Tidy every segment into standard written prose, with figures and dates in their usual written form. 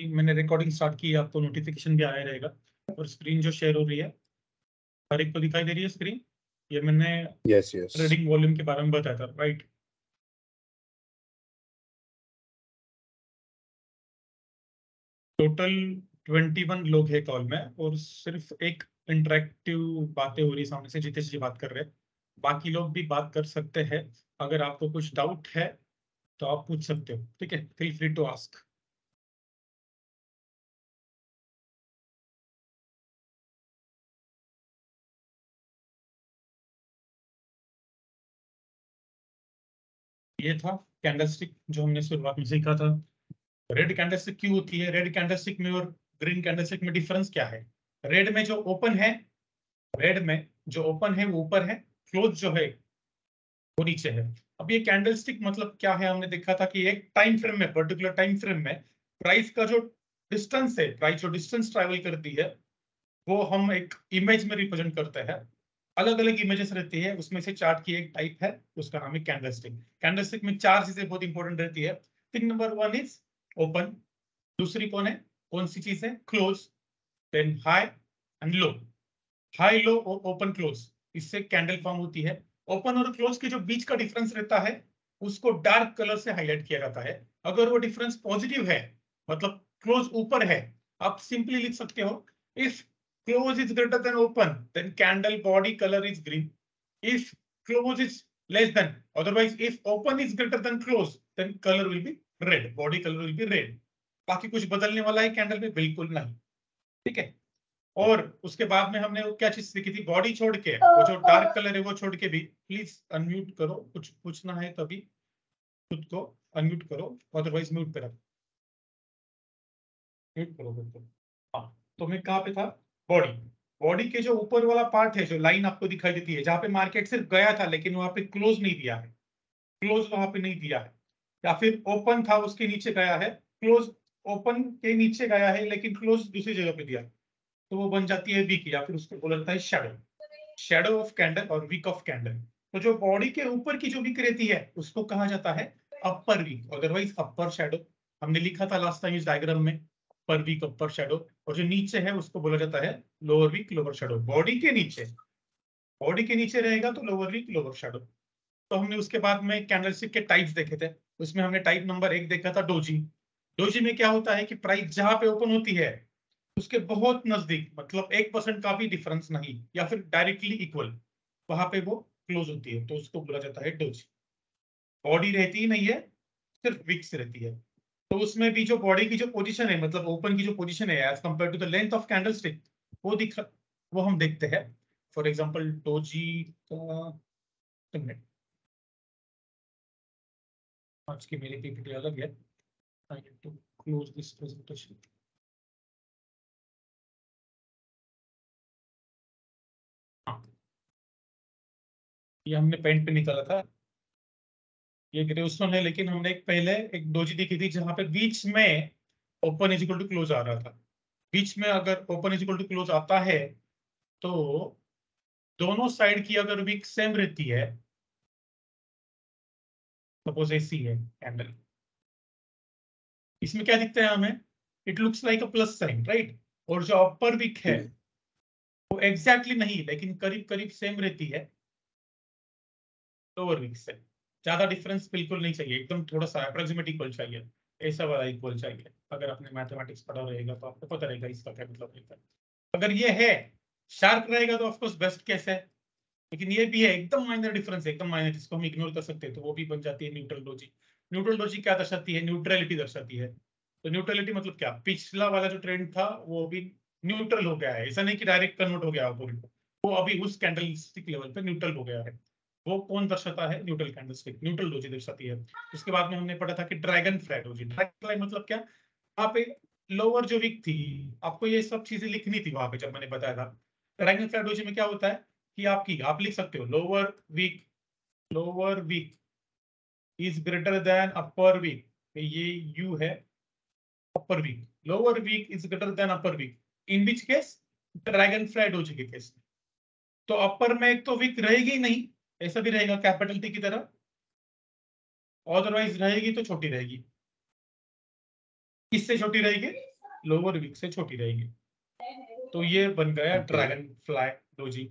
अभी मैंने recording start की है, आपको नोटिफिकेशन भी आया रहेगा। और स्क्रीन जो शेयर हो रही है हर एक को दिखाई दे रही है स्क्रीन। ये मैंने यस यस ट्रेडिंग वॉल्यूम के बारे में बताया था, राइट? टोटल 21 लोग हैं कॉल में और सिर्फ एक इंटरेक्टिव बातें हो रही सामने से, जितेश जी बात कर रहे हैं। बाकी लोग भी बात कर सकते हैं। अगर आपको कुछ डाउट है तो आप पूछ सकते हो, ठीक है? Feel free to ask. ये था कैंडलस्टिक जो हमने शुरुआत में सीखा था। रेड कैंडलस्टिक क्यों होती है? रेड कैंडलस्टिक में और ग्रीन कैंडलस्टिक में डिफरेंस क्या है? रेड में जो ओपन है, रेड में जो ओपन है वो ऊपर है, क्लोज जो है वो नीचे है। अब ये कैंडलस्टिक मतलब क्या है? हमने देखा था कि एक टाइम फ्रेम में, पर्टिकुलर टाइम फ्रेम में प्राइस का जो डिस्टेंस है, प्राइस जो डिस्टेंस ट्रैवल करती है वो हम एक इमेज में रिप्रेजेंट करते हैं। अलग अलग इमेजेस रहती है, उसमें से चार्ट की एक टाइप है, उसका नाम है कैंडलस्टिक। कैंडलस्टिक में चार चीजें बहुत इंपॉर्टेंट रहती है। Thing number one is open, दूसरी कौन सी चीज है? Close, then high and low. High low और ओपन क्लोज, इससे कैंडल फॉर्म होती है। ओपन और क्लोज के जो बीच का डिफरेंस रहता है उसको डार्क कलर से हाईलाइट किया जाता है। अगर वो डिफरेंस पॉजिटिव है, मतलब क्लोज ऊपर है, आप सिंपली लिख सकते हो if close is greater than open then candle body color is green. If close is less than, otherwise if open is greater than close then color will be red, body color will be red. बाकी कुछ बदलने वाला है candle में? बिल्कुल नहीं, ठीक है? और उसके बाद में हमने वो क्या चीज सीखी थी? बॉडी छोड़ के, वो जो डार्क कलर है वो छोड़ के भी। प्लीज अनम्यूट करो, कुछ पूछना है तभी खुद को अनम्यूट करो, अदरवाइज म्यूट पे रखो, म्यूट करो बिल्कुल। हाँ, तो मैं कहाँ पे था? बॉडी। बॉडी के जो ऊपर वाला पार्ट है, जो लाइन आपको दिखाई देती है, जहां पे मार्केट सिर्फ गया था लेकिन वहां पे क्लोज नहीं दिया है, क्लोज वहां पे नहीं दिया है, या फिर ओपन था उसके नीचे गया है, क्लोज ओपन के नीचे गया है लेकिन क्लोज दूसरी जगह पे दिया, तो वो बन जाती है वीक, या फिर उसको बोला जाता है शैडो, शैडो ऑफ कैंडल और वीक ऑफ कैंडल। तो जो बॉडी के ऊपर की जो वीक रहती है उसको कहा जाता है अपर वीक, अदरवाइज अपर शैडो। हमने लिखा था लास्ट टाइम इस डायग्राम में, अपर वीक अपर शैडो, और जो नीचे है उसको बोला जाता है lower wick lower shadow. Body के नीचे, बॉडी के नीचे रहेगा तो लोअर वीक लोअर शैडो। तो हमने उसके बाद में कैंडलस्टिक के टाइप्स देखे थे, उसमें हमने टाइप नंबर 1 देखा था डोजी। डोजी में क्या होता है कि प्राइस जहां पे ओपन होती है उसके बहुत नजदीक, मतलब 1% का भी डिफरेंस नहीं, या फिर डायरेक्टली इक्वल, वहां पे वो क्लोज होती है, तो उसको बोला जाता है डोजी। बॉडी रहती ही नहीं है, सिर्फ विक्स रहती है। तो उसमें भी जो बॉडी की जो पोजीशन है, मतलब ओपन की जो पोजीशन है as compared to the length of candlestick, वो वो हम देखते हैं। फॉर एग्जांपल डोजी का, आज की मेरी पीपीटी अलग है, I need to close this presentation. ये हमने पेंट पे निकाला था, ये ग्रेवस्टोन है, लेकिन हमने पहले एक डोजी देखी थी जहां पे बीच में open is equal to close आ रहा था। बीच में अगर open is equal to close आता है तो दोनों साइड की अगर वीक सेम रहती है, सपोज ऐसी है कैंडल, इसमें क्या दिखता है हमें? It looks like a plus sign, right? और जो अपर वीक है वो एग्जैक्टली नहीं लेकिन करीब करीब सेम रहती है लोअर वीक से। ज्यादा डिफरेंस बिल्कुल नहीं चाहिए, एकदम थोड़ा सा अप्रोक्सीमेट इक्वल चाहिए, ऐसा वाला इक्वल चाहिए। अगर आपने मैथमेटिक्स पढ़ा रहेगा तो आपको पता रहेगा इसका क्या मतलब रहता है। अगर ये है शार्प रहेगा तो ऑफकोर्स बेस्ट केस है, लेकिन ये भी है एकदम माइनर डिफरेंस, एकदम माइनर, जिसको हम इग्नोर कर सकते हैं, तो वो भी बन जाती है न्यूट्रल डोजी। न्यूट्रल डोजी क्या दर्शाती है? न्यूट्रलिटी दर्शाती है। तो न्यूट्रलिटी मतलब क्या? पिछला वाला जो ट्रेंड था वो अभी न्यूट्रल हो गया है, ऐसा नहीं कि डायरेक्ट कन्वर्ट हो गया अपोजिट, वो अभी उस कैंडलस्टिक लेवल पे न्यूट्रल हो गया है। वो कौन दर्शाता है? न्यूट्रल कैंडलस्टिक, न्यूट्रल डोजी दर्शाती है। उसके बाद में हमने पढ़ा था कि dragon fly doji. Dragon fly मतलब क्या? वहां पे लोअर जो वीक थी, आपको ये सब चीजें लिखनी थी वहां पे जब मैंने बताया था। ड्रैगन फ्लाई डोजी में क्या होता है कि आप लिख सकते हो lower wick is greater than upper wick, ये यू है, upper wick, lower wick is greater than upper wick, in which case? Dragonfly doji के केस में। तो अपर में एक तो वीक रहेगी ही नहीं, ऐसा भी रहेगा कैपिटल टी की तरह, अदरवाइज रहेगी तो छोटी रहेगी। किससे छोटी रहेगी? लोअर वीक से छोटी रहेगी। तो ये बन गया ड्रैगन फ्लाई डोजी।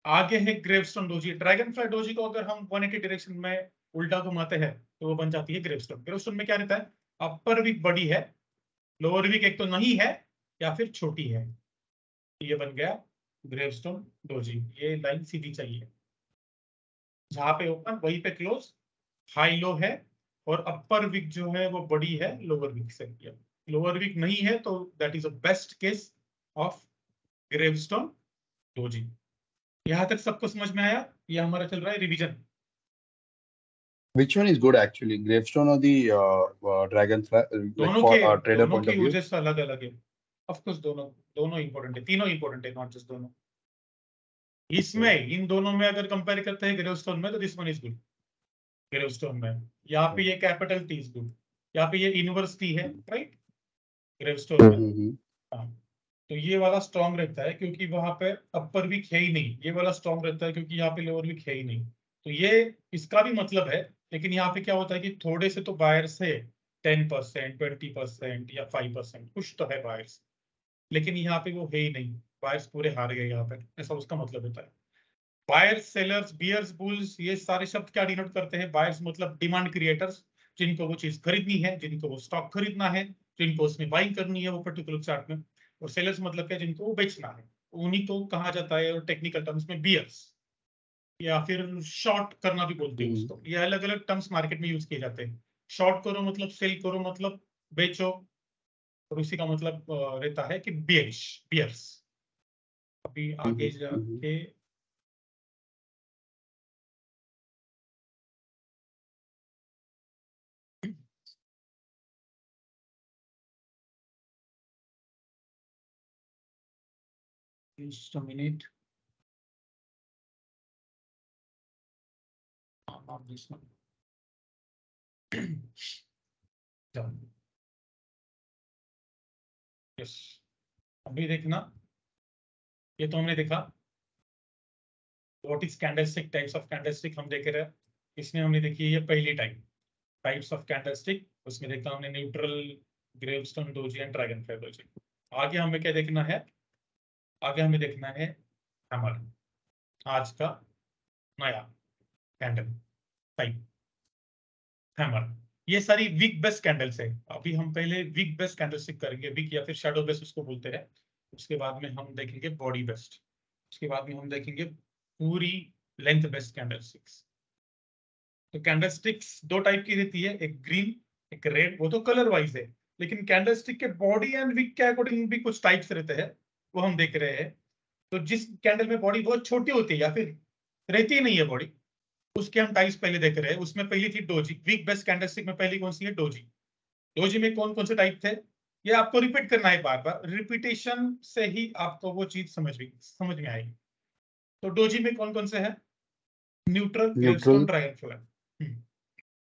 आगे है gravestone doji. Dragon fly doji को अगर हम 180 डायरेक्शन में उल्टा घुमाते हैं तो वो बन जाती है ग्रेवस्टोन। ग्रेवस्टोन में क्या रहता है, अपर वीक बड़ी है, लोअर वीक एक तो नहीं है या फिर छोटी है। ये बन गया ग्रेवस्टोन डोजी। ये लाइन सीधी चाहिए, जहां पे ओपन वहीं पे क्लोज, हाई लो है, और अपर वीक जो है वो बड़ी है लोअर वीक से। लोअर वीक नहीं है तो that is a best case of gravestone doji. यहां तक सबको समझ में आया? ये हमारा चल रहा है revision. Which one is good actually, gravestone or the dragonfly, like दोनों for के trader दोनों point की of view? यूजेस अलग अलग है। ऑफ कोर्स दोनों दोनों इंपॉर्टेंट है, तीनों इंपॉर्टेंट है, नॉट जस्ट दोनों। इसमें इन दोनों में अगर कंपेयर करते हैं ग्रेवस्टोन में, तो this one is good. Gravestone में यहाँ पे ये कैपिटल टी इज गुड, यहाँ पे ये इनवर्स टी है, राइट, ग्रेवस्टोन में। हाँ, तो ये वाला स्ट्रॉन्ग रहता है क्योंकि वहां पे अपर वीक है ही नहीं। ये वाला स्ट्रॉन्ग रहता है क्योंकि यहाँ पे लोअर वीक है ही नहीं। तो ये इसका भी मतलब है। लेकिन यहाँ पे क्या होता है कि थोड़े से तो बायर्स है, 10%, 20% या 5%, कुछ तो है बायर्स, लेकिन यहाँ पे वो है ही नहीं। बायर्स पूरे हार गए यहाँ पे, ऐसा उसका मतलब होता है। बायर्स, सेलर्स, बियर्स, बुल्स, ये सारे शब्द क्या डिनोट करते हैं? बायर्स मतलब डिमांड क्रिएटर्स, जिनको वो चीज खरीदनी है, जिनको वो स्टॉक खरीदना है, जिनको उसमें बाइंग करनी है वो पर्टिकुलर चार्ट में। और सेलर्स मतलब क्या, जिनको वो बेचना है, उन्हीं को कहा जाता है टेक्निकल टर्म्स में बियर्स, या फिर शॉर्ट करना भी बोलते हैं उसको। ये अलग अलग टर्म्स मार्केट में यूज किए जाते हैं। शॉर्ट करो मतलब सेल करो, मतलब बेचो, और उसी का मतलब रहता है कि बियरिश, बियर्स। अभी आगे जाके just a minute. Not this one. Yes, अभी देखना, ये तो हमने देखा what is candlestick, types of candlestick हम देख रहे हैं। इसमें हमने देखी ये पहली टाइप, टाइप्स ऑफ कैंडलस्टिक। उसमें देखा हमने neutral, gravestone doji and dragon fly doji. आगे हमें क्या देखना है? आगे हमें देखना है हैमर, आज का नया कैंडल टाइप, हैमर। ये सारी वीक बेस्ट कैंडल्स है। अभी हम पहले वीक बेस्ट कैंडलस्टिक करेंगे, वीक या फिर शैडो बेस्ट उसको बोलते हैं। उसके बाद में हम देखेंगे बॉडी बेस्ट, उसके बाद में हम देखेंगे पूरी लेंथ बेस्ट कैंडलस्टिक्स। तो कैंडलस्टिक्स दो टाइप की रहती है, एक ग्रीन एक रेड, वो तो कलर वाइज है। लेकिन कैंडलस्टिक के बॉडी एंड वीक के अकॉर्डिंग भी कुछ टाइप्स रहते हैं, वो हम देख रहे हैं। तो जिस कैंडल में बॉडी बहुत छोटी होती है या फिर रहती ही नहीं है बॉडी, उसके हम टाइप्स पहले देख रहे हैं। उसमें पहली थी डोजी। वीक बेस्ट कैंडलस्टिक में पहली कौन सी है? डोजी। डोजी में कौन कौन से टाइप थे, ये आपको रिपीट करना है बार बार, रिपीटेशन से ही आपको वो चीज समझ में आएगी। तो डोजी में कौन कौन से है? Neutral, gravestone, dragon fly.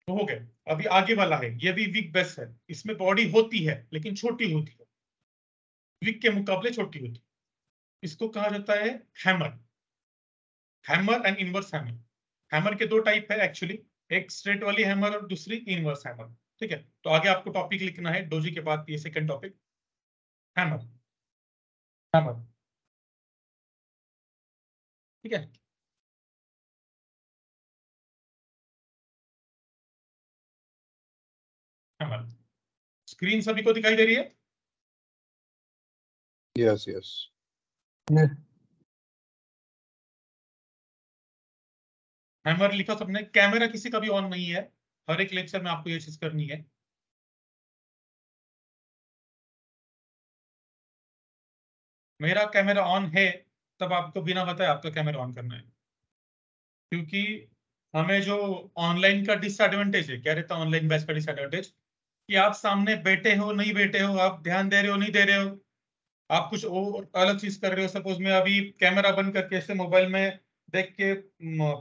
तो हो गए। अभी आगे वाला है, ये भी वीक बेस्ट है। इसमें बॉडी होती है लेकिन छोटी होती है, वीक के मुकाबले छोटी होती है। इसको कहा जाता है hammer, hammer and inverse hammer. Hammer के दो टाइप है एक्चुअली, एक स्ट्रेट वाली हैमर और दूसरी इनवर्स हैमर। ठीक है, तो आगे आपको टॉपिक लिखना है डोजी के बाद, ये सेकंड टॉपिक, हैमर, हैमर। ठीक है, हैमर। स्क्रीन सभी को दिखाई दे रही है? Yes, yes. हैमर लिखा सबने? कैमरा किसी का भी ऑन नहीं है, हर एक लेक्चर में आपको ये चीज करनी है। मेरा कैमरा ऑन है, तब आपको बिना बताए आपका कैमरा ऑन करना है। क्योंकि हमें जो ऑनलाइन का डिसएडवांटेज है, क्या रहता है ऑनलाइन बैच का डिसएडवांटेज, कि आप सामने बैठे हो नहीं बैठे हो, आप ध्यान दे रहे हो नहीं दे रहे हो, आप कुछ और अलग चीज कर रहे हो। सपोज मैं अभी कैमरा बंद करके ऐसे मोबाइल में देख के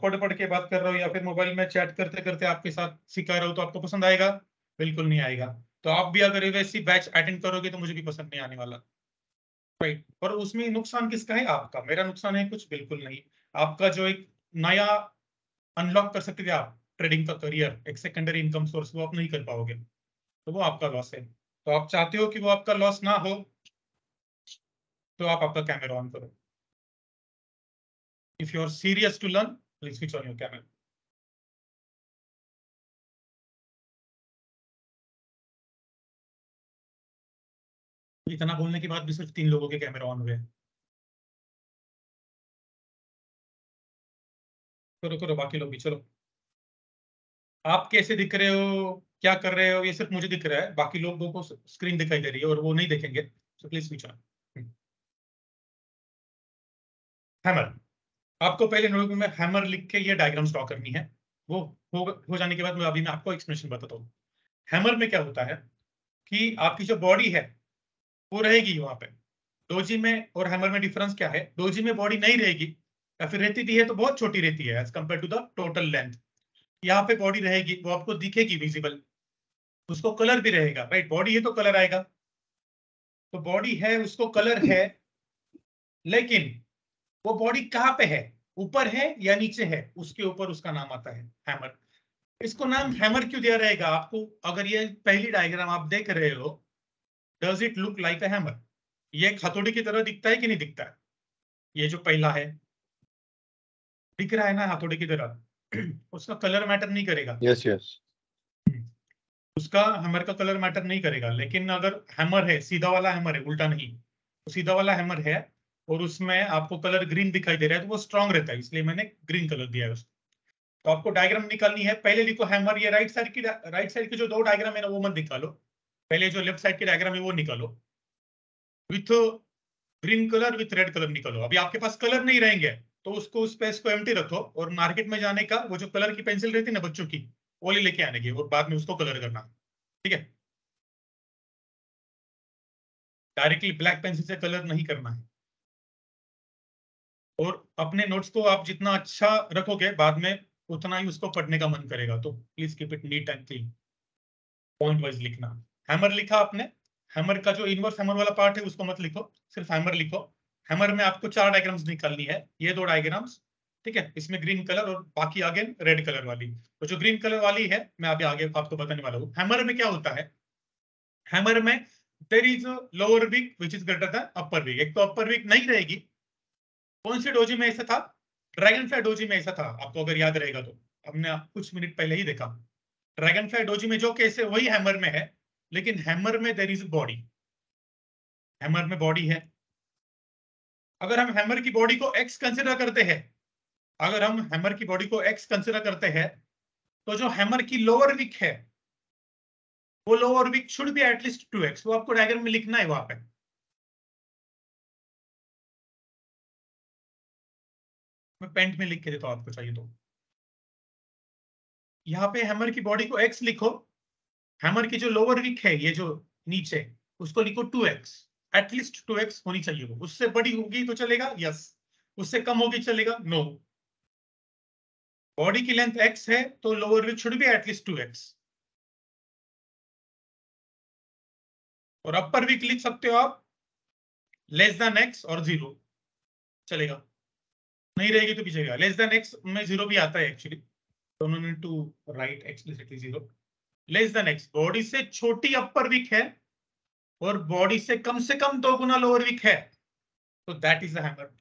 पढ़ पढ़ के बात कर रहा हूँ, या फिर मोबाइल में चैट करते करते आपके साथ सिखा रहा हूँ, तो आपको पसंद आएगा? बिल्कुल नहीं आएगा। तो आप भी अगर वैसी बैच अटेंड करोगे तो मुझे भी पसंद नहीं आने वाला, राइट। और उसमें नुकसान किसका है? आपका। मेरा नुकसान है कुछ? बिल्कुल नहीं। आपका जो एक नया अनलॉक कर सकते थे आप ट्रेडिंग का करियर, एक सेकेंडरी इनकम सोर्स, वो आप नहीं कर पाओगे, तो वो आपका लॉस है। तो आप चाहते हो कि वो आपका लॉस ना हो, तो आप आपका कैमरा ऑन करो। If you are serious to learn, please switch on your camera. इतना बोलने के बाद भी सिर्फ 3 लोगों के कैमरा ऑन हुए। करो करो बाकी लोग भी, चलो। आप कैसे दिख रहे हो, क्या कर रहे हो, ये सिर्फ मुझे दिख रहा है, बाकी लोगों को स्क्रीन दिखाई दे रही है और वो नहीं देखेंगे, तो प्लीज स्विच ऑन। हैमर, आपको पहले नोटबुक में हैमर लिख के ये डायग्राम ड्रॉ करनी है। वो हो जाने के बाद मैं आपको एक्सप्लेनेशन बताता हूँ। हैमर में क्या होता है कि आपकी जो बॉडी है वो रहेगी वहां पे। डोजी में और हैमर में डिफरेंस क्या है? डोजी में बॉडी नहीं रहेगी, या फिर रहती भी है तो बहुत छोटी रहती है as compared to the total length. यहाँ पे बॉडी रहेगी, वो आपको दिखेगी विजिबल, उसको कलर भी रहेगा, राइट? बॉडी है तो कलर आएगा, तो बॉडी है उसको कलर है, लेकिन वो बॉडी कहाँ पे है, ऊपर है या नीचे है, उसके ऊपर उसका नाम आता है हैमर। इसको नाम हैमर क्यों दिया रहेगा आपको? अगर ये पहली डायग्राम आप देख रहे हो, does it look like a hammer? ये एक हथौड़ी की तरह दिखता है कि नहीं दिखता है? ये जो पहला है दिख रहा है ना हथौड़ी की तरह। उसका कलर मैटर नहीं करेगा। Yes yes. उसका हैमर का कलर मैटर नहीं करेगा, लेकिन अगर हैमर है, सीधा वाला हैमर है, उल्टा नहीं, तो सीधा वाला हैमर है और उसमें आपको कलर ग्रीन दिखाई दे रहा है, तो वो स्ट्रांग रहता है, इसलिए मैंने ग्रीन कलर दिया है उसको। तो आपको डायग्राम निकालनी है, पहले लिखो हैमर। ये राइट साइड की जो 2 डायग्राम है ना वो मत निकालो, पहले जो लेफ्ट साइड की डायग्राम है वो निकालो। With green colour with red colour निकालो। अभी आपके पास कलर नहीं रहेंगे तो उसको उस स्पेस को एम्प्टी रखो, और मार्केट में जाने का वो जो कलर की पेंसिल रहती है ना बच्चों की, वो लेके आने की, और बाद में उसको कलर करना, ठीक है? डायरेक्टली ब्लैक पेंसिल से कलर नहीं करना है। और अपने नोट्स को आप जितना अच्छा रखोगे बाद में, उतना ही उसको पढ़ने का मन करेगा। तो please keep it neat and clean, point wise लिखना। हैमर लिखा आपने, हैमर का जो इनवर्स हैमर वाला पार्ट है उसको मत लिखो, सिर्फ हैमर लिखो। हैमर में आपको 4 डायग्राम्स निकालनी है, ये 2 डायग्राम्स, ठीक है? इसमें ग्रीन कलर और बाकी आगे रेड कलर वाली। तो जो ग्रीन कलर वाली है मैं अभी आगे आपको बताने वाला हूँ। हैमर में क्या होता है? हैमर में there is lower wick which is greater than upper wick. एक तो अपर वीक नहीं रहेगी। कौन सी डोजी में ऐसा था? ड्रैगन फ्लाई डोजी में ऐसा था, आपको अगर याद रहेगा तो, हमने कुछ मिनट पहले ही देखा। ड्रैगन फ्लाई डोजी में जो केस है वही हैमर में है, लेकिन हैमर में देयर इज बॉडी, हैमर में बॉडी है। अगर हम हैमर की बॉडी को एक्स कंसिडर करते हैं, अगर हम हैमर की बॉडी को एक्स कंसिडर करते हैं, तो जो हैमर की लोअर विक है, वो lower wick should be at least 2x। वो आपको डायग्राम में लिखना है वहां पे। मैं पेंट में लिख के देता हूं आपको चाहिए तो। यहाँ पे हैमर की बॉडी को x लिखो, हैमर की जो लोअर विक है, ये जो नीचे, उसको लिखो 2x। एटलीस्ट 2x होनी चाहिए वो। उससे बड़ी होगी तो चलेगा, यस। उससे कम होगी चलेगा, नो। बॉडी की लेंथ x है तो lower wick should be at least 2x। और अपर विक लिख सकते हो आप लेस देन x और 0, चलेगा। नहीं रहेगी तो भी चलेगा। लेस देन x में 0 भी आता है एक्चुअली, तो no need to write explicitly 0। Less than x, body से छोटी अपर विक है और बॉडी से कम 2 गुना लोअर विक है, तो दैट इज द हैमर।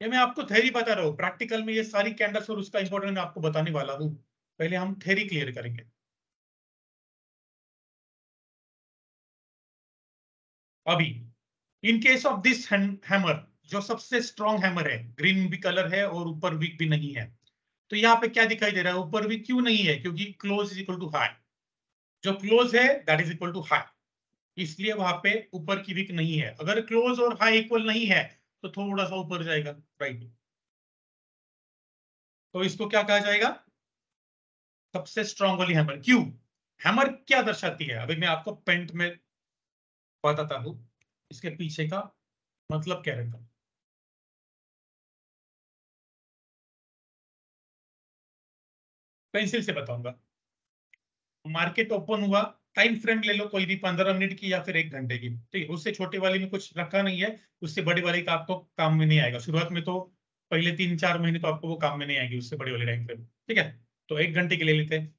ये मैं आपको थ्योरी बता रहा हूँ, प्रैक्टिकल में ये सारी कैंडल्स और उसका इंपॉर्टेंट मैं आपको बताने वाला हूँ। पहले हम थ्योरी क्लियर करेंगे। अभी in case of this hammer, जो सबसे स्ट्रॉन्ग हैमर है, ग्रीन भी कलर है और ऊपर वीक भी नहीं है, तो यहाँ पे क्या दिखाई दे रहा है? ऊपर वीक क्यों नहीं है? क्योंकि close is equal to high. जो क्लोज है that is equal to high, इसलिए वहां पे ऊपर की वीक नहीं है। अगर क्लोज और हाई इक्वल नहीं है तो थोड़ा सा ऊपर जाएगा, राइट? तो इसको क्या कहा जाएगा? सबसे स्ट्रॉन्ग वाली हैमर। क्यों? हैमर क्या दर्शाती है? अभी मैं आपको पेंट में बताता हूं, इसके पीछे का मतलब क्या रहता है। पेंसिल से बताऊंगा। मार्केट ओपन हुआ, टाइम फ्रेम ले लो कोई भी, 15 मिनट की या फिर 1 घंटे की, ठीक है? उससे छोटे वाली में कुछ रखा नहीं है, उससे बड़ी वाली का आपको काम में नहीं आएगा शुरुआत में। तो पहले 3-4 महीने तो आपको वो काम में नहीं आएगी, उससे बड़ी वाली टाइम फ्रेम, ठीक है? तो 1 घंटे के ले लेते हैं।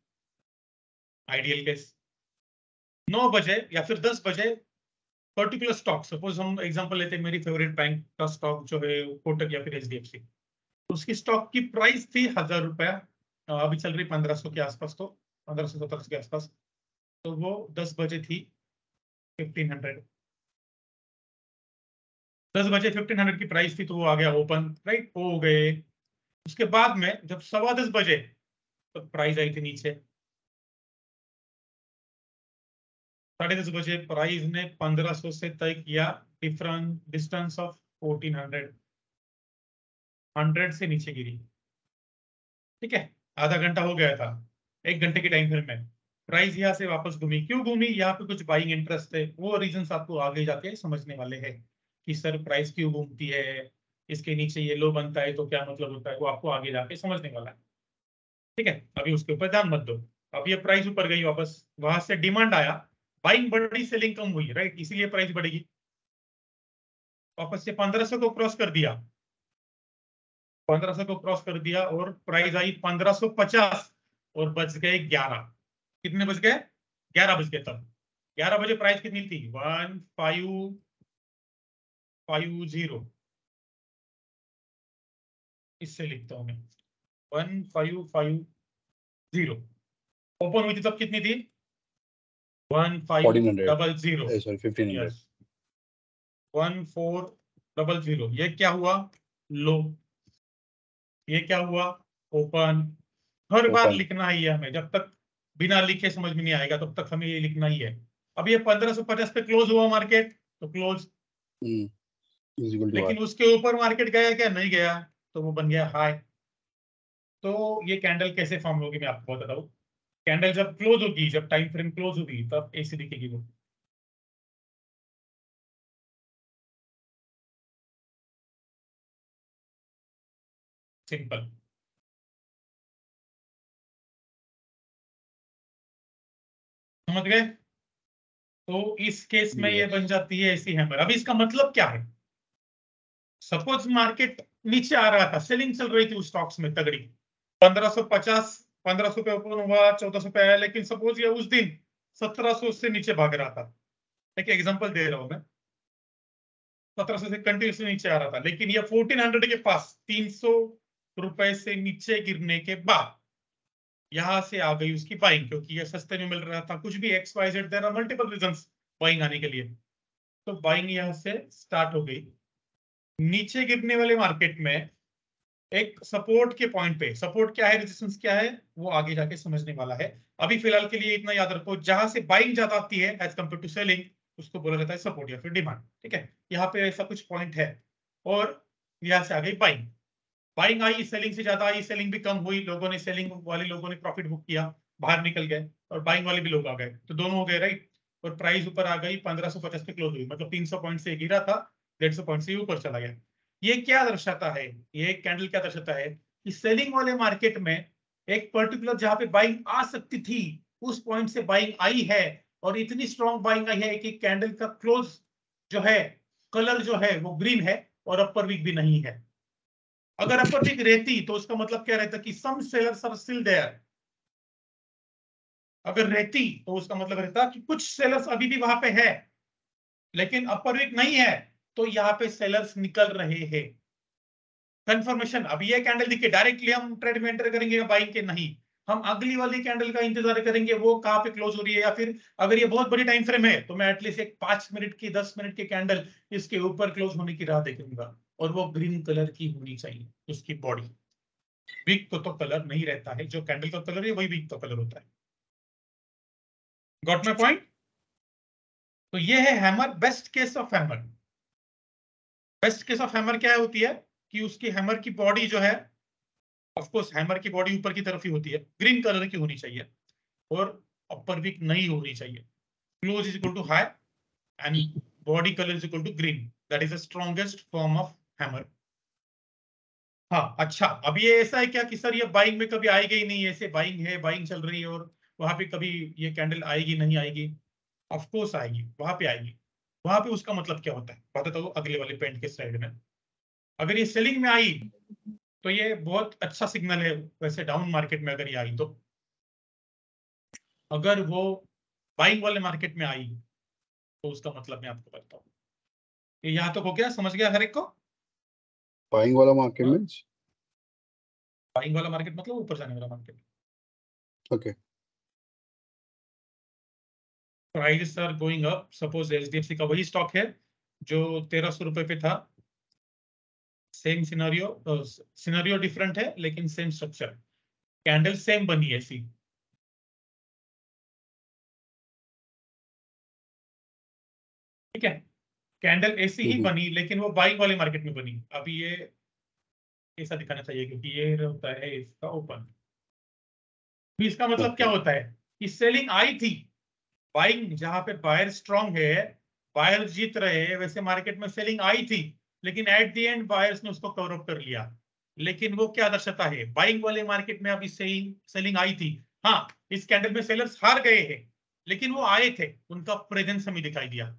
आइडियल केस 9 बजे या फिर 10 बजे पर्टिकुलर स्टॉक, सपोज हम एग्जांपल लेते हैं, मेरी फेवरेट बैंक का स्टॉक जो है कोटक या फिर एचडीएफसी, उसकी स्टॉक की प्राइस थी 1000 रुपया, अभी चल रही 1500 के आसपास, तो 1500-1700 के आसपास, तो वो 10 बजे थी 1500, 10 बजे 1500 की प्राइस थी, तो वो आ गया ओपन, राइट, हो गए। उसके बाद में जब 10:15 बजे तो प्राइस आई थी नीचे, 10:30 बजे प्राइस ने 1500 से तय किया डिफरेंट डिस्टेंस ऑफ 1400, 100 से नीचे गिरी, ठीक है, आधा घंटा हो गया था, 1 घंटे की टाइम फ्रेम में प्राइस यहाँ से वापस घूमी। क्यों घूमी? यहाँ पे कुछ बाइंग इंटरेस्ट है, वो रीजंस आपको आगे जाके समझने वाले हैं कि सर प्राइस क्यों घूमती है, इसके नीचे ये लो बनता है तो क्या मतलब होता है, वो आपको आगे जाके समझने वाला है, ठीक है, अभी उसके ऊपर ध्यान मत दो। अब ये प्राइस ऊपर गई वापस, वहां से डिमांड आया, बाइंग बढ़ी, सेलिंग कम हुई, राइट, इसीलिए प्राइस बढ़ेगी, वापस से 1500 को क्रॉस कर दिया, 1500 को क्रॉस कर दिया और प्राइस आई 1550 और बच गए 11, कितने बच गए? 11 बज गए। तब 11 बजे प्राइस कितनी थी? 1550, इससे लिखता हूं मैं 1550, ओपन हुई थी तब कितनी थी? 1400, 1500, sorry 1500। यस 1400, ये क्या हुआ? लो। ये क्या हुआ? ओपन। हर बार ओपन। लिखना ही है हमें, जब तक बिना लिखे समझ में नहीं आएगा तब तक हमें ये लिखना ही है। अब ये 1550 पे क्लोज हुआ मार्केट, तो क्लोज, इज इक्वल टू लेकिन उसके ऊपर मार्केट गया क्या? नहीं गया, तो वो बन गया हाई। तो ये कैंडल कैसे फॉर्म होगी मैं आपको बताता हूँ। कैंडल जब क्लोज होगी, जब टाइम फ्रेम क्लोज होगी, तब ऐसी दिखेगी वो, सिंपल, समझ गए? तो इस केस में ये बन जाती है ऐसी हैमर। अभी इसका मतलब क्या है? सपोज मार्केट नीचे आ रहा था, सेलिंग चल रही थी उस स्टॉक्स में तगड़ी, 1550, 1500 पे ओपन हुआ, 1400 पे आया, लेकिन सपोज ये उस दिन 1700 से नीचे भाग रहा था, एक एग्जांपल दे रहा हूं मैं, 1700 से कंटिन्यूसली नीचे आ रहा था, लेकिन ये 1400 के पास 300 रुपए से नीचे गिरने के बाद यहां से आ गई उसकी बाइंग, क्योंकि ये सस्ते में मिल रहा था, कुछ भी X Y Z, there are multiple reasons buying आने के लिए, तो बाइंग यहां से स्टार्ट हो गई। नीचे गिरने वाले मार्केट में एक सपोर्ट के पॉइंट पे, सपोर्ट क्या है, रेजिस्टेंस क्या है, वो आगे जाके समझने वाला है। अभी फिलहाल के लिए इतना याद रखो, जहां से बाइंग ज्यादा आती है एज कंपेयर टू सेलिंग, उसको बोला जाता है सपोर्ट या फिर डिमांड, ठीक है, यहाँ पे ऐसा कुछ पॉइंट है। और यहाँ से आ गई बाइंग, बाइंग आई, सेलिंग से ज्यादा आई, सेलिंग भी कम हुई, लोगों ने, सेलिंग वाले लोगों ने प्रॉफिट बुक किया, बाहर निकल गए, और बाइंग वाले भी लोग आ गए, तो दोनों हो गए, राइट। और प्राइस ऊपर आ गई, 1550 पे क्लोज हुई, मतलब 300 पॉइंट से गिरा था, 150 पॉइंट से ऊपर चला गया। ये क्या दर्शाता है? ये कैंडल क्या दर्शाता है कि सेलिंग वाले मार्केट में एक पर्टिकुलर जहां पे बाइंग आ सकती थी, उस पॉइंट से बाइंग आई है, और इतनी स्ट्रॉन्ग बाइंग आई है कि कैंडल का क्लोज जो है, कलर जो है वो ग्रीन है, और अपर वीक भी नहीं है। अगर अपर वीक रहती तो उसका मतलब क्या रहता कि सम सेलर्स आर स्टिल देयर, अगर रहती तो उसका मतलब रहता कि कुछ सेलर्स अभी भी वहां पे है, लेकिन अपर वीक नहीं है, तो यहाँ पे सेलर्स निकल रहे हैं। कंफर्मेशन, अब ये कैंडल दिखे, डायरेक्टली हम ट्रेड में एंटर करेंगे बाइंग के? नहीं, हम अगली वाली कैंडल का इंतजार करेंगे, वो कहाँ पे क्लोज हो रही है, या फिर अगर ये बहुत बड़ी टाइम फ्रेम है तो मैं एटलीस्ट एक 5 मिनट की, 10 मिनट की कैंडल इसके ऊपर क्लोज होने की राह देखूंगा, और वो ग्रीन कलर की होनी चाहिए उसकी बॉडी। वीक को तो कलर नहीं रहता है, जो कैंडल का कलर है वही वीक का कलर होता है। Got my point? तो ये है hammer, best case of hammer. Best case of hammer क्या होती है कि उसकी हैमर की बॉडी जो है, ऑफ कोर्स हैमर की बॉडी ऊपर की तरफ ही होती है, ग्रीन कलर की होनी चाहिए, और अपर वीक नहीं होनी चाहिए। Close is equal to high and body colour is equal to green, that is the strongest form of hammer. हाँ, अच्छा, अब ये ऐसा है क्या कि सर ये बाइंग में कभी आएगी ही नहीं, ऐसे बाइंग है, बाइंग चल रही है, और वहां पे कभी ये कैंडल आएगी नहीं आएगी? ऑफ कोर्स आएगी, वहां पे आएगी। वहां पे उसका मतलब क्या होता है बताता हूँ अगले वाले पेंट के स्लाइड में। अगर ये सेलिंग में आई तो ये बहुत अच्छा सिग्नल है, वैसे डाउन मार्केट में अगर ये आई तो। अगर वो बाइंग वाले मार्केट में आई तो उसका मतलब मैं आपको बताता हूँ। ये यहाँ तक हो गया, समझ गया हर एक को? बाइंग वाला मार्केट हाँ? मींस बाइंग वाला मार्केट मतलब ऊपर जाने वाला market. Okay price are going up, suppose HDFC का वही स्टॉक है जो 1300 रुपए पे था, सेम सिनेरियो डिफरेंट है लेकिन सेम स्ट्रक्चर, कैंडल सेम बनी है सी, ठीक है, कैंडल ऐसी ही बनी लेकिन वो बाइंग वाले मार्केट में बनी। अभी ये ऐसा दिखाना चाहिए क्योंकि ये होता है इसका ओपन। इसका मतलब क्या ओके होता है कि सेलिंग आई थी, बाइंग जहां पे बायर स्ट्रांग है, बायर जीत रहे हैं, वैसे मार्केट में सेलिंग आई थी लेकिन एट द एंड बायर्स ने उसको कवर अप कर लिया। लेकिन वो क्या दर्शाता है, बाइंग वाले मार्केट में अभी सेलिंग आई थी, हाँ इस कैंडल में सेलर्स हार गए हैं लेकिन वो आए थे, उनका प्रेजेंस हमें दिखाई दिया।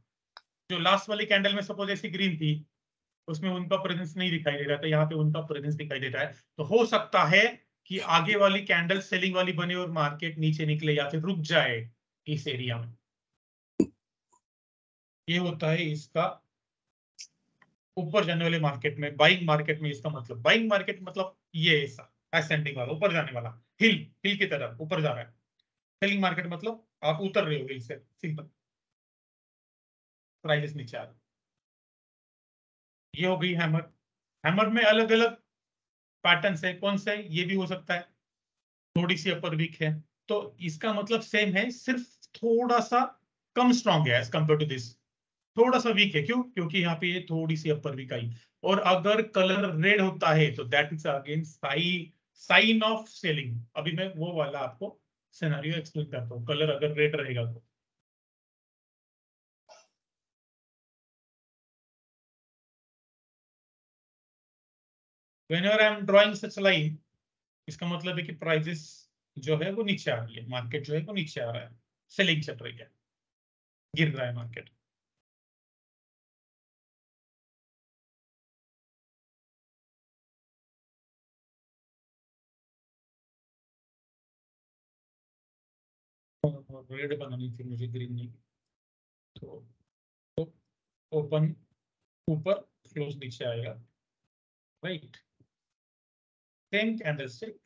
जो लास्ट वाली कैंडल में सपोज ऐसी ग्रीन थी उसमें उनका प्रेजेंस नहीं दिखाई दे रहा था, यहाँ पे उनका प्रेजेंस दिखाई देता है। तो हो सकता है कि आगे वाली कैंडल सेलिंग वाली बने और मार्केट नीचे निकले या फिर रुक जाए इस एरिया में। ये होता है इसका ऊपर जाने वाले मार्केट में, बाइंग मार्केट में इसका मतलब, बाइंग मार्केट मतलब ये ऐसा असेंडिंग वाला, ऊपर जाने वाला, हिल हिल की तरफ ऊपर जा रहा है। सेलिंग मार्केट मतलब आप उतर रहे हो हिल से, सिंपल, प्राइस नीचे आ रहा है। ये हो गई हैमर। हैमर में अलग अलग पैटर्न है, कौन से, ये भी हो सकता है थोड़ी सी अपर वीक है, तो इसका मतलब सेम है, सिर्फ थोड़ा सा कम स्ट्रांग है एज कंपेयर टू दिस, थोड़ा सा वीक है। क्यों? क्योंकि यहाँ पे ये थोड़ी सी अपर वीक आई, और अगर कलर रेड होता है तो that is again sine of selling. अभी मैं वो वाला आपको सिनेरियो एक्सप्लेन करता हूँ, कलर अगर रेड रहेगा तो। whenever I am drawing such a line, इसका मतलब है कि प्राइसेस जो है वो नीचे आ रही है, मार्केट जो है वो नीचे आ रहा है, सेलिंग चल रही है, गिर रहा है मार्केट। रेड बनानी थी मुझे, ग्रीन नहीं, तो ओपन ऊपर, क्लोज नीचे आएगा, राइट, सेम कैंडलस्टिक,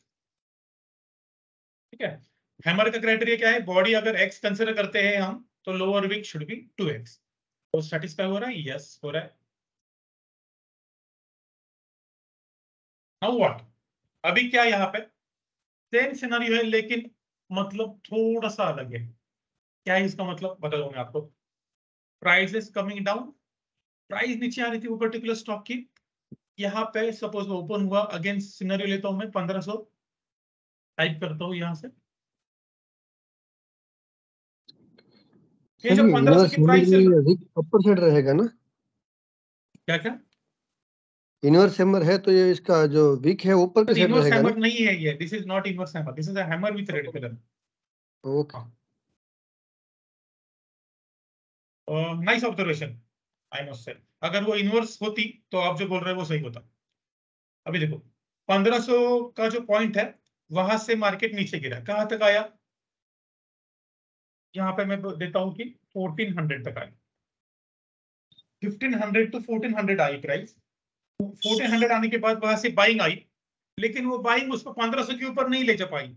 ठीक है। हैमर का क्राइटेरिया क्या है, बॉडी अगर एक्स कंसिडर करते हैं हम तो lower wick should B 2x। तो सेटिस्फाई हो रहा है? यस हो रहा है। नाउ व्हाट, अभी क्या यहाँ पे सेम सिनेरियो है लेकिन मतलब थोड़ा सा अलग है। क्या है इसका मतलब, बता दूं मैं आपको। Price is coming down, price नीचे आ रही थी वो पर्टिकुलर स्टॉक की, यहाँ पे सपोज ओपन हुआ, अगेंस्ट सिनेरियो लेता हूं मैं 1500, टाइप करता हूँ यहाँ से, ये सर जो ये 1500 इनवर्स की हैमर प्राइस है, में ये अधिक अपर साइड रहेगा ना? क्या क्या इनवर्स हैमर है तो ये इसका जो वीक है ऊपर की साइड इनवर्स रहेगा ना? हैमर नहीं है ये, this is not inverse hammer, this is a hammer with red colour. Okay nice observation, I must say. अगर वो इनवर्स होती तो आप जो बोल रहे हैं वो सही होता। अभी देखो 1500 का जो पॉइंट है वहां से मार्केट नीचे गिरा, कहां तक आया, यहाँ पे मैं देता हूं कि 1400 तक आया, 1500 टू 1400 आई प्राइस। 1400 आने के बाद वहां से बाइंग आई, लेकिन वो बाइंग उसको 1500 के ऊपर नहीं ले जा पाई।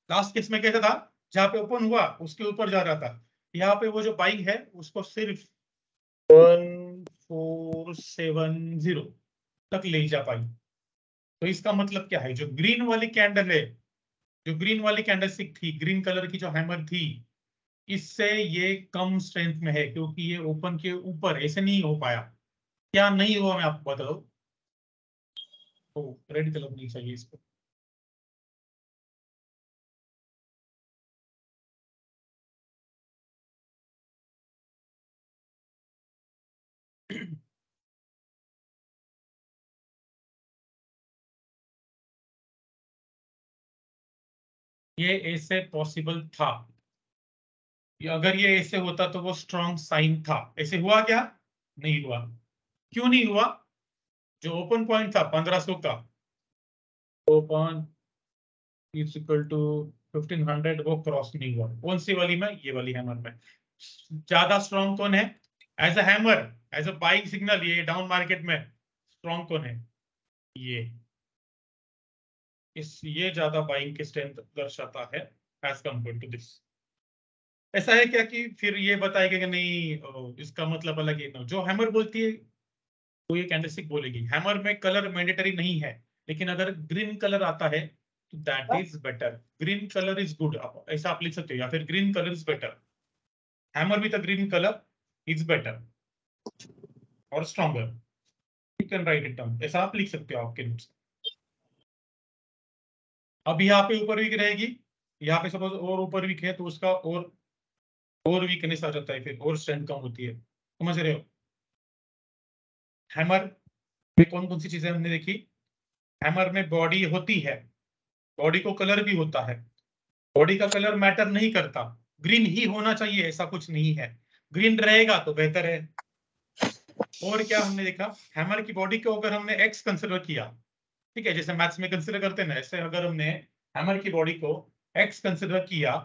लास्ट केस में कैसा था, जहां पे ओपन हुआ उसके ऊपर जा रहा था, यहाँ पे वो जो बाइंग है उसको सिर्फ 1470 तक ले जा पाई। तो इसका मतलब क्या है, जो ग्रीन वाली कैंडल है, जो ग्रीन वाली कैंडलस्टिक थी, ग्रीन कलर की जो हैमर थी, इससे ये कम स्ट्रेंथ में है क्योंकि ये ओपन के ऊपर ऐसे नहीं हो पाया। क्या नहीं हुआ मैं आपको बता दूं, तो रेड कलर नहीं चाहिए इसको। ये ऐसे पॉसिबल था, अगर ये ऐसे होता तो वो स्ट्रॉन्ग साइन था। ऐसे हुआ क्या, नहीं हुआ। क्यों नहीं हुआ, जो ओपन पॉइंट था 1500 का, ओपन इज इक्वल टू 1500 वो क्रॉस नहीं हुआ। कौन सी वाली में? ये वाली हैमर में। ज्यादा स्ट्रॉन्ग कौन है as a hammer, as a buying signal? ये डाउन मार्केट में स्ट्रॉन्ग कौन है? ये ये ज्यादा बाइंग की स्ट्रेंथ दर्शाता है एज कंपेयर टू दिस। ऐसा है क्या कि फिर ये बताएगा कि नहीं इसका मतलब अलग है? जो हैमर बोलती है वो ये कैंडलस्टिक बोलेगी। हैमर में कलर मैंडेटरी नहीं है, लेकिन अगर ग्रीन कलर आता है तो that is better. Green colour is good, ऐसा आप लिख सकते हो, या फिर green colour is better. Hammer with a green colour is better और stronger. You can write it down, ऐसा आप लिख सकते हो आपके नोट्स। अब यहाँ पे ऊपर वीक रहेगी, यहाँ पे सपोज और ऊपर वीक है तो उसका और वीकनेस आ जाता है, फिर और स्ट्रेंथ कम होती है। समझ रहे हो? हैमर में कौन कौन सी चीजें हमने देखी? हैमर में बॉडी होती है, बॉडी को कलर भी होता है। बॉडी का कलर मैटर नहीं करता, ग्रीन ही होना चाहिए ऐसा कुछ नहीं है, ग्रीन रहेगा तो बेहतर है। और क्या हमने देखा? हैमर की बॉडी को अगर हमने एक्स कंसिडर किया, ठीक है, जैसे मैथ्स में कंसिडर करते हैं ना, ऐसे अगर हमने हैमर की बॉडी को एक्स कंसिडर किया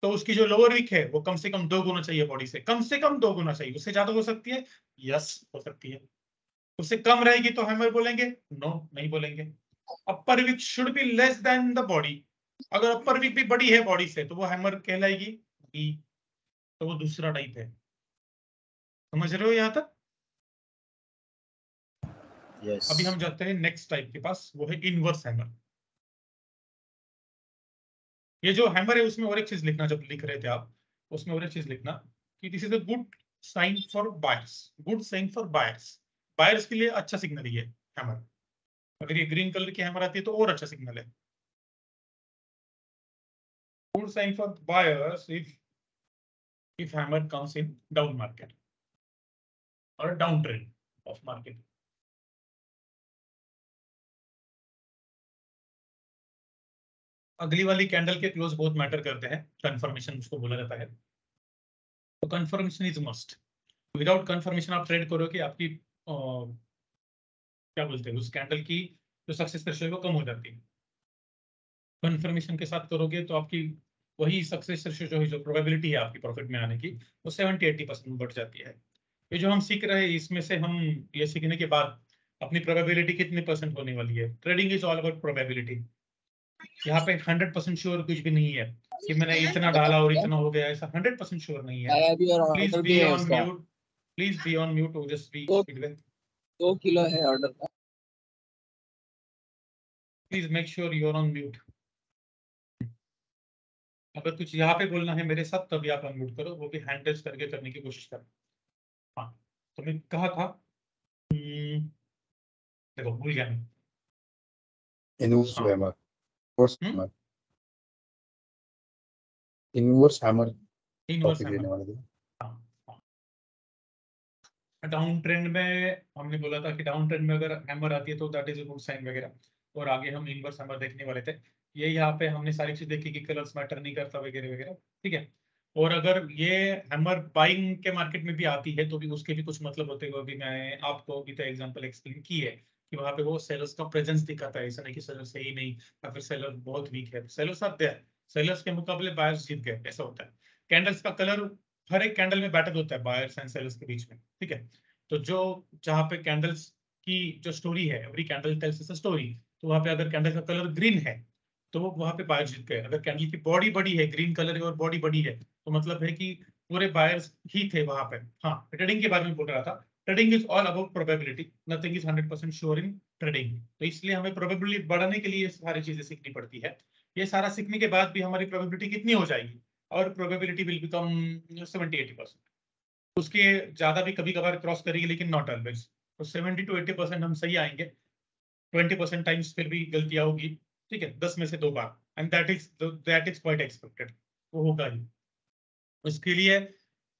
तो उसकी जो लोअर वीक है वो कम से कम 2 गुना चाहिए बॉडी से, कम से कम 2 गुना चाहिए। उससे ज्यादा हो सकती है? यस हो सकती है। उससे कम रहेगी तो हैमर बोलेंगे? नो, नहीं बोलेंगे। Upper wick should be less than the body. अगर अपर वीक भी बड़ी है बॉडी से तो वो हैमर कहलाएगी बी, तो वो दूसरा टाइप है। समझ रहे हो यहां तक? Yes. अभी हम जाते हैं नेक्स्ट टाइप के पास, वो है इनवर्स हैमर। ये जो हैमर है उसमें और एक चीज लिखना, जब लिख रहे थे आप उसमें और एक चीज लिखना कि this is a good sign for buyers. Good sign for buyers, buyers के लिए अच्छा सिग्नल है ये हैमर। अगर ये ग्रीन कलर की हैमर आती है तो और अच्छा सिग्नल है। Good sign for buyers if hammer comes in down market or downtrend of market। अगली वाली कैंडल के क्लोज बहुत मैटर करते हैं, कंफर्मेशन उसको बोला जाता है। तो confirmation is must. Without confirmation आप ट्रेड करोगे, आपकी क्या बोलते हैं, उस कैंडल की जो सक्सेस रेशियो है वो कम हो जाती है। कंफर्मेशन के साथ करोगे तो आपकी वही सक्सेस रेशियो जो है, जो प्रोबेबिलिटी है आपकी प्रॉफिट में आने की, वो 70-80% बढ़ जाती है। ये जो हम सीख रहे हैं इसमें से हम ये सीखने के बाद अपनी प्रोबेबिलिटी कितनी परसेंट होने वाली है? Trading is all about probability. यहाँ पे 100% श्योर कुछ भी नहीं है कि मैंने इतना डाला और इतना हो गया, ऐसा 100% श्योर नहीं है। अभी और प्लीज ऑर्डर भी बी है ऑन उसका। Mute, please be on mute, Ojaswi. 2 kilo है ऑर्डर का। Please make sure you are on mute. अगर कुछ यहाँ पे बोलना है मेरे साथ तभी आप अनम्यूट करो, वो भी हैंड रेज करके करने की कोशिश करो। हाँ, तो मैं कहा था, देखो भूल गया मैं। Inverse हाँ। hammer. Inverse हम्म? hammer. Inverse hammer. Inverse Topic hammer. लेने वाले थे। डाउन ट्रेंड में हमने बोला था कि डाउन ट्रेंड में अगर हैमर आती है तो that is a good sign वगैरह, और आगे हम इनवर्स हैमर देखने वाले थे। ये यहाँ पे हमने सारी चीज देखी कि कलर्स मैटर नहीं करता वगैरह वगैरह, ठीक है। और अगर ये हैमर बाइंग के मार्केट में भी आती है तो भी उसके भी कुछ मतलब होते हैं, वो भी मैं आपको अभी तो एग्जांपल एक्सप्लेन की है कि वहां पे वो सेलर्स का प्रेजेंस दिखाता है। ऐसा नहीं कि सेलर्स है ही नहीं या फिर सेलर बहुत वीक है, सेलर्स आर देयर, सेलर्स के मुकाबले बायर्स जीत गए, ऐसा होता है। कैंडल्स का कलर हर एक कैंडल में बैटल होता है बायर्स एंड सेलर्स के बीच में, ठीक है। तो जो जहाँ पे कैंडल्स की जो स्टोरी है, every candle tales a story, तो वहां पे अगर कैंडल का कलर ग्रीन है तो वो वहां पे बायर जीत गए। अगर कैंडल की बॉडी बड़ी है, ग्रीन कलर है और बॉडी बड़ी है, तो मतलब है कि पूरे बायर्स ही थे वहां पे। हाँ, ट्रेडिंग के बारे में बोल रहा था। Trading is all about probability, nothing is 100% sure in trading. तो इसलिए हमें प्रोबेबिलिटी बढ़ाने के लिए ये सारी चीजें सीखनी पड़ती है। ये सारा सीखने के बाद भी हमारी प्रोबेबिलिटी कितनी हो जाएगी? और प्रोबेबिलिटी विल बिकम 70-80%। उसके ज्यादा भी कभी कभार क्रॉस करेगी, लेकिन नॉट ऑलवेज। तो 70-80% हम सही आएंगे, 20% टाइम्स फिर भी गलतियां होगी, ठीक है, 10 में से 2 बार, and that is quite expected, वो होगा ही। उसके लिए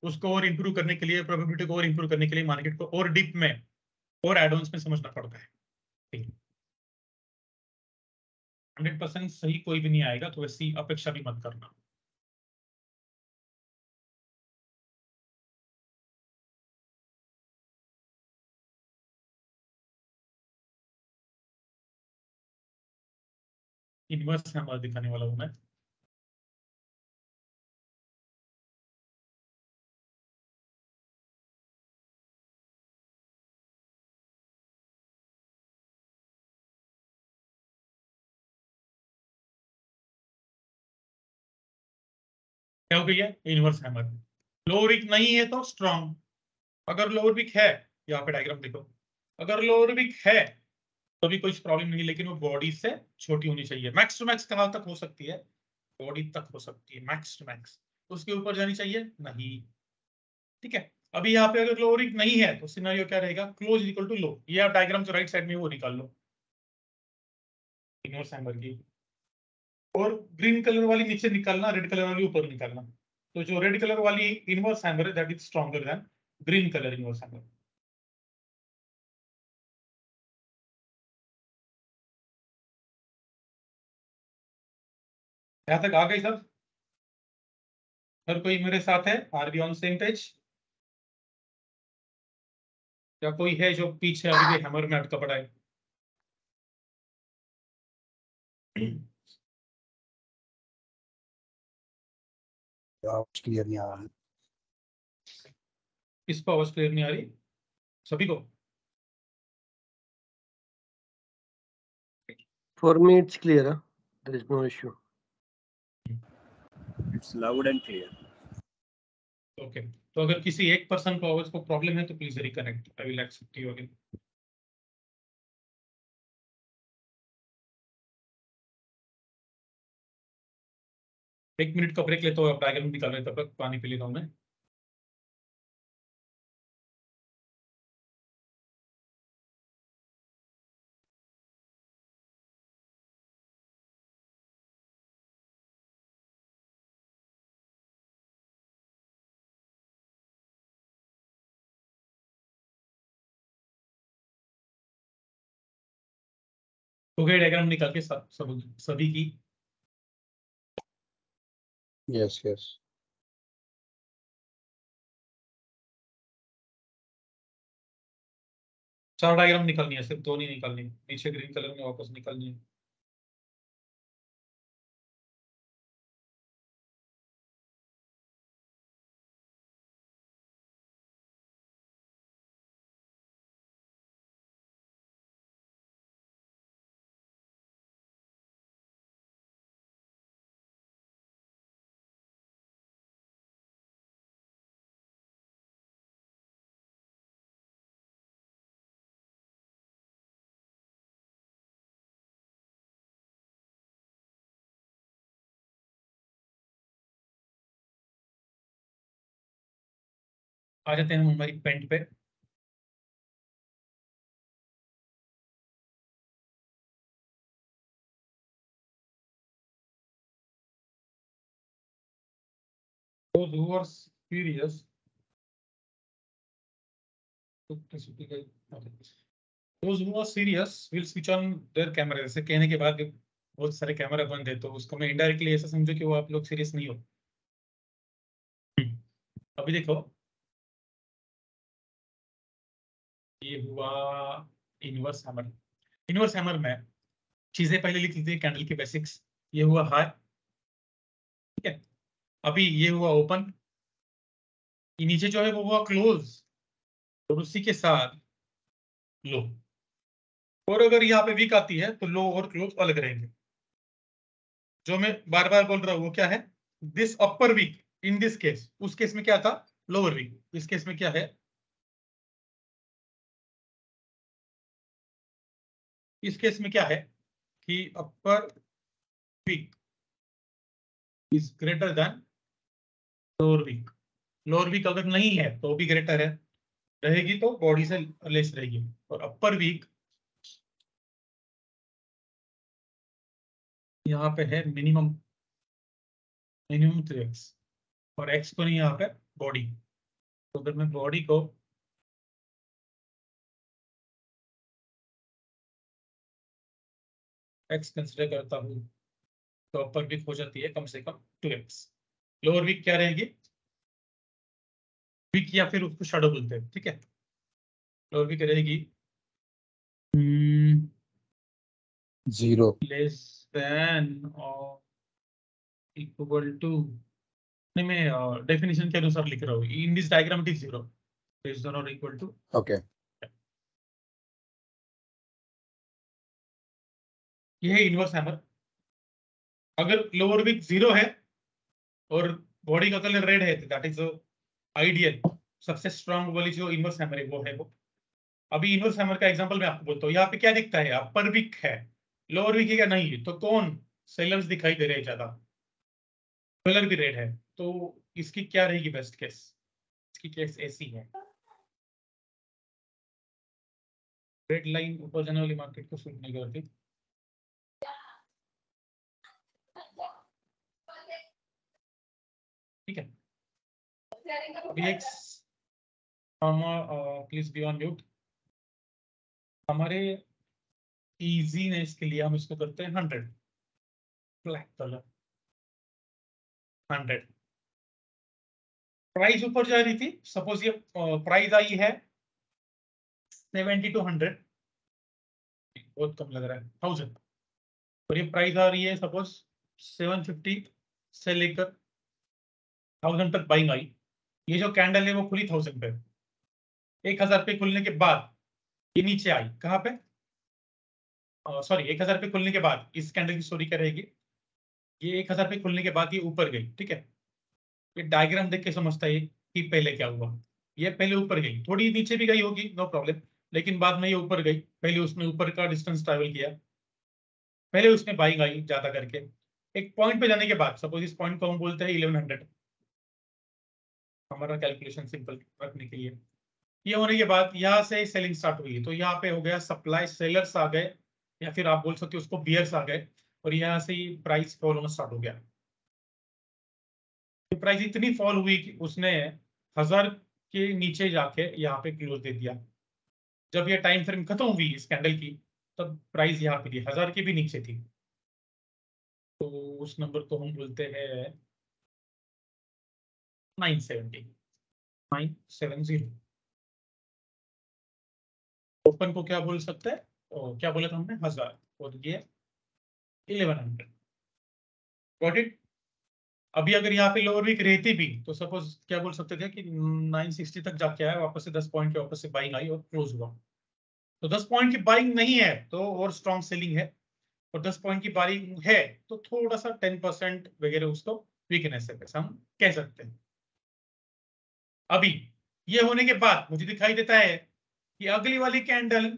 उसको और इंप्रूव करने के लिए, प्रोबेबिलिटी को और इंप्रूव करने के लिए मार्केट को और डीप में और एडवांस में समझना पड़ता है। 100% सही कोई भी नहीं आएगा, तो वैसी अपेक्षा भी मत करना। इनवर्स हैमर दिखाने वाला हूं मैं। क्या हो गई है? Inverse hammer. लोअर वीक नहीं है तो स्ट्रॉन्ग। अगर लोअर वीक है, यहाँ पे डायग्राम देखो, अगर लोअर वीक है तो भी कोई प्रॉब्लम नहीं, लेकिन वो बॉडी से छोटी होनी चाहिए। मैक्स टू मैक्स कहाँ तक हो सकती है? बॉडी तक हो सकती है मैक्स टू मैक्स, उसके ऊपर जानी चाहिए नहीं। ठीक है, अभी यहाँ पे अगर लोअर वीक नहीं है तो सिनेरियो क्या रहेगा? Close equal to low. ये आप डायग्राम जो राइट साइड में वो निकाल लो इनवर्स हैमर की, और ग्रीन कलर वाली नीचे निकालना, रेड कलर वाली ऊपर निकालना। तो जो रेड कलर वाली इनवर्स हैमर है that is stronger than green colour inverse hammer. यहां तक आ गई सब? हर कोई मेरे साथ है? Are we on same page? या कोई है जो पीछे अभी भी हैमर में अटका पड़ा है? क्लियर नहीं आ रहा है। किसको आवाज क्लियर नहीं आ रही? सभी को? For me, it's clear. Huh? There is no issue. It's loud and clear. Okay, तो अगर किसी एक पर्सन को आवाज को प्रॉब्लम है तो please reconnect, I will accept you again. एक मिनट का ब्रेक लेता हूँ, डायग्राम निकाल रहे तब तक पानी पी लेता हूँ मैं। हो गए डायग्राम निकाल के सभी की? Yes, yes. चार डायग्राम निकालनी है, सिर्फ दो नहीं निकालनी, नीचे ग्रीन कलर में वापस निकालनी है। आ जाते हैं हमारी पेंट पे। Those who are serious, those who are serious will switch on their camera। जैसे कहने के बाद बहुत सारे कैमरा बंद है तो उसको मैं इनडायरेक्टली ऐसा समझो कि वो आप लोग सीरियस नहीं हो। अभी देखो, ये हुआ इनवर्स हैमर। इनवर्स हैमर में चीजें पहले लिख लीजिए, कैंडल की बेसिक्स। ये हुआ हाई, ठीक है। अभी ये हुआ ओपन, ये नीचे जो है वो हुआ क्लोज, और उसी के साथ लो। और अगर यहाँ पे वीक आती है तो लो और क्लोज अलग रहेंगे। जो मैं बार बार बोल रहा हूँ वो क्या है? This upper wick in this case, उस केस में क्या था? Lower week. इस केस में क्या है? इस केस में क्या है कि upper wick is greater than lower wick. Lower wick अगर नहीं है तो भी ग्रेटर है, रहेगी तो बॉडी से लेस रहेगी। और अपर वीक यहाँ पे है मिनिमम 3x, और x को नहीं यहाँ पे बॉडी। तो अगर मैं बॉडी को x कंसिडर करता हूँ तो अपर वीक हो जाती है कम से कम 2x। लोअर वीक क्या रहेगी? वीक या फिर उसको शैडो बोलते हैं, ठीक है। लोअर वीक रहेगी 0. लेस देन और इक्वल टू, नहीं मैं डेफिनेशन के अनुसार लिख रहा हूँ। In this diagram it is 0, less than और इक्वल टू। Okay. ये है इनवर्स हैमर। अगर लोअर वीक 0 है और बॉडी का कलर रेड है, दैट इज आइडियल, सबसे स्ट्रांग वाली जो इनवर्स हैमर है वो है वो। अभी इनवर्स हैमर का एग्जांपल मैं आपको बोलता हूँ, यहाँ पे क्या दिखता है, अपर वीक है, लोअर वीक है क्या, नहीं, तो कौन सेलर्स दिखाई दे रहे हैं ज्यादा, कलर भी रेड है, तो इसकी क्या रहेगी बेस्ट केस, इसकी केस ऐसी है, रेड लाइन ऊपर जाने वाली मार्केट को सूट नहीं करती, ठीक है। अभी एक प्लीज बी ऑन म्यूट, हमारे इजीनेस के लिए हम इसको करते हैं 100, ब्लैक कलर 100, प्राइस ऊपर जा रही थी, सपोज ये प्राइस आई है 70 to 100, बहुत कम लग रहा है 1000, और ये प्राइस आ रही है सपोज 750 से लेकर 1000 तक बाइंग आई, ये जो कैंडल है वो खुली 1000 पे, 1000 पे खुलने के बाद ये नीचे आई कहाँ पे, सॉरी 1000 पे खुलने के बाद इस कैंडल की स्टोरी क्या रहेगी, ये 1000 पे खुलने के बाद ये ऊपर गई, ठीक है, ये डायग्राम देख के समझता है कि पहले क्या हुआ, ये पहले ऊपर गई, थोड़ी नीचे भी गई होगी नो प्रॉब्लम, लेकिन बाद में ये ऊपर गई, पहले उसने ऊपर का डिस्टेंस ट्रैवल किया, पहले उसमें बाइंग आई ज्यादा करके, एक पॉइंट पे जाने के बाद, सपोज इस पॉइंट को हम बोलते हैं 1100, हमारा कैलकुलेशन सिंपल रखने के लिए, ये होने के बाद यहाँ से सेलिंग स्टार्ट हुई, तो यहाँ पे हो गया सप्लाई, सेलर्स आ गए, या फिर आप बोल सकते हो उसको बियर्स आ गए, और यहाँ से ही प्राइस फॉल होना स्टार्ट हो गया, प्राइस इतनी फॉल हुई कि उसने 1000 के नीचे जाके यहाँ पे क्लोज दे दिया, जब ये टाइम फ्रेम खत्म हुई इस कैंडल की, तब प्राइस यहाँ पे थी 1000 के भी नीचे थी, तो उस नंबर को हम बोलते हैं 970। ओपन को क्या बोल सकते हैं, क्या बोला था हमने 1000, और ये 1100, गॉट इट। अभी अगर यहाँ पे लोअर वीक रहती भी तो सपोज क्या बोल सकते थे कि 960 तक जाके आया, वापस से 10 पॉइंट के वापस से बाइंग आई और क्लोज हुआ, तो 10 पॉइंट की बाइंग नहीं है तो और स्ट्रॉन्ग सेलिंग है, और 10 पॉइंट की बाइंग है तो थोड़ा सा 10% वगैरह उसको वीकनेस है, हम कह सकते हैं। अभी ये होने के बाद मुझे दिखाई देता है कि अगली वाली कैंडल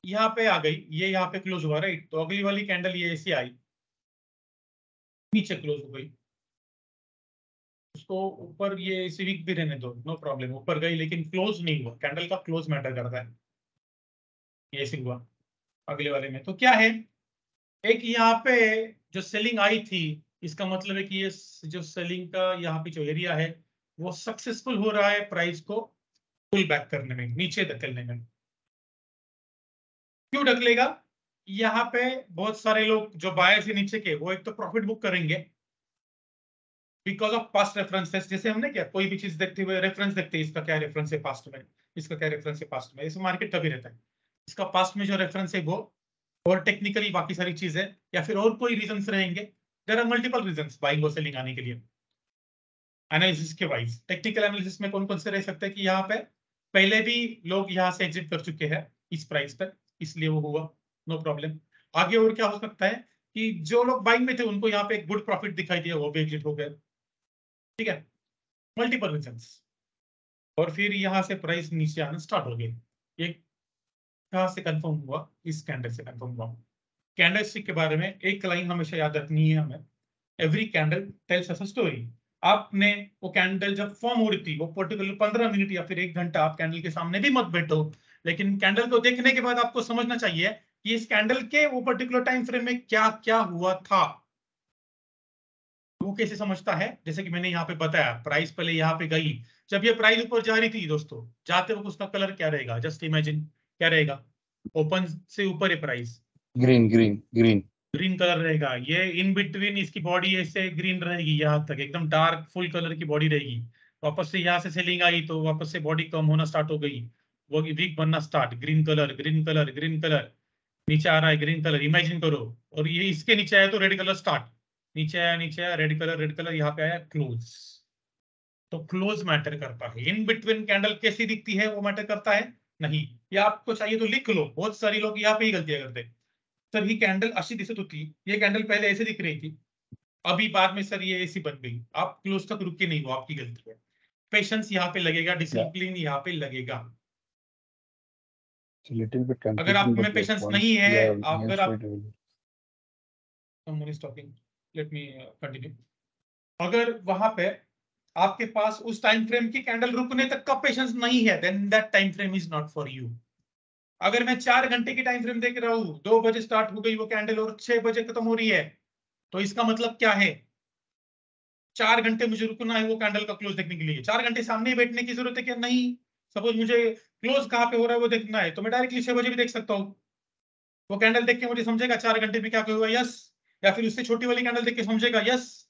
यहाँ पे आ गई, ये यहाँ पे क्लोज हुआ, राइट, तो अगली वाली कैंडल ये ऐसी आई, नीचे क्लोज हो गई, उसको ऊपर ये ऐसी वीक भी रहने दो, नो प्रॉब्लम, ऊपर गई लेकिन क्लोज नहीं हुआ, कैंडल का क्लोज मैटर करता है, ये ऐसे हुआ अगले वाले में, तो क्या है, एक यहाँ पे जो सेलिंग आई थी, इसका मतलब है कि ये जो सेलिंग का यहाँ पे जो एरिया है वो सक्सेसफुल हो रहा है प्राइस को पुल बैक करने में, नीचे धकेलने में। क्यों ढकेलेगा, यहाँ पे बहुत सारे लोग जो बायर्स है नीचे के, वो एक तो प्रॉफिट बुक करेंगे बिकॉज ऑफ पास्ट रेफरेंसेस, जैसे हमने क्या कोई भी चीज देखते हुए रेफरेंस देखते हैं, इसका क्या रेफरेंस है पास्ट में, इसका क्या रेफरेंस है पास्ट में, इस मार्केट का भी रहता है, इसका पास्ट में जो रेफरेंस है वो, और टेक्निकली बाकी सारी चीजें, या फिर और कोई रीजंस रहेंगे, there are multiple reasons buying और सेलिंग आने के लिए, एनालिसिस के वाइज। टेक्निकल एनालिसिस में कौन कौन से रह सकते हैं कि यहाँ पे पहले भी लोग यहाँ से एग्जिट कर चुके हैं इस प्राइस पर, इसलिए वो हुआ, नो प्रॉब्लम। आगे और क्या हो सकता है कि जो लोग बाइंग में थे उनको यहाँ पे एक गुड प्रॉफिट दिखाई दिया, वो भी एग्जिट हो गए, ठीक है, मल्टीपल रीजंस, और फिर यहाँ से प्राइस नीचे आना स्टार्ट हो गई, ये कहाँ से कंफर्म हुआ, इस कैंडल से कंफर्म हुआ। कैंडल स्टिक के बारे में एक लाइन हमेशा याद रखनी है हमें, every candle tells us a story. आपने वो कैंडल जब फॉर्म हो रही थी, वो पर्टिकुलर 15 मिनट या फिर 1 घंटा आप कैंडल के सामने भी मत बैठो, लेकिन कैंडल को देखने के बाद आपको समझना चाहिए कि इस कैंडल के वो पर्टिकुलर टाइम फ्रेम में क्या क्या हुआ था। वो कैसे समझता है, जैसे कि मैंने यहाँ पे बताया, प्राइस पहले यहाँ पे गई, जब ये प्राइस ऊपर जा रही थी दोस्तों, जाते वक्त उसका कलर क्या रहेगा, जस्ट इमेजिन क्या रहेगा, ओपन से ऊपर है price, green green green green colour रहेगा, ये इन बिटवीन इसकी बॉडी ऐसे ग्रीन रहेगी, यहाँ तक एकदम डार्क फुल कलर की बॉडी रहेगी, वापस से यहाँ से सेलिंग आई तो वापस से बॉडी कम होना स्टार्ट हो गई, वो वीक बनना start, green colour green colour green colour, नीचे आ रहा है ग्रीन कलर, इमेजिन करो, और ये इसके नीचे आया तो रेड कलर स्टार्ट, नीचे आया रेड कलर यहाँ पे आया क्लोज, तो क्लोज मैटर करता है। इन बिटवीन कैंडल कैसी दिखती है वो मैटर करता है नहीं, या आपको चाहिए तो लिख लो, बहुत सारे लोग यहाँ पे ही गलतियां करते, तर ही कॅन्डल अशी दिसत होती, ये कॅन्डल पहले ऐसे दिख रही थी, अभी बाद में सर ये ऐसी बन गई, आप क्लोज तक रुके नहीं, वो आपकी गलती है। पेशेंस यहाँ पे लगेगा, डिसिप्लिन यहाँ पे लगेगा। It's a little bit अगर आप confusing, में but yes, पेशेंस once नहीं है, you are अगर used to आप it, you will. someone is talking, let me continue. अगर वहां पे आपके पास उस टाइम फ्रेम की कैंडल रुकने तक का पेशेंस नहीं है, then that time frame is not for you. अगर मैं 4 घंटे की टाइम फ्रेम देख रहा हूं, 2 बजे स्टार्ट हो गई वो कैंडल और 6 बजे खत्म हो रही है, तो इसका मतलब क्या है? 4 घंटे मुझे रुकना है वो कैंडल का क्लोज देखने के लिए। 4 घंटे सामने ही बैठने की जरूरत है क्या? नहीं। सपोज मुझे क्लोज कहाँ पे हो रहा है वो देखना है, तो मैं डायरेक्टली 6 बजे भी देख सकता हूँ। वो कैंडल देख के मुझे समझेगा 4 घंटे में क्या हुआ, यस। या फिर उससे छोटी वाली कैंडल देख के समझेगा, यस।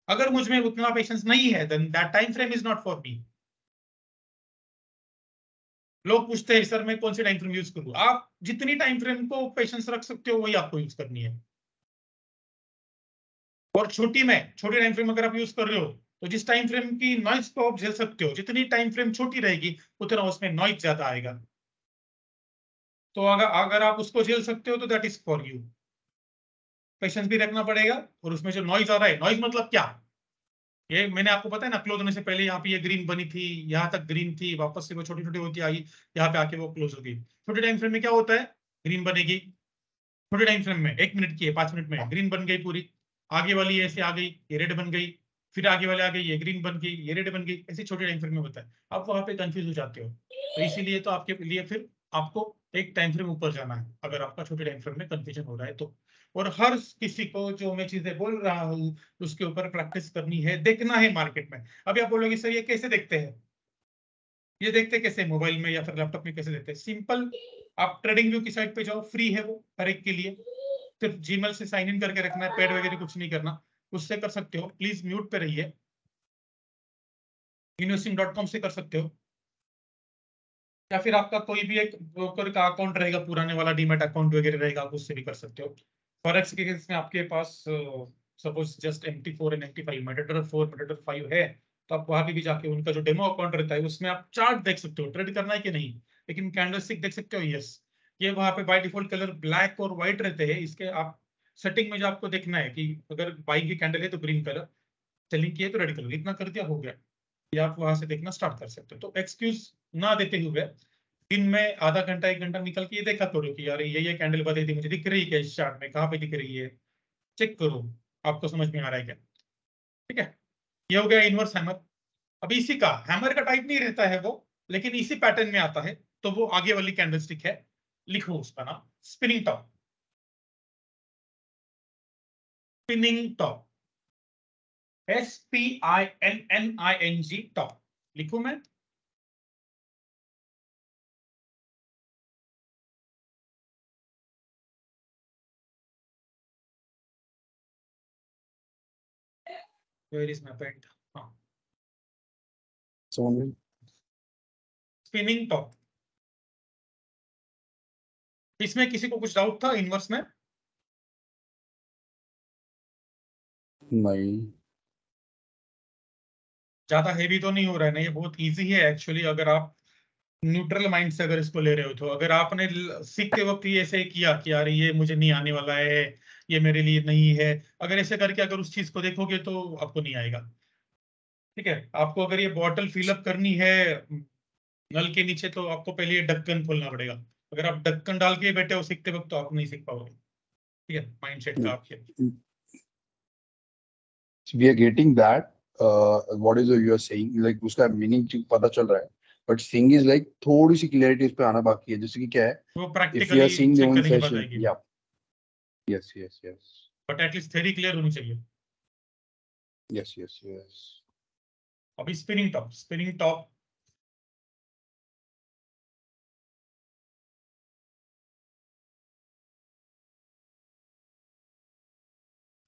अगर मुझ में उतना पेशेंस नहीं है, then that time frame is not for me. लोग पूछते हैं सर मैं कौन सी टाइम फ्रेम यूज करूं? आप जितनी टाइम फ्रेम को पेशेंस रख सकते हो वही आपको यूज करनी है। और छोटी टाइम फ्रेम अगर आप यूज कर रहे हो, तो जिस टाइम फ्रेम की नॉइज को आप झेल सकते हो, जितनी टाइम फ्रेम छोटी रहेगी उतना उसमें नॉइज ज्यादा आएगा। तो अगर आप उसको झेल सकते हो तो that is for you. Patience भी रखना पड़ेगा। और उसमें जो नॉइज आ रहा है, नॉइज मतलब क्या? ये मैंने आपको पता है ना, क्लोज होने से पहले यहाँ पे ये ग्रीन बनी थी, यहाँ तक ग्रीन थी, वापस से वो छोटी छोटी होती आई, यहाँ पे आके वो क्लोज हो गई। छोटे टाइम फ्रेम में क्या होता है? ग्रीन बनेगी, छोटे टाइम फ्रेम में 1 मिनट की है, 5 मिनट में ग्रीन बन गई पूरी, आगे वाली ऐसे आ गई, ये रेड बन गई, फिर आगे वाले आ गई, ये ग्रीन बन गई, ये रेड बन गई, ऐसे छोटे टाइम फ्रेम में होता है। आप वहां पे कंफ्यूज हो जाते हो, तो इसीलिए तो आपके लिए फिर आपको एक टाइम फ्रेम ऊपर जाना है, अगर आपका छोटे टाइम फ्रेम में कंफ्यूजन हो रहा है तो। और हर किसी को जो मैं चीजें बोल रहा हूँ उसके ऊपर प्रैक्टिस करनी है, देखना है मार्केट में। अभी आप बोलोगे सर ये कैसे देखते हैं? ये देखते कैसे, मोबाइल में या फिर लैपटॉप में कैसे देखते हैं? सिंपल, आप ट्रेडिंग व्यू की साइट पे जाओ, फ्री है वो हर एक के लिए। सिर्फ जीमेल से साइन इन करके रखना है, पेड वगैरह कुछ नहीं करना, उससे कर सकते हो। प्लीज म्यूट पे रहिए। investing.com से कर सकते हो, या फिर आपका कोई भी एक ब्रोकर का अकाउंट रहेगा पुराने वाला, डीमैट अकाउंट वगैरह रहेगा, आप उससे भी कर सकते हो। फॉरेक्स के केस में आपके पास suppose just MT4 and MT5, MetaTrader 4, MetaTrader 5 है, तो आप वहां पे भी जाके उनका जो डेमो अकाउंट रहता है उसमें आप चार्ट देख सकते हो, ट्रेड करना है कि नहीं, लेकिन कैंडलस्टिक देख सकते हो, यस। ये वहां पे बाय डिफॉल्ट कलर ब्लैक और व्हाइट रहते हैं। इसके आप सेटिंग में जो आपको देखना है कि अगर बाइंग की कैंडल है तो ग्रीन कलर, सेलिंग की है तो रेड कलर, इतना कर दिया हो गया। ये आप वहां से देखना स्टार्ट कर सकते हो। तो एक्सक्यूज ना देते हुए दिन में आधा घंटा 1 घंटा निकल के ये देखा करो कि यार ये कैंडल बताई थी मुझे, दिख रही है क्या इस चार्ट में, कहाँ पे दिख रही है, चेक करो, आपको समझ में आ रहा है क्या? ठीक है, ये हो गया इनवर्स हैमर। अब इसी का हैमर का टाइप नहीं रहता है वो, लेकिन इसी पैटर्न में आता है, तो वो आगे वाली कैंडलस्टिक है, लिखो उसका नाम spinning top. Spinning top, SPINNING top लिखूं मैं? Where is my pen? हाँ, Someone will. Spinning top. इसमें किसी को कुछ डाउट था इनवर्स में? नहीं. ज्यादा हेवी तो नहीं हो रहा है ना? ये बहुत इजी है एक्चुअली, अगर आप न्यूट्रल माइंड से अगर इसको ले रहे हो तो। अगर आपने सीखते वक्त ही ऐसे किया कि यार ये मुझे नहीं आने वाला है, ये मेरे लिए नहीं है, अगर ऐसे करके अगर उस चीज को देखोगे तो आपको नहीं आएगा। ठीक है, आपको अगर ये बॉटल फिलअप करनी है नल के नीचे, तो आपको पहले ये ढक्कन खोलना पड़ेगा। अगर आप ढक्कन डाल के बैठे हो सीखते वक्त तो आप नहीं सीख पाओगे। ठीक है, माइंडसेट का आपके। We are getting that. What is you are saying? Like उसका meaning पता चल रहा है. But thing is like थोड़ी सी clarity इस पे आना बाकी है. जैसे कि क्या है? वो If we practically are seeing the check one करने के बाद session, आएगी, yeah. Yes, yes, yes. But at least theory clear होनी चाहिए। Yes, yes, yes. अभी spinning top, spinning top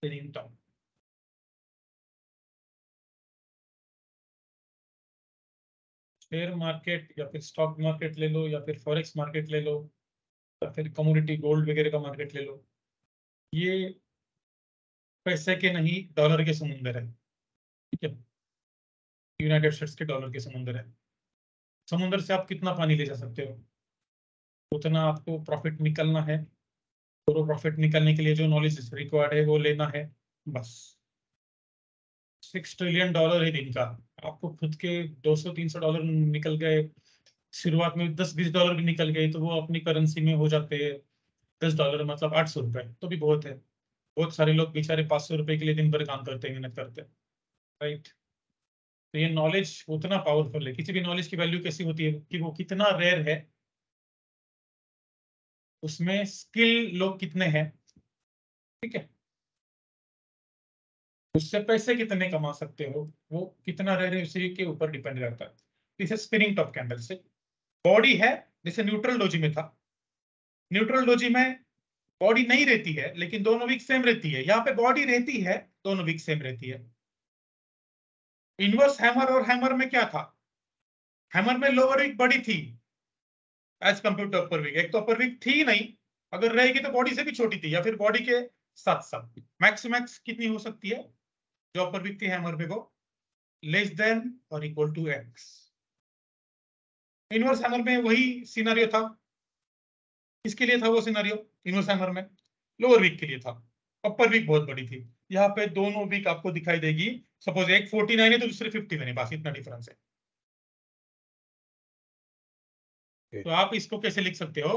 spinning top share market या फिर स्टॉक मार्केट ले लो, या फिर फॉरेक्स मार्केट ले लो, या फिर कमोडिटी गोल्ड वगैरह का मार्केट ले लो, ये पैसे के नहीं डॉलर के समुंदर है। ठीक है, यूनाइटेड स्टेट्स के डॉलर के समुंदर है। समुंदर से आप कितना पानी ले जा सकते हो, उतना आपको प्रॉफिट निकलना है। और वो प्रॉफिट निकलने के लिए जो नॉलेज रिक्वायर्ड है वो लेना है, बस। $6 ट्रिलियन है दिन का। आपको खुद के $200-300 निकल गए, शुरुआत में $10-20 भी निकल गए, तो वो अपनी करेंसी में हो जाते हैं $10, मतलब ₹800, तो भी बहुत है। बहुत सारे लोग बेचारे ₹500 के लिए दिन भर काम करते हैं, मेहनत करते हैं, राइट। तो ये नॉलेज उतना पावरफुल है। किसी भी नॉलेज की वैल्यू कैसी होती है कि वो कितना रेयर है, उसमें स्किल लोग कितने हैं, ठीक है, उससे पैसे कितने कमा सकते हो, वो कितना रेयर है उसी के ऊपर डिपेंड करता है। इसे स्पिनिंग टॉप कैंडल से बॉडी है, जैसे न्यूट्रल डोजी में था। न्यूट्रल डोजी में बॉडी नहीं रहती है, लेकिन दोनों वीक सेम रहती है। यहाँ पे बॉडी रहती है, दोनों वीक सेम रहती है। इनवर्स हैमर और हैमर में क्या था, हैमर में लोअर वीक बड़ी थी as compared to upper wick. एक तो अपर वीक थी ही नहीं, अगर रहेगी तो बॉडी से भी छोटी थी, या फिर बॉडी के साथ साथ मैक्स मैक्स कितनी हो सकती है जो अपर वीक थी हैमर में, वो लेस देन और equal to X. Inverse hammer में वही सिनारियो था। किसके लिए था वो सिनारियो इनवर्स हैमर में? लोअर वीक के लिए था, अपर वीक बहुत बड़ी थी। यहाँ पे दोनों वीक आपको दिखाई देगी, सपोज एक 49 है तो दूसरे 51 है, बस इतना डिफरेंस है। तो आप इसको कैसे लिख सकते हो?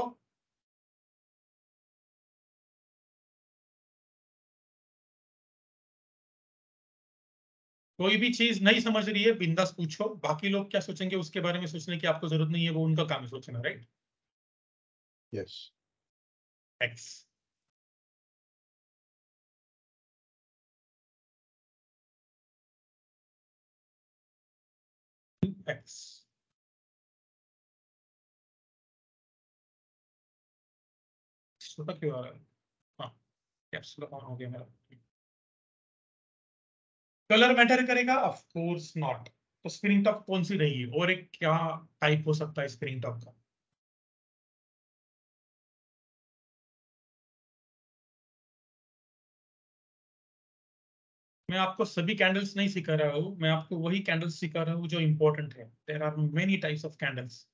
कोई भी चीज नहीं समझ रही है, बिंदास पूछो, बाकी लोग क्या सोचेंगे उसके बारे में सोचने की आपको जरूरत नहीं है, वो उनका काम है सोचना, राइट। यस। एक्स एक्स छोटा क्यों आ रहा है? हाँ, कैप्स लॉक ऑन हो गया मेरा। कलर मैटर करेगा? Of course not. तो स्प्रिंग टॉप कौन सी रहेगी, और एक क्या टाइप हो सकता है स्प्रिंग टॉप का? मैं आपको सभी कैंडल्स नहीं सिखा रहा हूँ, मैं आपको वही कैंडल्स सिखा रहा हूँ जो इंपॉर्टेंट है। There are many types of candles.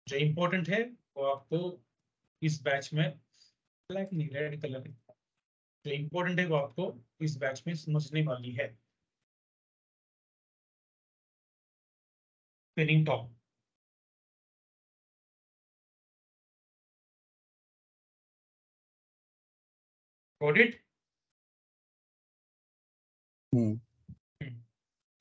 जो इंपॉर्टेंट है वो आपको इस बैच में, ब्लैक नहीं रेड कलर है, जो इंपॉर्टेंट है वो आपको इस बैच में समझने वाली है। Spinning top, got it?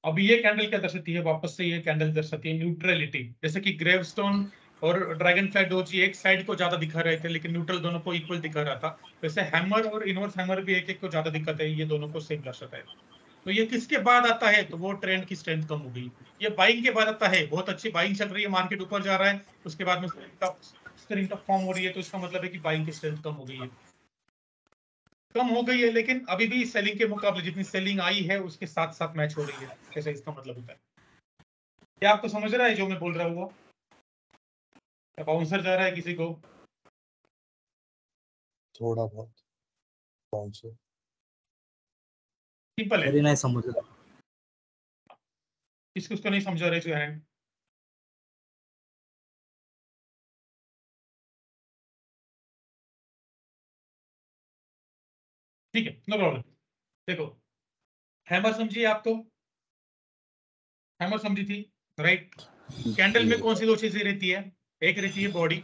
अब ये कैंडल क्या दर्शाती है? वापस से ये कैंडल दर्शाती है न्यूट्रलिटी। जैसे कि ग्रेवस्टोन और ड्रैगन फ्लाई डोजी एक साइड को ज्यादा दिखा रहे थे, लेकिन न्यूट्रल दोनों को इक्वल दिखा रहा था। वैसे हैमर और इनवर्स हैमर भी एक एक को ज्यादा दिक्कत है, ये दोनों को सेम दर्शाता है। तो ये किसके बाद आता है? तो वो ट्रेंड की स्ट्रेंथ कम हो गई। ये बाइंग के बाद आता है, बहुत अच्छी बाइंग चल रही है, मार्केट ऊपर जा रहा है, उसके बाद में स्प्रिंग टॉप फॉर्म हो रही है, तो इसका मतलब है कि बाइंग की स्ट्रेंथ कम हो गई है। कम हो गई है, लेकिन अभी भी सेलिंग के मुकाबले जितनी सेलिंग आई है उसके साथ साथ मैच हो रही है। ऐसा इसका मतलब होता है। क्या आपको समझ रहा है जो मैं बोल रहा हूँ? वो बाउंसर जा रहा है किसी को? थोड़ा बहुत बाउंसर। सिंपल है। मेरी नहीं समझ रहा। किसको उसको नहीं समझा रहे जो हैंड? ठीक है, नो प्रॉब्लम। देखो, हैमर समझिए आप तो, हैमर समझी थी, राइट। कैंडल में कौन सी दो चीजें रहती है? एक रहती है बॉडी,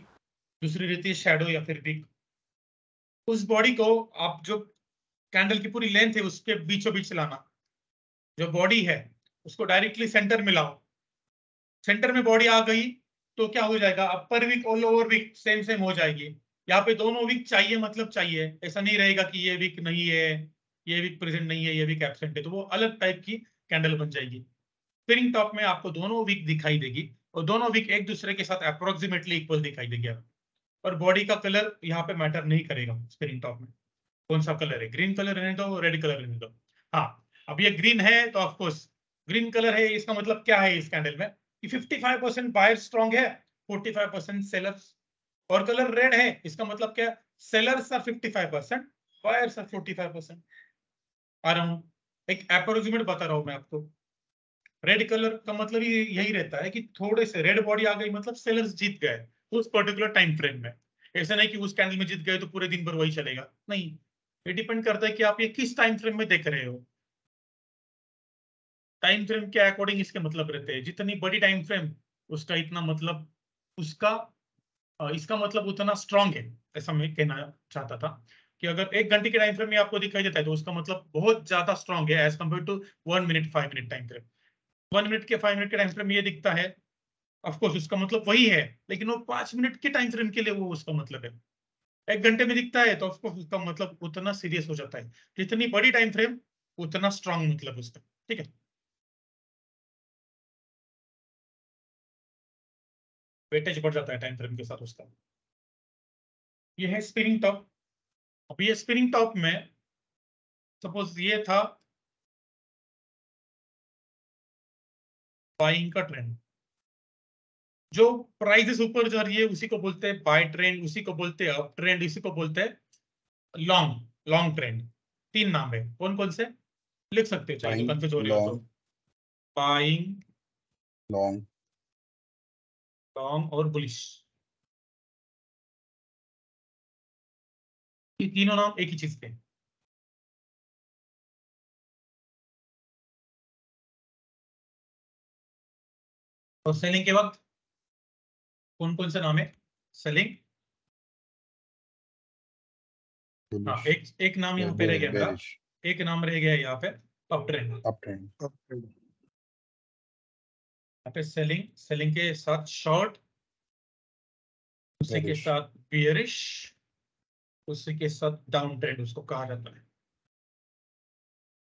दूसरी रहती है शैडो या फिर विक। उस बॉडी को आप जो कैंडल की पूरी लेंथ है उसके बीचों बीच लाना। जो बॉडी है उसको डायरेक्टली सेंटर में लाओ। सेंटर में बॉडी आ गई तो क्या हो जाएगा? अपर वीक और लोअर वीक सेम सेम हो जाएगी। यहाँ पे दोनों वीक चाहिए, मतलब चाहिए, ऐसा नहीं रहेगा कि ये वीक नहीं है, ये वीक प्रेजेंट नहीं है, ये वीक एब्सेंट है, तो वो अलग टाइप की कैंडल बन जाएगी। स्पिनिंग टॉप में आपको दोनों वीक दिखाई देगी, और दोनों वीक एक दूसरे के साथ अप्रोक्सीमेटली इक्वल दिखाई देगी। और बॉडी का कलर यहाँ पे मैटर नहीं करेगा स्पिनिंग टॉप में। कौन सा कलर है, ग्रीन कलर रहने दो, रेड कलर रहने दो। हाँ, अब ये ग्रीन है तो ऑफकोर्स ग्रीन कलर है, इसका मतलब क्या है इस कैंडल में कि 55% बायर स्ट्रॉन्ग है, 45% सेलर्स। और कलर रेड है, इसका मतलब क्या? Sellers are 55%, buyers are 45%। आ रहा हूं, एक अप्रोक्सीमेट बता रहा हूं मैं आपको। रेड कलर का मतलब यही रहता है कि थोड़े से रेड बॉडी आ गई मतलब सेलर्स जीत गए उस पर्टिकुलर टाइम फ्रेम में। ऐसा नहीं कि उस कैंडल में जीत गए तो पूरे दिन भर वही चलेगा, नहीं। ये डिपेंड करता है कि आप ये किस टाइम फ्रेम में देख रहे हो। टाइम फ्रेम के अकॉर्डिंग इसके मतलब रहते हैं, जितनी बड़ी टाइम फ्रेम उसका इतना मतलब, उसका इसका मतलब उतना स्ट्रांग है, ऐसा मैं कहना चाहता था कि अगर 1 घंटे के टाइम फ्रेम में आपको दिखाई देता है तो उसका मतलब बहुत ज्यादा स्ट्रांग है as compared to 1 minute 5 minute time frame. 1 minute के 5 मिनट के टाइम फ्रेम में ये दिखता है, ऑफकोर्स उसका मतलब वही है, लेकिन वो 5 मिनट के टाइम फ्रेम के लिए वो उसका मतलब है। 1 घंटे में दिखता है तो ऑफकोर्स उसका मतलब उतना सीरियस हो जाता है। जितनी बड़ी टाइम फ्रेम उतना स्ट्रांग मतलब उसका, ठीक है। वेटेज बढ़ जाता है टाइम फ्रेम के साथ उसका। ये है स्पिनिंग टॉप। अब ये स्पिनिंग टॉप में सपोज ये था बाइंग का ट्रेंड, जो प्राइसेस ऊपर जा रही है उसी को बोलते हैं बाय ट्रेंड, उसी को बोलते हैं अप ट्रेंड, इसी को बोलते हैं लॉन्ग लॉन्ग ट्रेंड। 3 नाम है, कौन कौन से लिख सकते हो चाहिए तो कंफ्यूज हो रहे हो तो। बाइंग, लॉन्ग, लॉन्ग और बुलिश, ये तीनों नाम एक ही चीज के। और सेलिंग के वक्त कौन कौन से नाम है सेलिंग? हाँ, एक नाम यहाँ पे रह गया मेरा, एक नाम रह गया यहाँ पे अप ट्रेंड। अप ट्रेंड, यहाँ पे सेलिंग, सेलिंग के साथ शॉर्ट, उसी के बेरिश, साथ बियरिश, उसी के साथ डाउन ट्रेंड उसको कहा जाता है।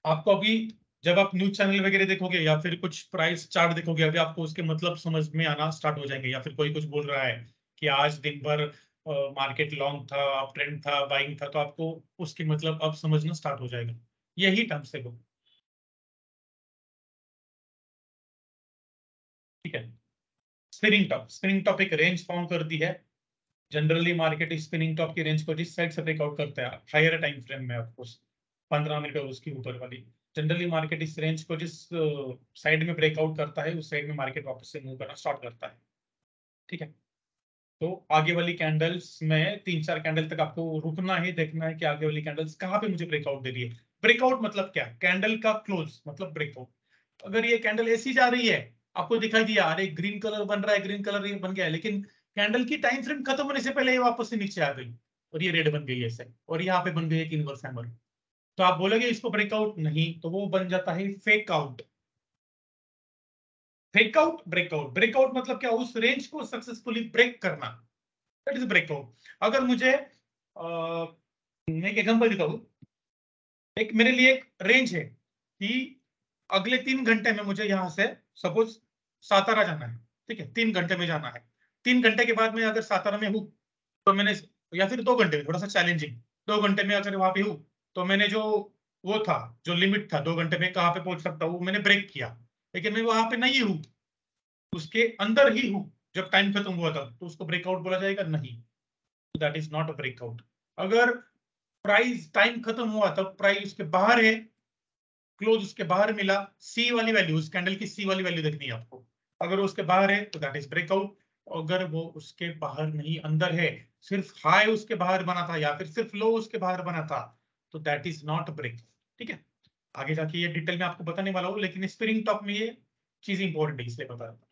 आपको अभी जब आप न्यूज चैनल वगैरह देखोगे या फिर कुछ प्राइस चार्ट देखोगे, अभी आपको उसके मतलब समझ में आना स्टार्ट हो जाएंगे। या फिर कोई कुछ बोल रहा है कि आज दिन भर मार्केट लॉन्ग था, अप ट्रेंड था, बाइंग था, तो आपको उसके मतलब अब समझना स्टार्ट हो जाएगा। यही टर्म्स है वो, ठीक है। स्पिनिंग टॉप, स्पिनिंग टॉप एक रेंज फॉर्म करती है। जनरली मार्केट स्पिनिंग टॉप की रेंज को जिस साइड से ब्रेकआउट करता है हायर टाइम फ्रेम में, ऑफकोर्स 15 मिनट और उसकी ऊपर वाली, जनरली मार्केट इस रेंज को जिस साइड में ब्रेकआउट करता है उस साइड में मार्केट वापस से मूव करना स्टार्ट करता है, ठीक है। तो आगे वाली कैंडल्स में 3-4 कैंडल तक आपको रुकना है, देखना है कि आगे वाली कैंडल्स कहाँ पे मुझे ब्रेकआउट दे रही है। ब्रेकआउट मतलब क्या? कैंडल का क्लोज मतलब ब्रेकआउट। अगर ये कैंडल ऐसी जा रही है, आपको दिखाई दिया अरे ग्रीन कलर बन रहा है, ग्रीन कलर ये बन गया है, लेकिन कैंडल की टाइम फ्रेम खत्म होने से पहले ये वापस से नीचे आ गई और ये रेड बन गई ऐसे, और यहाँ पे बन गई एक इनवर्स हैमर, तो आप बोलोगे इसको ब्रेकआउट नहीं, तो वो बन जाता है fake out. Fake out, breakout. Breakout मतलब क्या? उस रेंज को सक्सेसफुली ब्रेक करना, दैट इज ब्रेकआउट। अगर मुझे मैं एक एग्जांपल देता हूं, एक मेरे लिए एक रेंज है कि अगले 3 घंटे में मुझे यहां से सपोज सातारा जाना है, ठीक है, 3 घंटे में जाना है। 3 घंटे के बाद मैं अगर सातारा में हूँ तो मैंने, या फिर 2 घंटे में, थोड़ा सा चैलेंजिंग, 2 घंटे में अगर वहां पे हूँ तो मैंने जो वो था, जो लिमिट था 2 घंटे में कहाँ पे पहुंच सकता हूँ, मैंने ब्रेक किया, लेकिन मैं वहां पे नहीं हूँ, उसके अंदर ही हूँ जब टाइम खत्म हुआ था, तो उसको ब्रेकआउट बोला जाएगा? नहीं, that is not a breakout. अगर प्राइस टाइम खत्म हुआ तब प्राइस उसके बाहर है, क्लोज उसके बाहर मिला, सी वाली वैल्यू, उस कैंडल की सी वाली वैल्यू देखनी है आपको, अगर उसके बाहर है तो दैट इज ब्रेकआउट। अगर वो उसके बाहर नहीं अंदर है, सिर्फ हाई उसके बाहर बना था या फिर सिर्फ लो उसके बाहर बना था, तो दैट इज नॉट ब्रेक, ठीक है। आगे जाके ये डिटेल में आपको बताने वाला हूँ, लेकिन स्पिनिंग टॉप में ये चीज इंपॉर्टेंट है इसलिए बता रहा था।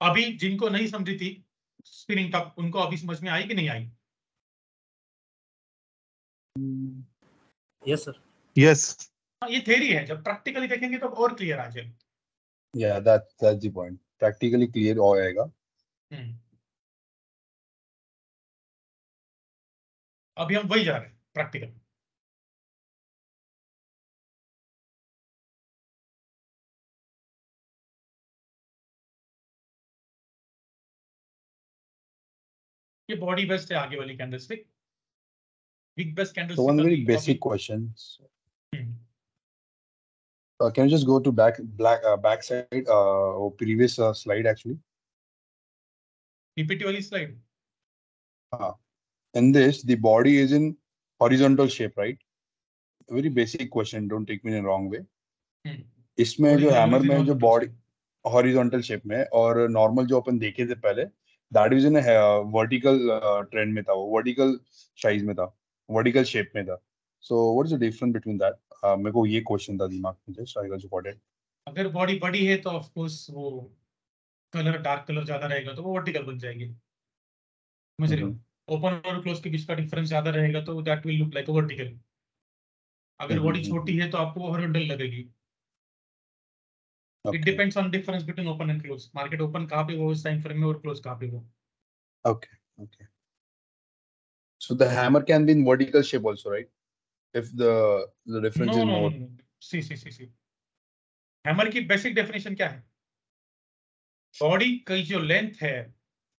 अभी जिनको नहीं समझी थी स्पिनिंग टॉप, उनको अभी समझ में आई कि नहीं आई? Yes sir. Yes. ये थ्योरी है, जब प्रैक्टिकली देखेंगे तो और क्लियर आ जाए। yeah, that's the point. Practically clear हो जाएगा। अभी हम वही जा रहे हैं प्रैक्टिकल। ये बॉडी बेस्ट है आगे वाली candlestick, big best So candlestick one का very भी basic अभी। question. Can you just go to back side previous slide actually? PPT वाली slide. In this, the body is in horizontal shape, right? A very basic question. Don't take me in a wrong way. इसमें जो hammer में जो body horizontal shape में और normal जो अपन देखे थे पहले, that is in vertical trend में था, वो वर्टिकल साइज में था, वर्टिकल शेप में था। So what is the difference between that? मेरे को ये क्वेश्चन था दिमाग में, just I was got it. अगर बॉडी बड़ी है तो ऑफ कोर्स वो कलर डार्क कलर ज्यादा रहेगा तो वो वर्टिकल बन जाएगी, समझ रहे हो? ओपन और क्लोज के बीच का डिफरेंस ज्यादा रहेगा तो that will look like a vertical. अगर बॉडी छोटी है तो आपको वो हॉरिजॉन्टल लगेगी। It depends on difference between open and close. Market open कहाँ पे वो इस टाइम फ्रेम में और क्लोज कहाँ पे वो। Okay, okay. So the hammer can be in vertical shape also, right? If the difference no is no more. No, see hammer की बेसिक डेफिनेशन क्या है? बॉडी की जो लेंथ है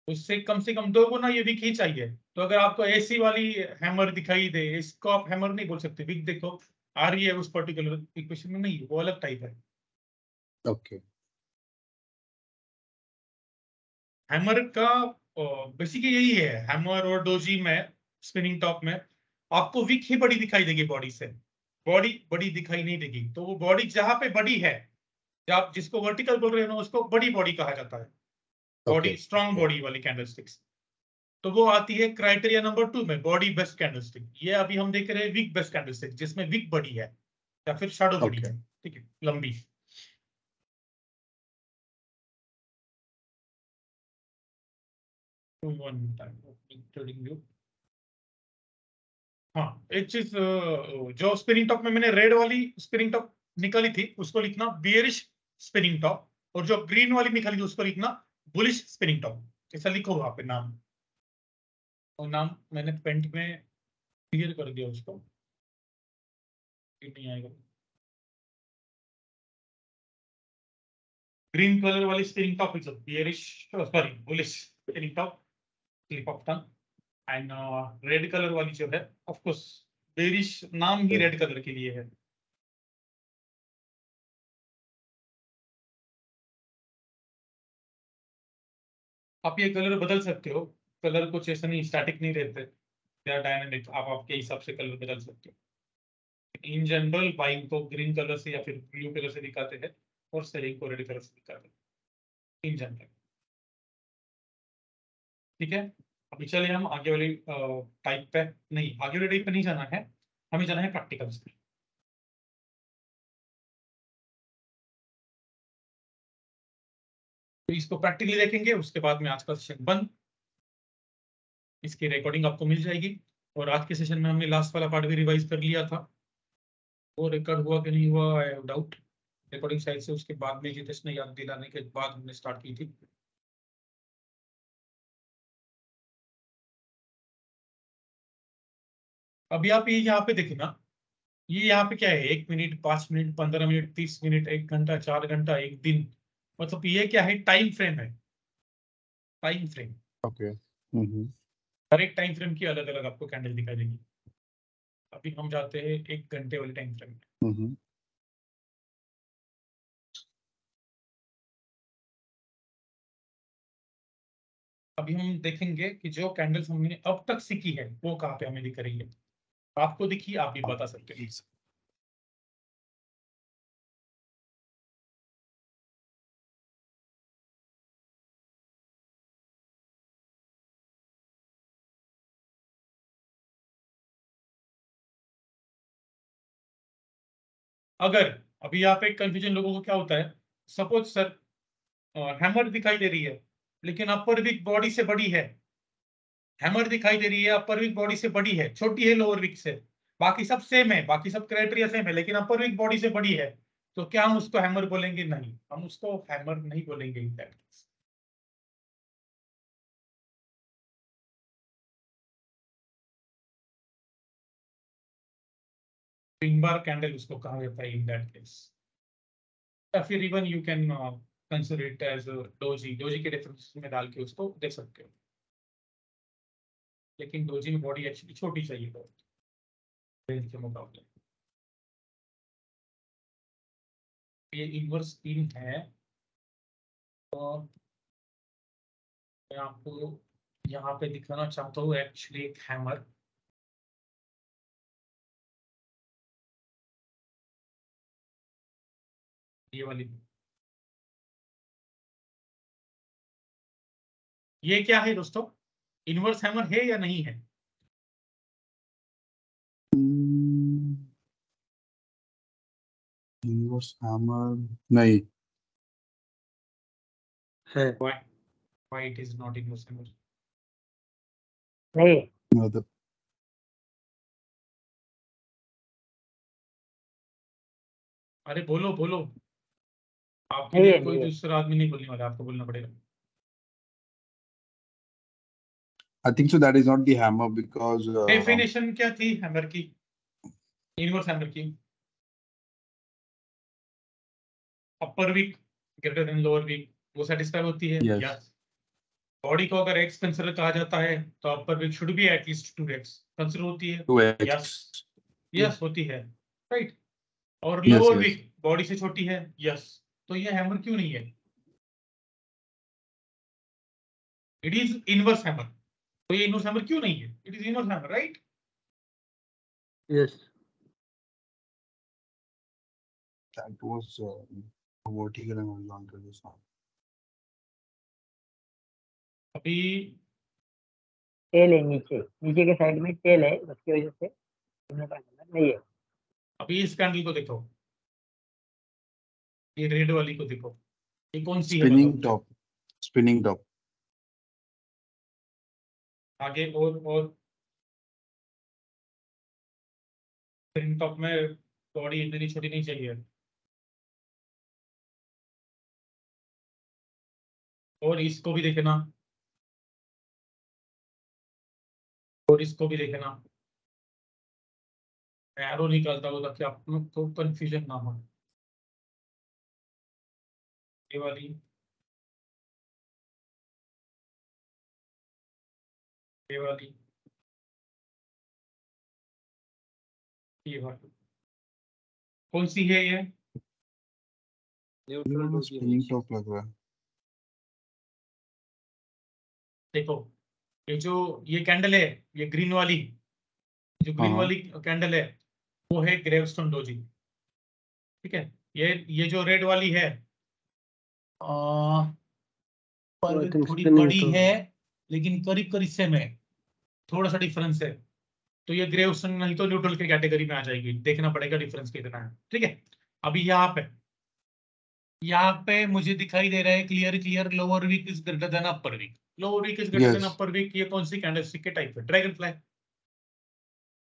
उससे कम से कम 2 गुना ये विक ही चाहिए। तो अगर आपको ऐसी वाली हैमर दिखाई दे, इसको आप हैमर नहीं बोल सकते। विक देखो आ रही है उस पर्टिकुलर इक्वेशन में, नहीं, वो अलग टाइप है। Okay. हैमर का बेसिकली यही है। हैमर और डोजी में, स्पिनिंग टॉप में आपको विक ही बड़ी दिखाई देगी बॉडी से, बॉडी बड़ी दिखाई नहीं देगी। तो वो बॉडी जहां पे बड़ी है, आप जिसको वर्टिकल बोल रहे हो ना, उसको बड़ी बॉडी कहा जाता है। Body Okay. स्ट्रॉन्ग बॉडी वाली कैंडलस्टिक्स। तो वो आती है क्राइटेरिया नंबर 2 में, बॉडी बेस्ट कैंडलस्टिक। ये अभी हम देख रहे हैं वीक बेस्ट कैंडलस्टिक, जिसमें वीक बड़ी है या फिर शैडो बड़ी Okay. है, ठीक है, लंबी। हाँ, एक चीज जो स्पिनिंग टॉप में मैंने रेड वाली स्पिनिंग टॉप निकाली थी उसको लिखना बियरिश स्पिनिंग टॉप, और जो ग्रीन वाली निकाली थी उसको लिखना बुलिश स्पिनिंग टॉप। ऐसा लिखो वहां पे नाम, और नाम मैंने पेंट में क्लियर कर दिया उसको, नहीं आएगा। ग्रीन कलर वाली spinning top is bearish, sorry, bullish spinning top, slip of tongue. And red colour वाली जो है, ऑफ कोर्स बेरिश नाम ही रेड कलर के लिए है। आप ये कलर बदल सकते हो, कलर कुछ ऐसा नहीं, स्टैटिक नहीं रहते, दे आर डायनामिक। आप आपके हिसाब से कलर बदल सकते हो। इन जनरल बाइंग को ग्रीन कलर से या फिर ब्लू कलर से दिखाते हैं, और सेलिंग को रेड कलर से दिखाते हैं इन जनरल, ठीक है। अभी चलिए हम आगे वाली टाइप पे, नहीं, आगे वाली टाइप पे नहीं जाना है, हमें जाना है प्रैक्टिकल से। तो इसको प्रैक्टिकली देखेंगे, उसके बाद में आज का सेशन बंद। इसकी रिकॉर्डिंग आपको मिल जाएगी। और आज के सेशन में हमने लास्ट वाला पार्ट भी रिवाइज कर लिया था, वो रिकॉर्ड हुआ कि नहीं हुआ, I have doubt. Recording side से उसके बाद में जितेश ने याद दिलाने के बाद हमने स्टार्ट की थी। अभी आप ये यहाँ पे देखें ना, ये यहाँ पे क्या है, 1 मिनट, 5 मिनट, 15 मिनट, 30 मिनट, 1 घंटा, 4 घंटा, 1 दिन, मतलब ये क्या है, टाइम फ्रेम है। Time frame, Okay. हर एक टाइम फ्रेम की अलग अलग आपको कैंडल दिखाई देगी। अभी हम जाते हैं 1 घंटे वाले टाइम फ्रेम में। अभी हम देखेंगे कि जो कैंडल्स हमने अब तक सीखी है वो कहाँ पे हमें दिख रही है। आपको दिखी, आप भी बता सकते हैं। अगर अभी यहाँ पे कंफ्यूजन लोगों को क्या होता है, सपोज सर हैमर दिखाई दे रही है लेकिन अपर विक बॉडी से बड़ी है। हैमर दिखाई दे रही है, अपर विक बॉडी से बड़ी है, छोटी है लोअर विक से, बाकी सब सेम है, बाकी सब क्राइटेरिया सेम है, लेकिन अपर विक बॉडी से बड़ी है, तो क्या हम उसको हैमर बोलेंगे? नहीं, हम उसको हैमर नहीं बोलेंगे in that case. Pin bar candle उसको कहा जाता है इन दैट केस, या फिर even you can consider it as doji. Doji के रेफरेंस में डाल के उसको देख सकते हो, लेकिन डोजी में बॉडी एक्चुअली छोटी चाहिए बहुत रेंज के मुकाबले। ये इनवर्स पिन है, और मैं आपको यहाँ पे दिखाना चाहता हूँ एक्चुअली एक हैमर। ये वाली, ये क्या है दोस्तों, इनवर्स हैमर है या नहीं है? इनवर्स हैमर नहीं है। Why it is not inverse hammer? नहीं मतलब अरे बोलो बोलो, आपके नहीं लिए है, कोई नहीं है। दूसरा आदमी नहीं बोलने वाला, आपको बोलना पड़ेगा। I think so that is not the hammer because definition क्या थी हैमर की, इनवर्स हैमर की? Upper wick greater than lower wick, वो सेटिस्फाई होती है। Yes. यस। बॉडी को अगर एक्स कंसिडर कहा जाता है तो upper wick should be at least 2x consider होती है। 2x. यस यस होती है, राइट। और Yes, लोअर yes. वीक बॉडी से छोटी है। यस। तो ये हैमर क्यों नहीं है? It is inverse hammer. तो ये इनवर्स हैमर क्यों नहीं है? It is inverse hammer, right? Yes. That was vertical and horizontal this one. अभी टेल है, नीचे नीचे के साइड में टेल है, उसकी वजह से नहीं है। अभी इस कैंडल को देखो, ये रेड वाली को देखो, ये कौन सी है? Spinning बताओ। top. Spinning top. आगे और स्प्रिंग टॉप में बॉडी इतनी छोटी नहीं चाहिए। और इसको भी देखना, और इसको भी देखना। एरो निकालता होगा कि आप लोग को कंफ्यूजन ना हो। ये वाली, ये वाली, ये वाली, कौन सी है ये? Spinning top लग रहा है. देखो, ये कैंडल है, ये ग्रीन वाली, जो ग्रीन हाँ. वाली कैंडल है वो है ग्रेवस्टोन डोजी। ठीक है। ये जो रेड वाली है पर I think थोड़ी spinning बड़ी top. है, लेकिन करीब करीब सेम है, थोड़ा सा डिफरेंस है। तो ये ग्रेवस्टोन नहीं तो न्यूट्रल के कैटेगरी में आ जाएगी। देखना पड़ेगा डिफरेंस कितना है। ठीक है। अभी यहाँ पे मुझे दिखाई दे रहा है clear clear, lower wick is greater than upper wick. Lower wick is greater than Yes. Upper wick, ये कौन सी कैंडलस्टिक के टाइप है? Dragonfly,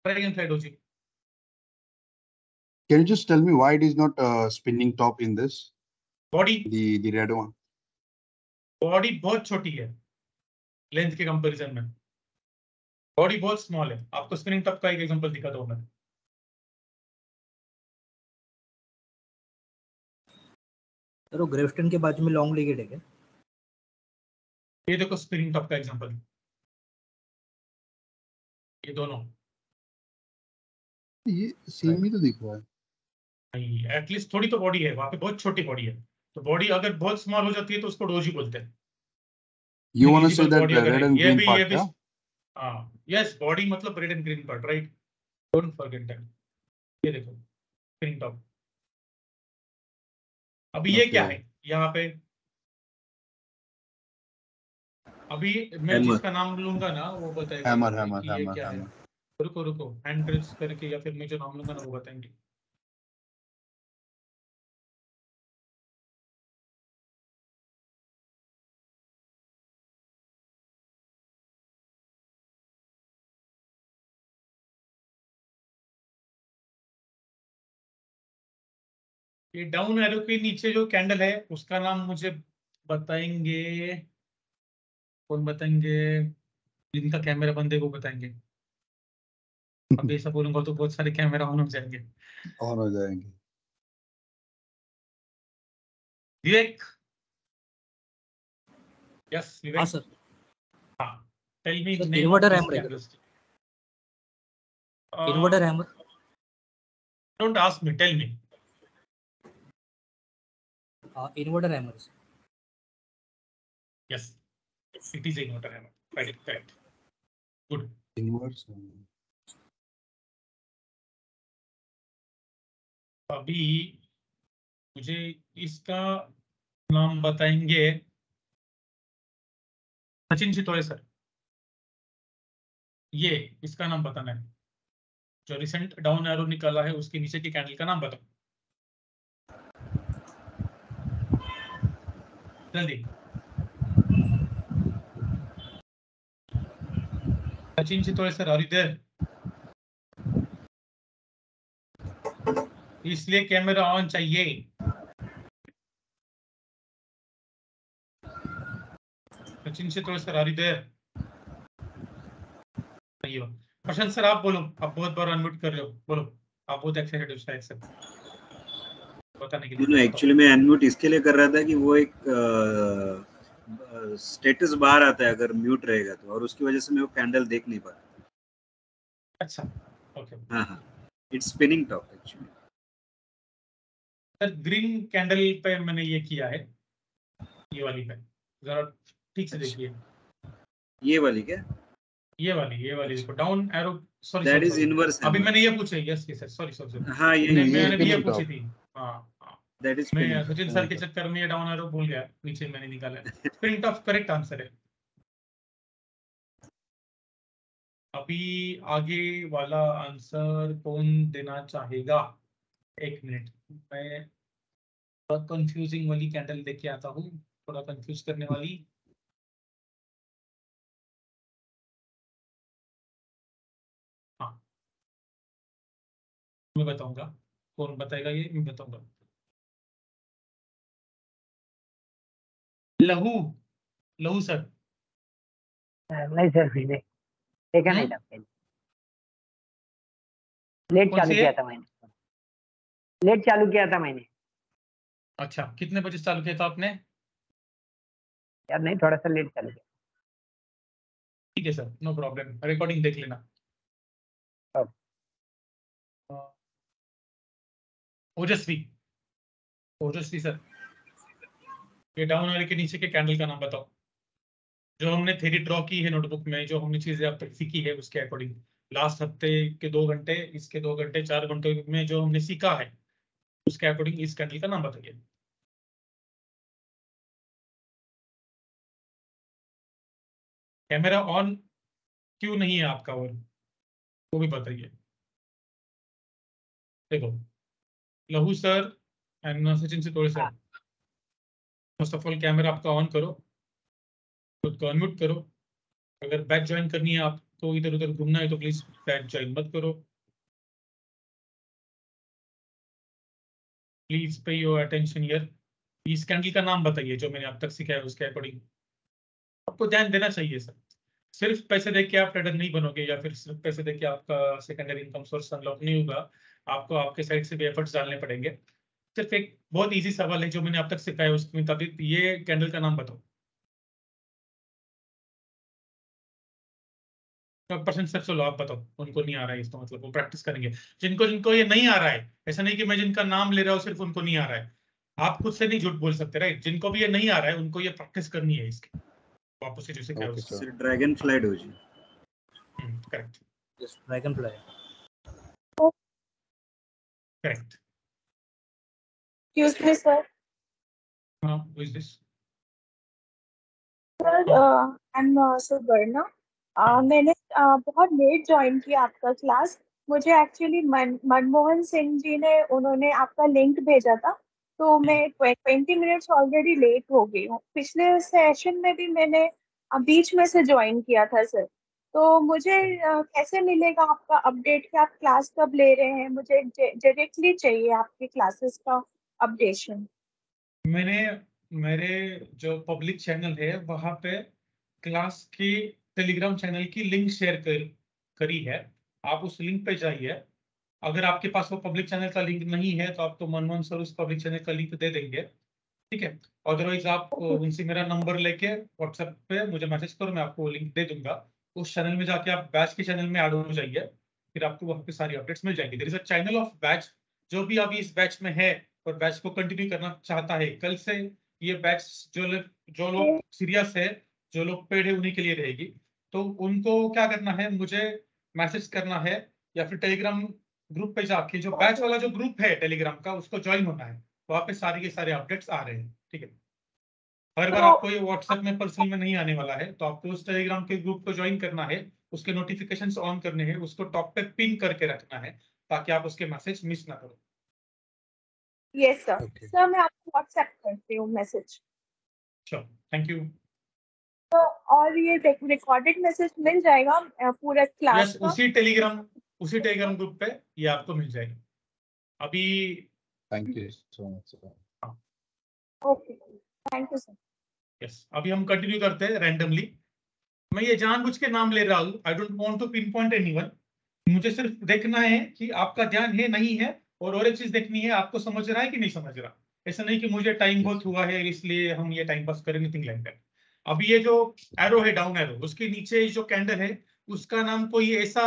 dragonfly doji. Can you just tell me why it is not spinning top in this? Body The red one. Body बहुत छोटी है length के comparison में, बॉडी बहुत स्मॉल है। आपको स्पिनिंग टॉप का एक एग्जांपल दिखाता हूं मैं। सर वो ग्रेवस्टन के बाजू में लॉन्ग लेगेड है क्या? ये देखो स्पिनिंग टॉप का एग्जांपल, ये दोनों ये सेम ही तो दिख रहा है. नहीं, एटलीस्ट थोड़ी तो बॉडी है वहां पे, बहुत छोटी बॉडी है। तो बॉडी अगर बहुत स्मॉल हो जाती है तो उसको डोजी बोलते हैं। You want to say Invisible that body अगर red है, and ये green भी part, क्या? हाँ यस, बॉडी मतलब red and green part, right? Don't forget that. ये देखो स्पिनिंग टॉप। अभी ये क्या Okay. है यहाँ पे? अभी मैं Hammer. जिसका नाम लूंगा ना वो बताएगा Hammer, कि hammer, ये hammer, क्या है। hammer. रुको रुको, हैंड रेस करके या फिर मैं जो नाम लूंगा ना वो बताएंगे। ये डाउन एरो के नीचे जो कैंडल है उसका नाम मुझे बताएंगे। कौन बताएंगे? जिनका कैमरा बंद है वो बताएंगे। अब ऐसा बोलूंगा तो बहुत सारे कैमरा ऑन हो जाएंगे। On हो जाएंगे. विवेक, यस हाँ Vivek, sir. Tell me sir, name of inverter this hammer है क्या? Candlestick. Inverter hammer. Don't ask me, tell me. Inverter hammer. Yes, it is inverter hammer, right, correct, good. Inverse. अभी मुझे इसका नाम बताएंगे सचिन चितोय सर। ये इसका नाम बताना है, जो रिसेंट डाउन एरो निकाला है उसके नीचे की कैंडल का नाम बताओ। जल्दी। Sachin Chitode sir, are you there? इसलिए कैमरा ऑन चाहिए। Sachin Chitode sir, are you there? नहीं हो। प्रशांत सर आप बोलो, आप बहुत बार अनम्यूट कर रहे हो, बोलो। आप बहुत एक्साइटेड हो शायद सर बताने के लिए। एक्चुअली मैं अनम्यूट इसके लिए कर रहा था कि वो एक स्टेटस बाहर आता है अगर म्यूट रहेगा तो, और उसकी वजह से मैं वो कैंडल देख नहीं पा रहा। अच्छा ओके। हाँ हाँ, it's spinning top actually. Sir green candle पे मैंने ये किया है, ये वाली पे जरा ठीक से देखिए। ये वाली क्या? ये वाली देखो, down arrow. Sorry that is sorry, inverse अभी हैमर। मैंने ये पूछी, यस यस सॉरी सॉरी, हाँ मैंने भी ये spinning पूछी top. थी। हाँ दैट इज मैं स्पिनिंग। सचिन सर के चक्कर में ये डाउन एरो भूल गया, नीचे मैंने निकाला है। स्पिनिंग टॉप करेक्ट आंसर है। अभी आगे वाला आंसर कौन देना चाहेगा? एक मिनट, मैं थोड़ा कंफ्यूजिंग वाली कैंडल लेके आता हूँ, थोड़ा कंफ्यूज करने वाली। हाँ मैं बताऊंगा, कौन बताएगा ये मैं बताऊंगा। लहू, लहू सर। नहीं सर, मैंने देखा नहीं था पहले। लेट कौन चालू सी है? किया था मैंने, लेट चालू किया था मैंने। अच्छा कितने बजे चालू किया था आपने? यार नहीं, थोड़ा सा लेट चालू किया। ठीक है सर, नो प्रॉब्लम, रिकॉर्डिंग देख लेना। अब ओजस्वी, ओजस्वी सर, ये डाउन वाले के नीचे के कैंडल का नाम बताओ। जो हमने थ्योरी ड्रॉ की है नोटबुक में, जो हमने चीजें अब तक सीखी है उसके अकॉर्डिंग, लास्ट हफ्ते के 2 घंटे, इसके 2 घंटे, 4 घंटे में जो हमने सीखा है उसके अकॉर्डिंग इस कैंडल का नाम बताइए। कैमरा ऑन क्यों नहीं है आपका, और वो भी बताइए। देखो लहू सर एंड सचिन से थोड़े sir, first of all camera आपका ऑन करो, खुद को अनम्यूट करो। अगर बैच ज्वाइन करनी है आपको, इधर उधर घूमना है तो प्लीज बैच ज्वाइन मत करो। Please pay your attention here. इस कैंडल का नाम बताइए जो मैंने अब तक सीखा है उसके अकॉर्डिंग। आपको ध्यान देना चाहिए सर, सिर्फ पैसे देके आप ट्रेडर नहीं बनोगे, या फिर सिर्फ पैसे देके आपका सेकेंडरी इनकम सोर्स अनलॉक नहीं होगा। आपको आपके साइड से भी एफर्ट्स डालने पड़ेंगे। सिर्फ एक बहुत इजी सवाल है जो मैंने अब तक सिखाया है उसके मुताबिक, ये कैंडल का नाम बताओ। परसेंट सर चलो आप बताओ, उनको नहीं आ रहा है इसका मतलब वो प्रैक्टिस करेंगे। जिनको जिनको ये नहीं आ रहा है, ऐसा नहीं कि मैं जिनका नाम ले रहा हूँ सिर्फ उनको नहीं आ रहा है, आप खुद से नहीं झूठ बोल सकते राइट। जिनको भी ये नहीं आ रहा है उनको ये प्रैक्टिस करनी है इसकी, वापस से जो सिखाया Okay, उसको। sir. Sir dragon fly doji. Correct dragon fly. Correct. Excuse me, sir. हाँ who is this? Sir, I'm Subarna. मैंने बहुत लेट ज्वाइन किया आपका क्लास। मुझे एक्चुअली मनमोहन सिंह जी ने उन्होंने आपका लिंक भेजा था, तो मैं 20 मिनट्स ऑलरेडी लेट हो गई हूँ। पिछले सेशन में भी मैंने बीच में से ज्वाइन किया था सर। तो मुझे कैसे मिलेगा आपका अपडेट कि आप क्लास कब ले रहे हैं? मुझे डायरेक्टली चाहिए आपकी क्लासेस का अपडेशन। मैंने मेरे जो पब्लिक चैनल है वहां पे क्लास की टेलीग्राम चैनल की लिंक शेयर करी है, आप उस लिंक पे जाइए। अगर आपके पास वो पब्लिक चैनल का लिंक नहीं है तो आपको मनमोहन सर उस पब्लिक चैनल का लिंक दे देंगे, ठीक है। अदरवाइज आप उनसे मेरा नंबर लेके व्हाट्सएप पे मुझे मैसेज करो, मैं आपको लिंक दे दूंगा। उस चैनल में जाके आप बैच के चैनल में ऐड हो जाइए, फिर आपको वहाँ पे सारी अपडेट्स मिल जाएंगी। There is a channel of batch, जो भी अभी इस बैच में है और बैच को कंटिन्यू करना चाहता है, कल से ये बैच जो लोग सीरियस है, जो लोग पेड है उन्हीं के लिए रहेगी। तो उनको क्या करना है, मुझे मैसेज करना है या फिर टेलीग्राम ग्रुप पे जाके, जो बैच वाला जो ग्रुप है टेलीग्राम का, उसको ज्वाइन होना है। वहाँ पे सारे के सारे अपडेट्स आ रहे हैं, ठीक है। हर बार आपको ये व्हाट्सएप में पर्सनल में नहीं आने वाला है, तो आपको उस टेलीग्राम के ग्रुप को ज्वाइन करना है, उसके नोटिफिकेशंस ऑन करने हैं, उसको टॉप पे पिन करके रखना है ताकि आप उसके मैसेज मिस ना करो। Yes sir. Okay. सर मैं आपको व्हाट्सएप करती हूँ मैसेज। Sure, thank you. तो और ये रिकॉर्डेड मैसेज मिल जाएगा पूरा क्लास यस, का? उसी टेलीग्राम ग्रुप पे ये आपको मिल जाएगा अभी। Thank you so much sir. Okay, thank you sir. Yes, अभी हम कंटिन्यू करते हैं रैंडमली। मैं ये जानबूझ के नाम ले रहा हूँ, I don't want to pinpoint anyone. मुझे सिर्फ देखना है कि आपका ध्यान है नहीं है, और एक चीज देखनी है आपको समझ रहा है कि नहीं समझ रहा। ऐसा नहीं कि मुझे टाइम बहुत हुआ है इसलिए हम ये टाइम पास करें, नथिंग लाइक दैट। अभी ये जो एरो है, डाउन एरो, उसके नीचे जो कैंडल है उसका नाम कोई ऐसा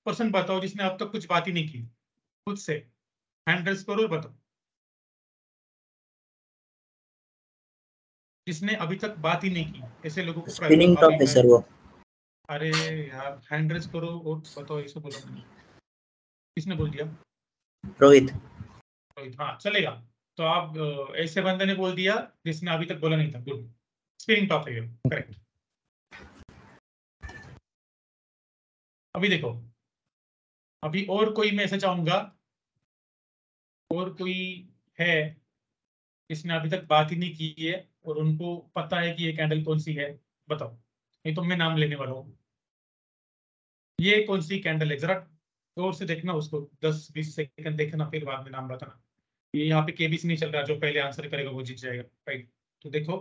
पर्सन बताओ जिसने अब तक कुछ बात ही नहीं की। खुद से हैंड रेज करो और बताओ जिसने अभी तक बात ही नहीं की। ऐसे लोगों को स्पिनिंग टॉप है सर वो। अरे यार, हैंड रेज करो और बताओ, ऐसे बोलो नहीं। किसने बोल दिया? रोहित। रोहित, हाँ चलेगा। तो आप ऐसे बंदे ने बोल दिया जिसने अभी तक बोला नहीं था। गुड, स्पिनिंग टॉप है ये, करेक्ट। अभी देखो, अभी और कोई मैं ऐसे चाहूंगा, और कोई है जिसने अभी तक बात ही नहीं की है और उनको पता है कि ये कैंडल कौन सी है, बताओ। नहीं तो मैं नाम लेने वाला हूँ। ये कौन सी कैंडल है, जरा गौर से देखना उसको, 10-20 सेकंड देखना, फिर बाद में नाम बताना। ये यहाँ पे केबीसी नहीं चल रहा, जो पहले आंसर करेगा वो जीत जाएगा, राइट? तो देखो,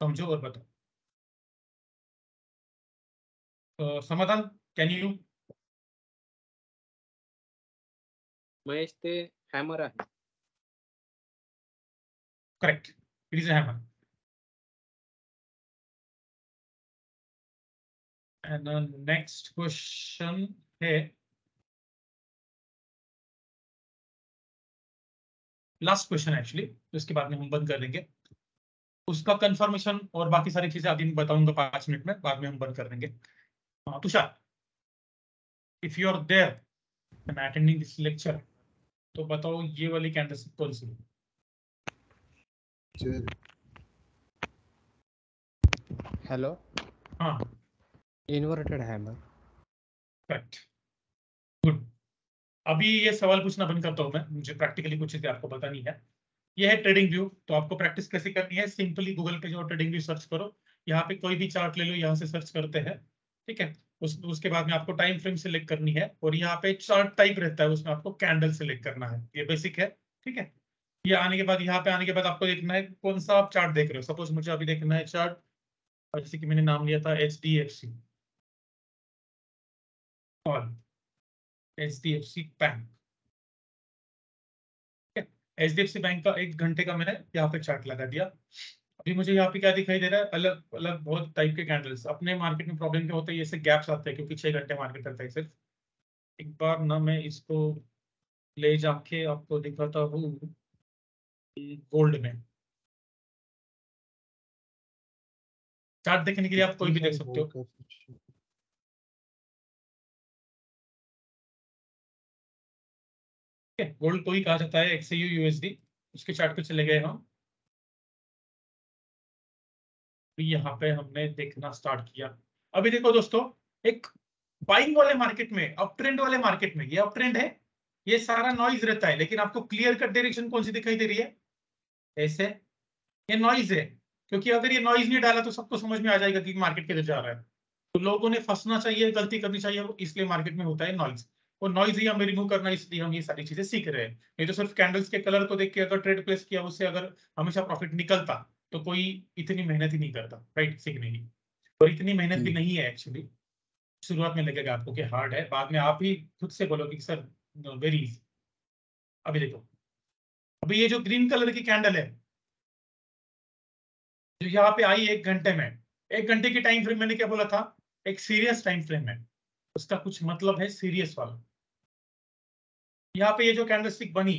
समझो और बताओ। समाधान, कैन यू? महेश ते हॅमर आहे. Correct, it is a hammer. And next question है, लास्ट क्वेश्चन एक्चुअली, उसके बाद में हम बंद कर देंगे। उसका कंफर्मेशन और बाकी सारी चीजें अभी मैं बताऊंगा 5 मिनट में, बाद में हम बंद कर देंगे। Tushar, if you are there and attending this lecture, तो बताओ ये वाली कैंडल कौन सी है? हेलो, हाँ, इन्वर्टेड हैमर. Correct, good. अभी ये सवाल पूछना बंद करता हूं मैं, मुझे प्रैक्टिकली कुछ चीजें आपको पता नहीं है। ये है ट्रेडिंग व्यू। तो आपको प्रैक्टिस कैसे करनी है, सिंपली गूगल पे जो ट्रेडिंग व्यू सर्च करो, यहाँ पे कोई भी चार्ट ले लो, यहाँ से सर्च करते हैं, ठीक है। उसके बाद में आपको टाइम फ्रेम सिलेक्ट करनी है, और यहाँ पे चार्ट टाइप रहता है, उसमें आपको कैंडल सिलेक्ट करना है। ये बेसिक है, ठीक है। ये आने के बाद, यहाँ पे आने के बाद आपको देखना है कौन सा आप चार्ट देख रहे हो। सपोज मुझे अभी देखना है चार्ट, जैसे कि मैंने नाम लिया था HDFC और HDFC बैंक। HDFC बैंक का 1 घंटे का मैंने यहाँ पे चार्ट लगा दिया। अभी मुझे यहाँ पे क्या दिखाई दे रहा है, अलग अलग बहुत टाइप के कैंडल्स। अपने मार्केट में प्रॉब्लम क्या होता है, ऐसे गैप्स आते हैं क्योंकि 6 घंटे मार्केट करता है सिर्फ। एक बार ना मैं इसको ले जाके आपको दिखाता हूँ गोल्ड में। चार्ट देखने के लिए आप कोई भी देख सकते हो। गोल्ड को ही कहा जाता है XAU USD। उसके चार्ट पे चले गए हम, यहाँ पे हमने देखना स्टार्ट किया। अभी देखो दोस्तों, एक बाइंग वाले मार्केट में, अप ट्रेंड वाले मार्केट में, ये अप ट्रेंड है, ये सारा नॉइज रहता है, लेकिन आपको क्लियर कट डायरेक्शन कौन सी दिखाई दे रही है? ऐसे, ये नॉइज है, क्योंकि अगर ये नॉइज नहीं डाला तो सबको समझ में आ जाएगा कि मार्केट किधर जा रहा है। तो लोगों ने फंसना चाहिए, गलती करनी चाहिए, इसलिए मार्केट में होता है नॉइज। और नॉइज ही हमें रिमूव करना, इसलिए हम ये सारी चीजें सीख रहे हैं। नहीं तो सिर्फ कैंडल्स के कलर को देख के अगर ट्रेड प्लेस किया, उससे अगर हमेशा प्रॉफिट निकलता तो कोई इतनी मेहनत ही नहीं करता, राइट, सीखने की। और इतनी मेहनत भी नहीं है एक्चुअली। शुरुआत में लगेगा आपको कि हार्ड है, बाद में आप ही खुद से बोलोगे कि सर वेरी इजी। अभी देखो, अभी ये जो ग्रीन कलर की कैंडल है जो यहाँ पे आई 1 घंटे में, 1 घंटे की टाइम फ्रेम, मैंने क्या बोला था, एक सीरियस टाइम फ्रेम है, उसका कुछ मतलब है सीरियस वाला। यहाँ पे ये जो कैंडलस्टिक बनी,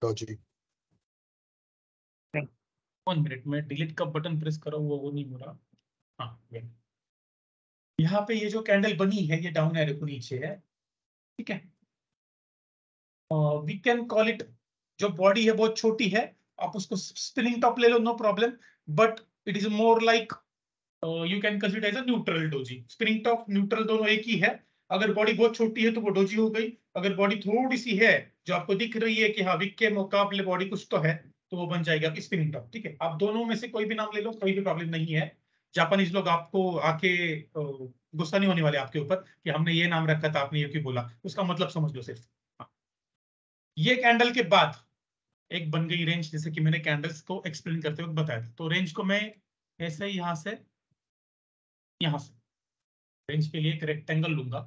डॉजी 1 मिनट में डिलीट का बटन प्रेस करो, वो नहीं हो रहा। हाँ, यहाँ पे ये जो कैंडल बनी है, ये डाउन एरो को नीचे है, ठीक है। वी कैन कॉल इट, जो बॉडी है बहुत छोटी है, आप उसको स्पिनिंग टॉप ले लो, no problem, but it is more like you can consider as a neutral doji. Spinning top neutral दोनों एक ही है। अगर बॉडी बहुत छोटी है तो वो डोजी हो गई, अगर बॉडी थोड़ी सी है जो आपको दिख रही है कि हाँ विक के मुकाबले बॉडी कुछ तो है, तो वो बन जाएगा आपकी स्पिनिंग टॉप। ठीक है, आप दोनों में से कोई भी नाम ले लो, कोई भी प्रॉब्लम नहीं है। जापानीज लोग आपको आके गुस्सा नहीं होने वाले आपके ऊपर कि हमने ये नाम रखा था, आपने ये क्यों बोला, उसका मतलब समझ लो सिर्फ। ये कैंडल के बाद एक बन गई रेंज, जैसे कि मैंने कैंडल्स को एक्सप्लेन करते वक्त बताया था। तो रेंज को मैं ऐसे यहां से रेंज के लिए एक रेक्टेंगल लूंगा,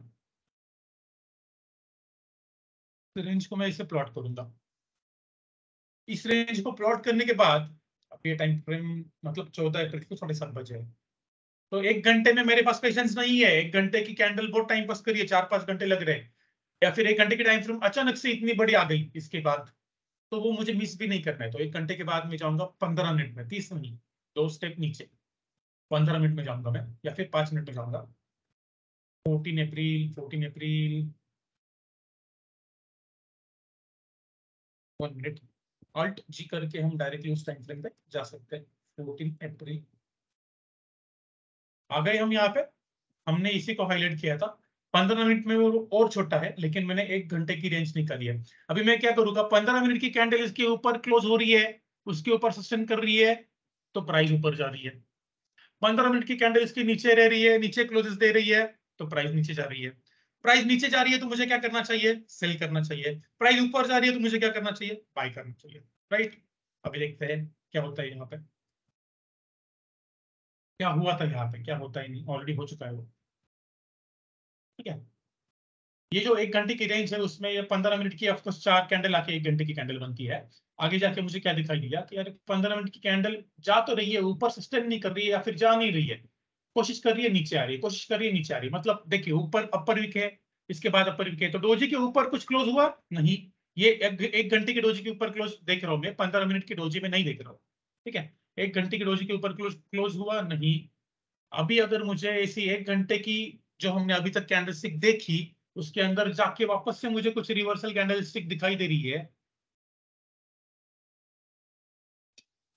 तो रेंज को मैं इसे प्लॉट करूंगा। इस रेंज को प्लॉट करने के बाद, अब ये टाइम फ्रेम मतलब 14 अप्रैल को 7:30 बजे है, तो 1 घंटे में मेरे पास पेशेंस नहीं है। 1 घंटे की कैंडल बहुत टाइम पास करिए, 4-5 घंटे लग रहे हैं, या फिर 1 घंटे की टाइम फ्रेम अचानक से इतनी बड़ी आ गई इसके बाद, तो वो मुझे मिस भी नहीं करना है। तो 1 घंटे के बाद मैं जाऊंगा 15 मिनट में, 30 नहीं, 2 स्टेप नीचे, 15 मिनट में जाऊंगा मैं, या फिर 5 मिनट में जाऊंगा। 14 अप्रैल 1 मिनट, Alt G करके हम डायरेक्टली उस टाइम फ्रेम पे जा सकते हैं। 14 अप्रैल आ गए हम यहाँ पे, हमने इसी को हाईलाइट किया था। 15 मिनट में वो और छोटा है, लेकिन मैंने 1 घंटे की रेंज निकाली है। अभी मैं क्या करूंगा, 15 मिनट की कैंडल इसके ऊपर क्लोज हो रही है, उसके ऊपर सस्टेन कर रही है, तो प्राइस ऊपर जा रही है। 15 मिनट की कैंडल इसके नीचे रह रही है, नीचे क्लोजेस दे रही है, तो प्राइस नीचे जा रही है। प्राइस नीचे जा रही है तो मुझे क्या करना चाहिए, सेल करना चाहिए। प्राइस ऊपर जा रही है तो मुझे क्या करना चाहिए, बाय करना चाहिए। राइट, अभी देखते हैं क्या होता है यहाँ पे, क्या हुआ था यहाँ पे, क्या होता है, नहीं ऑलरेडी हो चुका है वो। ठीक है, ये जो 1 घंटे की रेंज है उसमें ये 15 मिनट की ऑफकोर्स 4 कैंडल आके 1 घंटे की कैंडल बनती है। आगे जाके मुझे क्या दिखाई दिया कि यार 15 मिनट की कैंडल जा तो रही है, ऊपर सस्टेन नहीं कर रही है, या फिर जा नहीं रही है, कोशिश कर रही है नीचे आ रही है, कोशिश कर रही है नीचे आ रही है। मतलब देखिए, ऊपर अपर वीक है, इसके बाद अपर वीक है, तो डोजी के ऊपर कुछ क्लोज हुआ नहीं। ये 1 घंटे की डोजी के ऊपर क्लोज देख रहा हूँ मैं, 15 मिनट की डोजी में नहीं देख रहा हूँ। ठीक है, 1 घंटे की डोजी के ऊपर क्लोज हुआ नहीं। अभी अगर मुझे ऐसी 1 घंटे की जो हमने अभी तक कैंडलस्टिक देखी, उसके अंदर जाके वापस से मुझे कुछ रिवर्सल कैंडलस्टिक दिखाई दे रही है,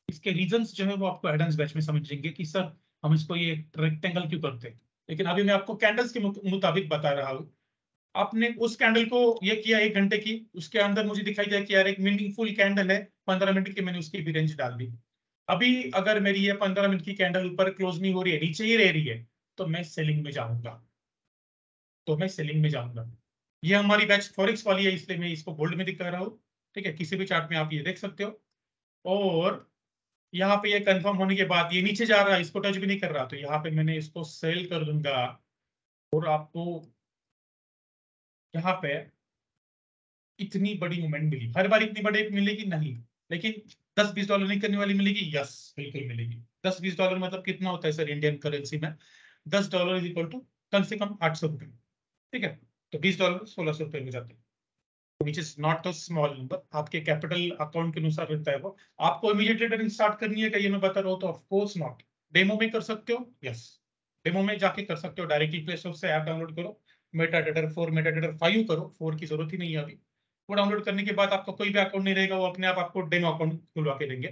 इसके रीजंस जो है वो आपको एडम्स बैच में समझेंगे कि सर हम इसको ये रेक्टेंगल क्यों करते हैं। लेकिन अभी मैं आपको कैंडल्स के मुताबिक बता रहा हूँ। आपने उस कैंडल को ये किया 1 घंटे की, उसके अंदर मुझे दिखाई दिया कि यार एक मीनिंगफुल कैंडल है, 15 मिनट की, मैंने उसकी भी रेंज डाल दी। अभी अगर मेरी ये 15 मिनट की कैंडल ऊपर क्लोज नहीं हो रही है, नीचे ही रह रही है, तो मैं सेलिंग में जाऊंगा, ये हमारी बैच फॉरेक्स वाली है, इसलिए मैं इसको बोल्ड में दिखा रहा हूँ। ठीक है, किसी भी चार्ट में आप ये देख सकते हो। और यहाँ पे ये कंफर्म होने के बाद ये नीचे जा रहा है, इसको टच भी नहीं कर रहा, तो यहाँ पे मैंने इसको सेल कर दूंगा। और आपको यहाँ पे इतनी बड़ी मूवमेंट मिली, हर बार इतनी बड़ी मिलेगी नहीं, लेकिन 10-20 डॉलर नहीं करने वाली मिलेगी, यस बिल्कुल मिलेगी। 10-20 डॉलर मतलब कितना होता है सर इंडियन करेंसी में, 10 डॉलर इज इक्वल टू कम से कम 800 रुपए। ठीक है, तो 20 डॉलर 1600 रुपए हो जाते हैं, which is not a small number. आपके कैपिटल अकाउंट के अनुसार रहता है वो। आपको इमीडिएटली ट्रेडिंग स्टार्ट करनी है, ये मैं बता रहा हूँ, तो ऑफकोर्स नॉट। डेमो में कर सकते हो, यस डेमो में जाके कर सकते हो, डायरेक्टली प्ले स्टोर से ऐप डाउनलोड करो, मेटाडेटर 4 मेटाडेटर 5 करो, 4 की जरूरत ही नहीं है अभी। वो डाउनलोड करने के बाद आपका कोई भी अकाउंट नहीं रहेगा, वो अपने आप आपको डेमो अकाउंट खुलवा के देंगे।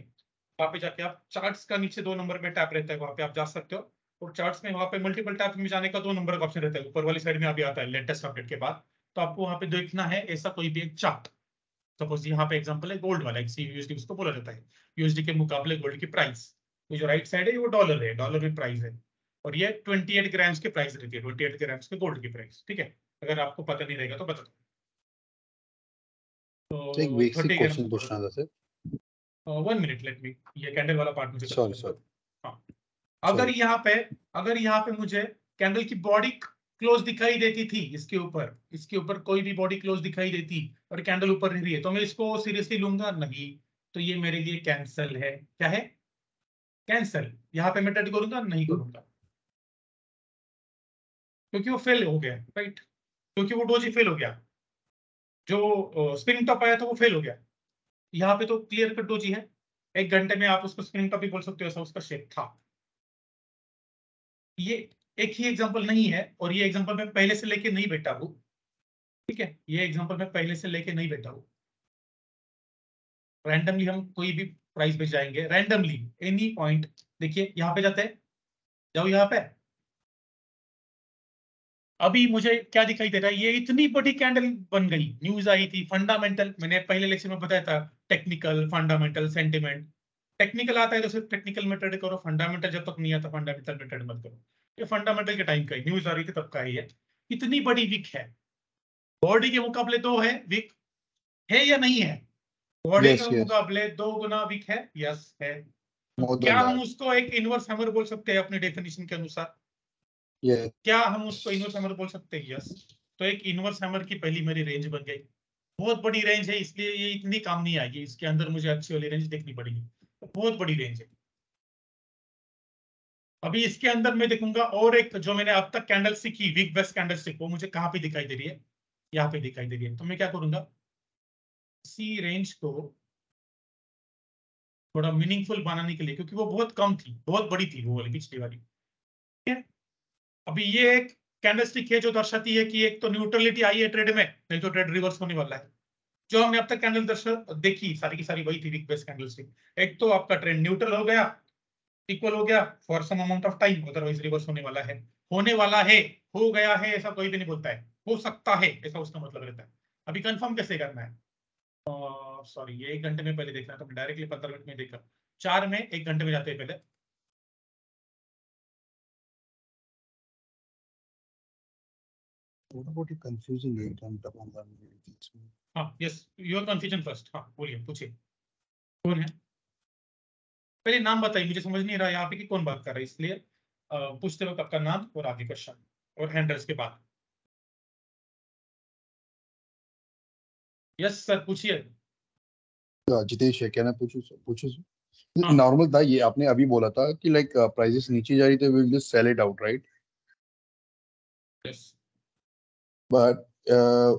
वहाँ पे जाके आप चार्ट्स का नीचे 2 नंबर में टैप रहता है, वहाँ पे आप जा सकते हो। और चार्ट्स में वहाँ पे मल्टीपल टैप में जाने का 2 नंबर का ऑप्शन रहता है, ऊपर वाली साइड में अभी आता है लेटेस्ट अपडेट के बाद। तो आपको वहाँ पे देखना है ऐसा कोई भी एक चार्ट। सपोज यहाँ पे एग्जांपल है गोल्ड वाला, यूएसडी उसको बोला जाता है, यूएसडी के मुकाबले गोल्ड की प्राइस। ये जो राइट साइड है वो डॉलर है, डॉलर में प्राइस है, और ये 28 ग्राम्स की प्राइस रहती है, 28 ग्राम्स के गोल्ड की प्राइस। ठीक है, अगर आपको पता नहीं रहेगा तो बता दो। तो एक बेसिक क्वेश्चन पूछना था सर। 1 मिनट लेट मी, ये कैंडल वाला पार्ट मुझे सॉरी हाँ, अगर यहाँ पे मुझे कैंडल की बॉडी क्लोज दिखाई देती थी, इसके ऊपर कोई भी बॉडी क्लोज दिखाई देती और कैंडल ऊपर रह रही है, तो मैं इसको सीरियसली लूंगा नहीं, तो ये मेरे लिए कैंसल है। क्या है, कैंसल। यहाँ पे मैं ट्रेड करूंगा नहीं करूंगा, क्योंकि वो फेल हो गया। राइट, क्योंकि वो डोजी फेल हो गया, जो स्पिनिंग टॉप आया था वो फेल हो गया। यहाँ पे तो क्लियर कट डोजी है, 1 घंटे में आप उसको स्पिनिंग टॉप भी बोल सकते हो, ऐसा उसका शेप था। ये एक ही एग्जांपल नहीं है, और ये एग्जांपल मैं पहले से लेके नहीं बैठा हूं। ठीक है, ये एग्जांपल मैं पहले से लेके नहीं बैठा हूं। रैंडमली हम कोई भी प्राइस पे जाएंगे, रैंडमली एनी पॉइंट। देखिए यहाँ पे जाते हैं, जाओ यहाँ पे। अभी मुझे क्या दिखाई दे रहा है, ये इतनी बड़ी कैंडल बन गई, न्यूज आई थी फंडामेंटल, मैंने पहले लेक्चर में बताया था टेक्निकल, फंडामेंटल, सेंटिमेंट। टेक्निकल आता है तो सिर्फ टेक्निकल में ट्रेड करो, फंडामेंटल जब तक नहीं आता फंडामेंटल में ट्रेड मत करो। ये फंडामेंटल के टाइम का ही न्यूज आ रही थी तब का ही है। इतनी बड़ी वीक है, बॉडी के मुकाबले 2 है वीक, है या नहीं है? बॉडी Yes, के yes. मुकाबले 2 गुना वीक है, यस है। तो More क्या than हम that. उसको एक इनवर्स हैमर बोल सकते हैं अपने डेफिनेशन के अनुसार? Yes. क्या हम उसको इनवर्स हैमर बोल सकते हैं? यस। तो एक इनवर्स हैमर की पहली मेरी रेंज बन गई। बहुत बड़ी रेंज है, इसलिए ये इतनी काम नहीं आएगी, इसके अंदर मुझे अच्छी वाली रेंज देखनी पड़ेगी। तो बहुत बड़ी रेंज है। अभी इसके अंदर मैं देखूंगा और एक जो मैंने अब तक कैंडल सीखी वीक बेस्ट कैंडल स्टिक, वो मुझे कहाँ पे दिखाई दे रही है? यहाँ पे दिखाई दे रही है। तो मैं क्या करूंगा, इसी रेंज को थोड़ा मीनिंगफुल बनाने के लिए, क्योंकि वो बहुत कम थी, बहुत बड़ी थी वो वाली पिछली वाली। ठीक है, अभी ये एक कैंडलस्टिक है जो दर्शाती है कि एक तो न्यूट्रलिटी आई है ट्रेड में, नहीं तो ट्रेड रिवर्स होने वाला है। जो हमने अब तक कैंडल देखी सारी की सारी वही थी वीक बेस्ट कैंडलस्टिक। एक तो आपका ट्रेंड न्यूट्रल हो गया, इक्वल हो गया for some amount of time, otherwise reverse होने वाला है। होने वाला है, हो गया है ऐसा कोई भी नहीं बोलता है, हो सकता है ऐसा उसका मतलब रहता है। अभी कंफर्म कैसे करना है? सॉरी, ये 1 घंटे में पहले देखना, तो डायरेक्टली 15 मिनट में देखा, 4 में 1 घंटे में जाते हैं पहले। What about you confusing 8 and 15 minutes? हाँ यस, योर कंफ्यूजन फर्स्ट। हाँ बोलिए, पूछिए कौन है? पहले नाम बताइए, मुझे समझ नहीं रहा यहाँ पे कि कौन बात कर रहा है, इसलिए पूछते वक्त आपका नाम और आगे क्वेश्चन और हैंडल्स के बाद। यस सर, पूछिए। जितेश है क्या? ना पूछो पूछो। हाँ। नॉर्मल था ये, आपने अभी बोला था कि लाइक प्राइसेस नीचे जा रही तो will just sell it out, right? Yes. But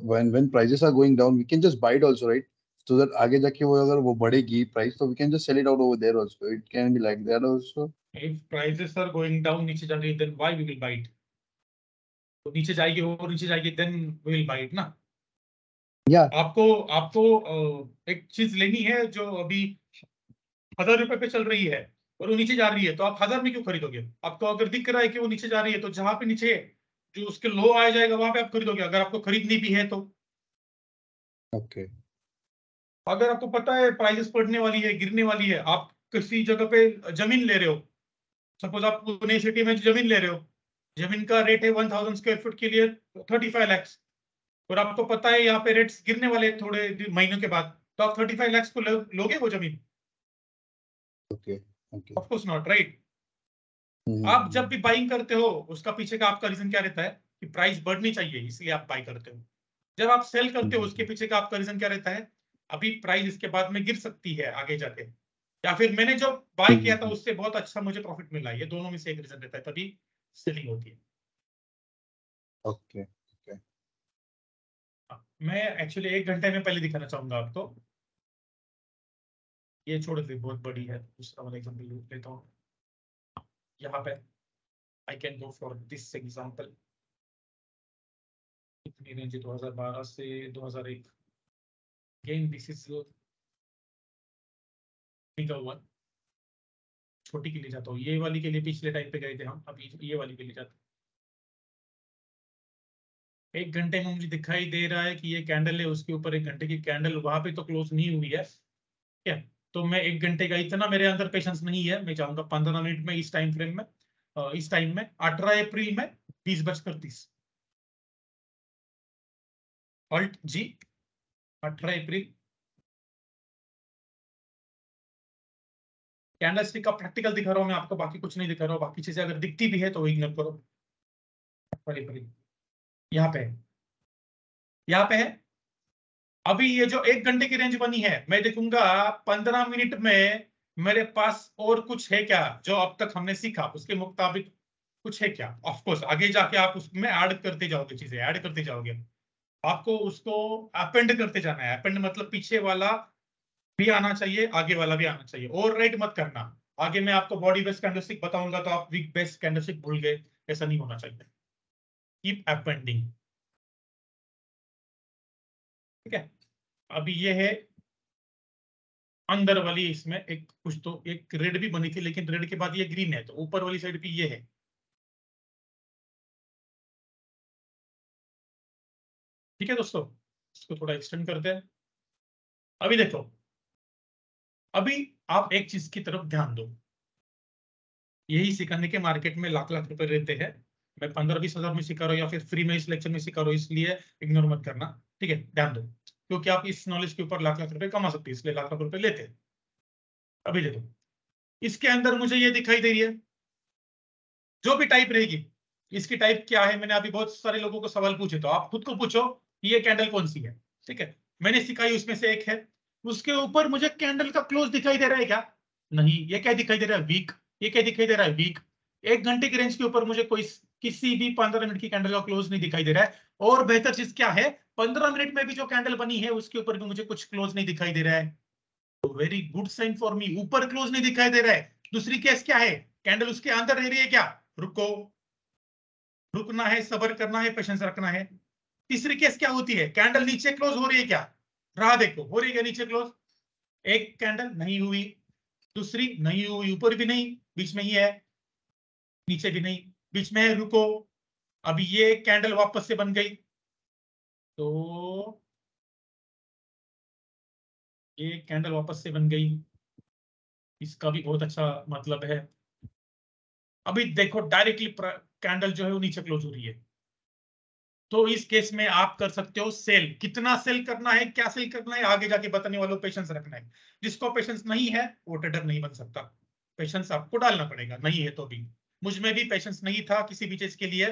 when prices are going down we can just buy it also, right? So that आगे जाके वो अगर वो बढ़ेगी प्राइस तो we can just sell it out over there also. It can be like that also. If prices are going down, नीचे जा रही है, then why we will buy it? तो नीचे जाएगी और नीचे जाएगी, then we will buy it ना। Yeah. आपको आपको एक चीज लेनी है जो अभी 1000 रुपए पे चल रही है और वो नीचे जा रही है, तो आप 1000 में क्यों खरीदोगे? आपको अगर दिख रहा है कि वो नीचे जा रही है, तो जहां पे नीचे जो उसके लो आ जाएगा वहां पे आप खरीदोगे, अगर आपको खरीदनी भी है तो। Okay. अगर आपको पता है प्राइसेस बढ़ने वाली है, गिरने वाली है, आप किसी जगह पे जमीन ले रहे हो, सपोज आप पुणे सिटी में जमीन ले रहे हो, जमीन का रेट है 1000 स्क्वायर फुट के लिए 35 लाख, और आपको पता है यहाँ पे रेट्स गिरने वाले हैं थोड़े महीनों के बाद, तो आप 35 लाख को लोगे वो जमीन? Okay. Okay. Of course not, right. आप जब भी बाइंग करते हो, उसका पीछे का आपका रीजन क्या रहता है? कि प्राइस बढ़नी चाहिए, इसलिए आप बाई करते हो। जब आप सेल करते हो, उसके पीछे का आपका रीजन क्या रहता है? अभी प्राइस इसके बाद में गिर सकती है आगे जाके, या फिर मैंने जो बाय किया था उससे बहुत अच्छा मुझे प्रॉफिट मिला। ये दोनों में से एक रीजन रहता है, तभी सेलिंग होती है। Okay. Okay. मैं एक्चुअली 1 घंटे में पहले दिखाना चाहूंगा आपको। ये छोड़ दे, बहुत बड़ी है, दूसरा वाला एग्जांपल लेता हूँ। यहाँ पे I can go for this example. कितनी रेंज है? 2012 से 2001। Again this is bigger one. छोटी के लिए जाता हूँ, ये वाली के लिए पिछले टाइम पे गए थे हम, अभी ये वाली के लिए जाते हैं। 1 घंटे में मुझे दिखाई दे रहा है कि ये कैंडल है, उसके ऊपर 1 घंटे की कैंडल वहां पे तो क्लोज नहीं हुई है, ठीक है? तो मैं 1 घंटे का, इतना मेरे अंदर पेशेंस नहीं है, मैं चाहूंगा 15 मिनट में, इस टाइम फ्रेम में, इस टाइम में 18 अप्रैल में 20:30 अल्ट जी, 18 अप्रैल। कैंडलस्टिक का प्रैक्टिकल दिखा रहा हूँ मैं आपको, बाकी कुछ नहीं दिखा रहा हूँ। बाकी चीजें अगर दिखती भी है तो इग्नोर करो। 18 अप्रैल यहाँ पे है, यहाँ पे है। अभी ये जो 1 घंटे की रेंज बनी है, मैं देखूंगा 15 मिनट में मेरे पास और कुछ है क्या जो अब तक हमने सीखा उसके मुताबिक कुछ है क्या? ऑफ कोर्स आगे जाके आप उसमें ऐड करते जाओगे, चीजें ऐड करते जाओगे, आपको उसको अपेंड करते जाना है। अपेंड मतलब पीछे वाला भी आना चाहिए, आगे वाला भी आना चाहिए। ओवर राइट मत करना। आगे मैं आपको बॉडी बेस्ड कैंडलस्टिक बताऊंगा तो आप वीक बेस्ड कैंडलस्टिक भूल गए, ऐसा नहीं होना चाहिए। कीप अपेंडिंग, ठीक है? अभी ये है अंदर वाली, इसमें एक कुछ तो एक रेड भी बनी थी, लेकिन रेड के बाद ये ग्रीन है, तो ऊपर वाली साइड पे ये है। ठीक है दोस्तों, इसको थोड़ा एक्सटेंड करते हैं। अभी देखो, अभी आप एक चीज की तरफ ध्यान दो, यही सिखाने के मार्केट में लाख लाख रुपए रहते हैं। मैं 15-20 हजार में सिखा रहा हूँ या फिर फ्री में इस लेक्चर में सिखा रहा हूँ, इसलिए इग्नोर मत करना, ठीक है? ध्यान दो, क्योंकि आप इस नॉलेज के ऊपर लाख लाख रुपए कमा सकते हैं, इसलिए लाख लाख रुपए लेते हैं। अभी देखो, इसके अंदर मुझे ये दिखाई दे रही है, जो भी टाइप रहेगी, इसकी टाइप क्या है? मैंने अभी बहुत सारे लोगों को सवाल पूछे, तो आप खुद को पूछो ये कैंडल कौन सी है, ठीक है? मैंने सिखाई उसमें से एक है, उसके ऊपर मुझे कैंडल का क्लोज दिखाई दे रहा है क्या? नहीं। ये क्या दिखाई दे रहा है? वीक। ये क्या दिखाई दे रहा है? वीक। 1 घंटे की रेंज के ऊपर मुझे कोई किसी भी 15 मिनट की कैंडल का क्लोज नहीं दिखाई दे रहा है। और बेहतर चीज क्या है, 15 मिनट में भी जो कैंडल बनी है उसके ऊपर भी मुझे कुछ क्लोज नहीं दिखाई दे रहा है। तो very good sign for me, ऊपर क्लोज नहीं दिखाई दे रहा है। दूसरी केस क्या है, कैंडल उसके अंदर रह रही है क्या? रुको, रुकना है, सब्र करना है, पेशेंस रखना है। तीसरी केस क्या होती है, कैंडल नीचे क्लोज हो रही है क्या? राह देखो, हो रही है नीचे क्लोज? एक कैंडल नहीं हुई, दूसरी नहीं हुई, ऊपर भी नहीं, बीच में ही है, नीचे भी नहीं, बीच में है। रुको, अभी ये कैंडल वापस से बन गई, तो ये कैंडल वापस से बन गई, इसका भी बहुत अच्छा मतलब है। अभी देखो डायरेक्टली कैंडल जो है वो नीचे क्लोज हो रही है, तो इस केस में आप कर सकते हो सेल। कितना सेल करना है, क्या सेल करना है, आगे जाके बताने वालों, पेशेंस रखना है। जिसको पेशेंस नहीं है वो ट्रेडर नहीं बन सकता, पेशेंस आपको डालना पड़ेगा। नहीं है तो भी, मुझ में भी पेशेंस नहीं था किसी भी चीज के लिए,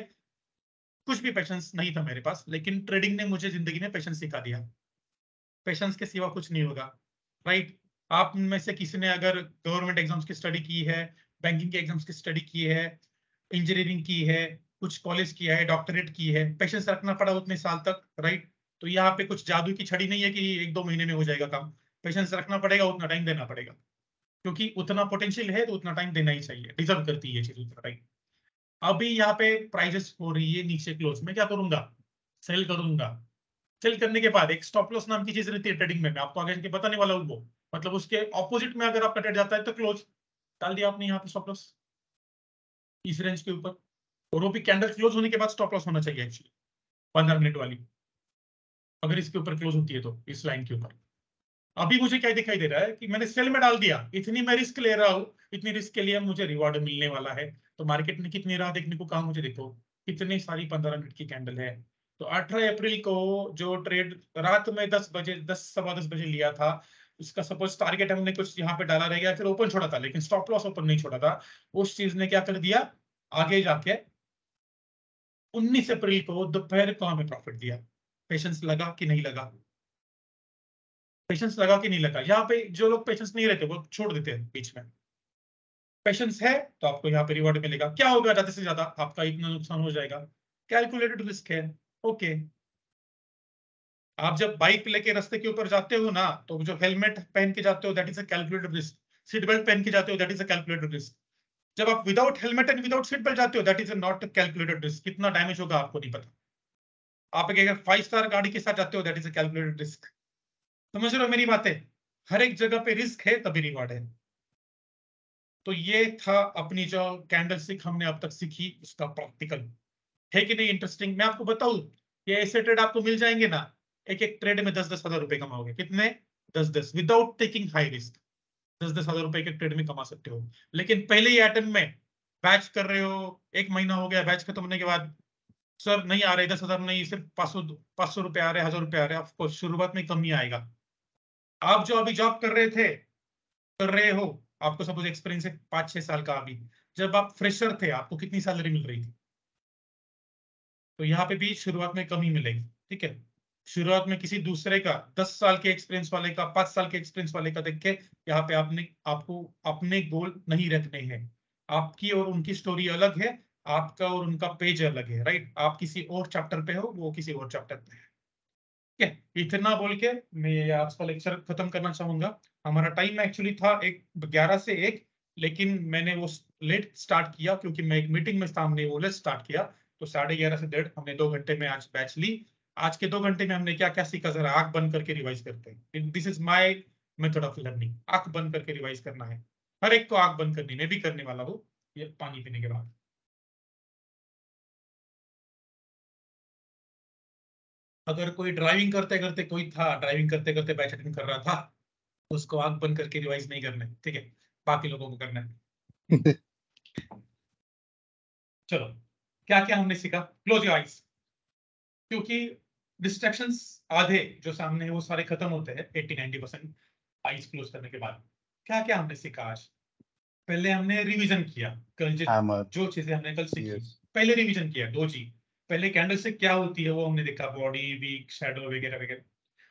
कुछ भी पेशेंस नहीं था मेरे पास, लेकिन ट्रेडिंग ने मुझे जिंदगी में पेशेंस सिखा दिया। पेशेंस के सिवा कुछ नहीं होगा, राइट? आप में से किसी ने अगर गवर्नमेंट एग्जाम्स की स्टडी की है, बैंकिंग के एग्जाम्स की स्टडी की है, इंजीनियरिंग की है, कुछ कॉलेज किया है, डॉक्टरेट की है, पेशेंस रखना पड़ा उतने साल तक, राइट? तो यहाँ पे कुछ जादू की छड़ी नहीं है कि 1-2 महीने में हो जाएगा काम। पेशेंस रखना पड़ेगा, उतना टाइम देना पड़ेगा, क्योंकि उतना पोटेंशियल है तो उतना टाइम देना ही चाहिए, डिजर्व करती है ये चीज उतना टाइम। अभी यहाँ पे प्राइजेस हो रही है नीचे क्लोज, मैं क्या करूंगा? सेल करूंगा। सेल करने के बाद एक स्टॉप लॉस नाम की चीज रहती है ट्रेडिंग में, मैं आपको आगे बताने वाला हूँ वो, मतलब उसके ऑपोजिट में अगर आपका ट्रेड जाता है तो क्लोज डाल दिया आपने यहाँ पे स्टॉप लॉस इस रेंज के ऊपर, और वो भी कैंडल क्लोज होने के बाद स्टॉप लॉस होना चाहिए एक्चुअली 15 मिनट वाली, अगर इसके ऊपर क्लोज होती है तो इस लाइन के ऊपर। अभी मुझे क्या दिखाई दे रहा है कि मैंने सेल में डाल दिया, इतनी मैं रिस्क ले रहा हूँ, इतनी रिस्क के लिए मुझे रिवॉर्ड मिलने वाला है। तो मार्केट ने कितनी राह देखने को कहा मुझे, देखो कितनी सारी 15 मिनट की कैंडल है। तो 18 अप्रैल को जो ट्रेड रात में 10 बजे 10 सवा 10 बजे लिया था, उसका सपोज टारगेट हमने कुछ यहाँ पे डाला रह गया, फिर ओपन छोड़ा था, लेकिन स्टॉप लॉस ओपन नहीं छोड़ा था। उस चीज ने क्या कर दिया, आगे जाके 19 अप्रैल को दोपहर को हमें प्रॉफिट दिया। पेशेंस लगा कि नहीं लगा? पेशेंस लगा कि नहीं लगा? यहाँ पे जो लोग पेशेंस नहीं रहते वो छोड़ देते हैं बीच में। पेशेंस है तो आपको यहाँ पे रिवॉर्ड मिलेगा। क्या होगा, ज्यादा से ज्यादा आपका इतना नुकसान हो जाएगा, कैलकुलेटेड रिस्क है, ओके। आप जब बाइक लेके रास्ते के ऊपर जाते हो ना, तो जो हेलमेट पहन के जाते हो that is a calculated risk, seat belt पहन के जाते हो that is a calculated risk. जब आप without helmet and without seat belt जाते हो that is not calculated risk, कितना डैमेज होगा आपको नहीं पता। आप एक 5 स्टार गाड़ी के साथ जाते हो that is a calculated risk. समझ रहे हो मेरी बातें? हर एक जगह पे रिस्क है तभी रिवॉर्ड है। तो ये था अपनी जो कैंडल स्टिक हमने अब तक सीखी, उसका प्रैक्टिकल है कि नहीं इंटरेस्टिंग? मैं आपको बताऊं, ये ऐसे ट्रेड आपको मिल जाएंगे ना, एक एक ट्रेड में 10-10 हजार रुपए कमाओगे। कितने? 10-10, विदाउट टेकिंग हाई रिस्क 10-10 हजार रुपए एक ट्रेड में कमा सकते हो। लेकिन पहले ही आइटम में बैच कर रहे हो, 1 महीना हो गया, बैच खत्म होने के बाद सर नहीं आ रहे 10 हजार, नहीं सिर्फ 500 रुपए आ रहे, 1000 रुपए आ रहे, ऑफकोर्स शुरुआत में कम ही आएगा। आप जो अभी जॉब कर रहे थे, कर रहे हो, आपको सपोज एक्सपीरियंस है 5-6 साल का, अभी जब आप फ्रेशर थे आपको कितनी सैलरी मिल रही थी? तो यहाँ पे भी शुरुआत में कम ही मिलेगी, ठीक है? शुरुआत में किसी दूसरे का 10 साल के एक्सपीरियंस वाले का, 5 साल के एक्सपीरियंस वाले का देख के यहाँ पे आपको अपने गोल नहीं रखने हैं। आपकी और उनकी स्टोरी अलग है, आपका और उनका पेज अलग है, राइट? आप किसी और चैप्टर पे हो, वो किसी और चैप्टर पे है। ठीक है, इतना बोल के मैं आज का लेक्चर खत्म करना चाहूंगा। हमारा टाइम एक्चुअली था 11 से 1, लेकिन मैंने वो लेट स्टार्ट किया क्योंकि मैं एक मीटिंग में था, हमने वो लेट स्टार्ट किया। तो 11:30 से 1:30 हमने 2 घंटे में आज बैच ली। आज के 2 घंटे में हमने क्या क्या सीखा, जरा आंख बंद करके रिवाइज करते हैं। This is my method of learning, आंख बंद करके रिवाइज करना है। हर एक को आंख बंद करनी, मैं भी करने वाला हूँ ये पानी पीने के बाद। अगर कोई ड्राइविंग करते करते कोई था, ड्राइविंग करते करते बैच अटेंड कर रहा था, उसको आंख बंद करके रिवाइज नहीं करना है, ठीक है, बाकी लोगों को करना है। चलो, क्या क्या हमने सीखा? क्लोज योर आइज, क्योंकि डिस्ट्रैक्शंस आधे जो सामने है वो सारे खत्म होते हैं 80-90% आइज क्लोज करने के बाद। क्या क्या हमने सीखा आज? पहले हमने रिवीजन किया कल जो चीजें हमने कल सीखी। पहले रिवीजन किया 2G। पहले कैंडल से क्या होती है वो हमने देखा, बॉडी, वीक, शैडो वगैरह वगैरह।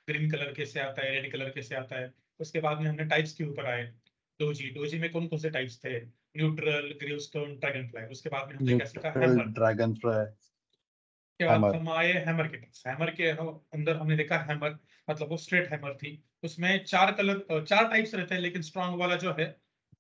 ग्रीन कलर कैसे आता है, रेड कलर कैसे आता है। उसके बाद में हमने टाइप्स के ऊपर आए। 2G में कौन कौन से टाइप्स थे? Neutral, gravestone, dragon fly. उसके बाद में हमने क्या सीखा? हैमर। ड्रैगन फ्लाई के बाद हम आए हैमर के पास। हैमर के अंदर हमने देखा हैमर मतलब वो स्ट्रेट हैमर थी। उसमें 4 टाइप्स रहते हैं, लेकिन स्ट्रॉन्ग वाला जो है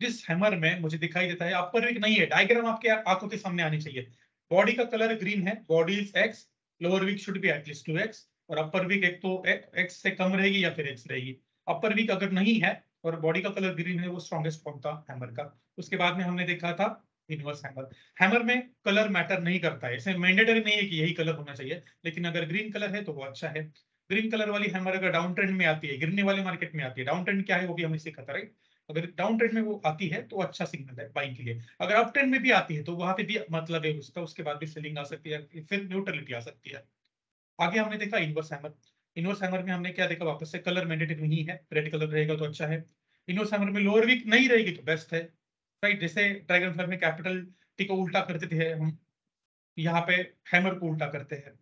जिस हैमर में मुझे दिखाई देता है, अपर वीक नहीं है, डायग्राम आपके आंखों के सामने आनी चाहिए। बॉडी का कलर ग्रीन है, body is X, lower wick should be at least 2X, और अपर वीक एक तो X से कम रहेगी या फिर X रहेगी। अपर वीक अगर नहीं है और बॉडी का कलर ग्रीन है, वो स्ट्रॉन्गेस्ट फॉर्म था हैमर का। उसके बाद में हमने देखा था इनवर्स हैमर। हैमर में कलर मैटर नहीं करता है, इसे मैंडेटरी नहीं है कि यही कलर होना चाहिए, लेकिन अगर ग्रीन कलर है तो वो अच्छा है। ग्रीन कलर वाली हैमर अगर डाउन ट्रेंड में आती है, गिरने वाले मार्केट में आती है, डाउन ट्रेंड क्या है वो भी हमने सीखा था, राइट? अगर डाउन ट्रेंड में वो आती है तो अच्छा सिग्नल है बाइंग के लिए। अगर अप ट्रेंड में भी आती है तो वहां पे भी मतलब है उसका, उसके बाद भी सेलिंग आ सकती है, फिर न्यूट्रलिटी आ सकती है। आगे हमने देखा इनवर्स हैमर। इनवर्स हैमर में हमने क्या देखा? वापस से कलर मैंडेटरी नहीं है, रेड कलर रहेगा तो अच्छा है। इनवर्स हैमर में लोअर वीक नहीं रहेगी तो बेस्ट है, राइट? जैसे ड्रैगन फ्लाई में कैपिटल टी को उल्टा करते थे हम, यहाँ पे हैमर को उल्टा करते हैं,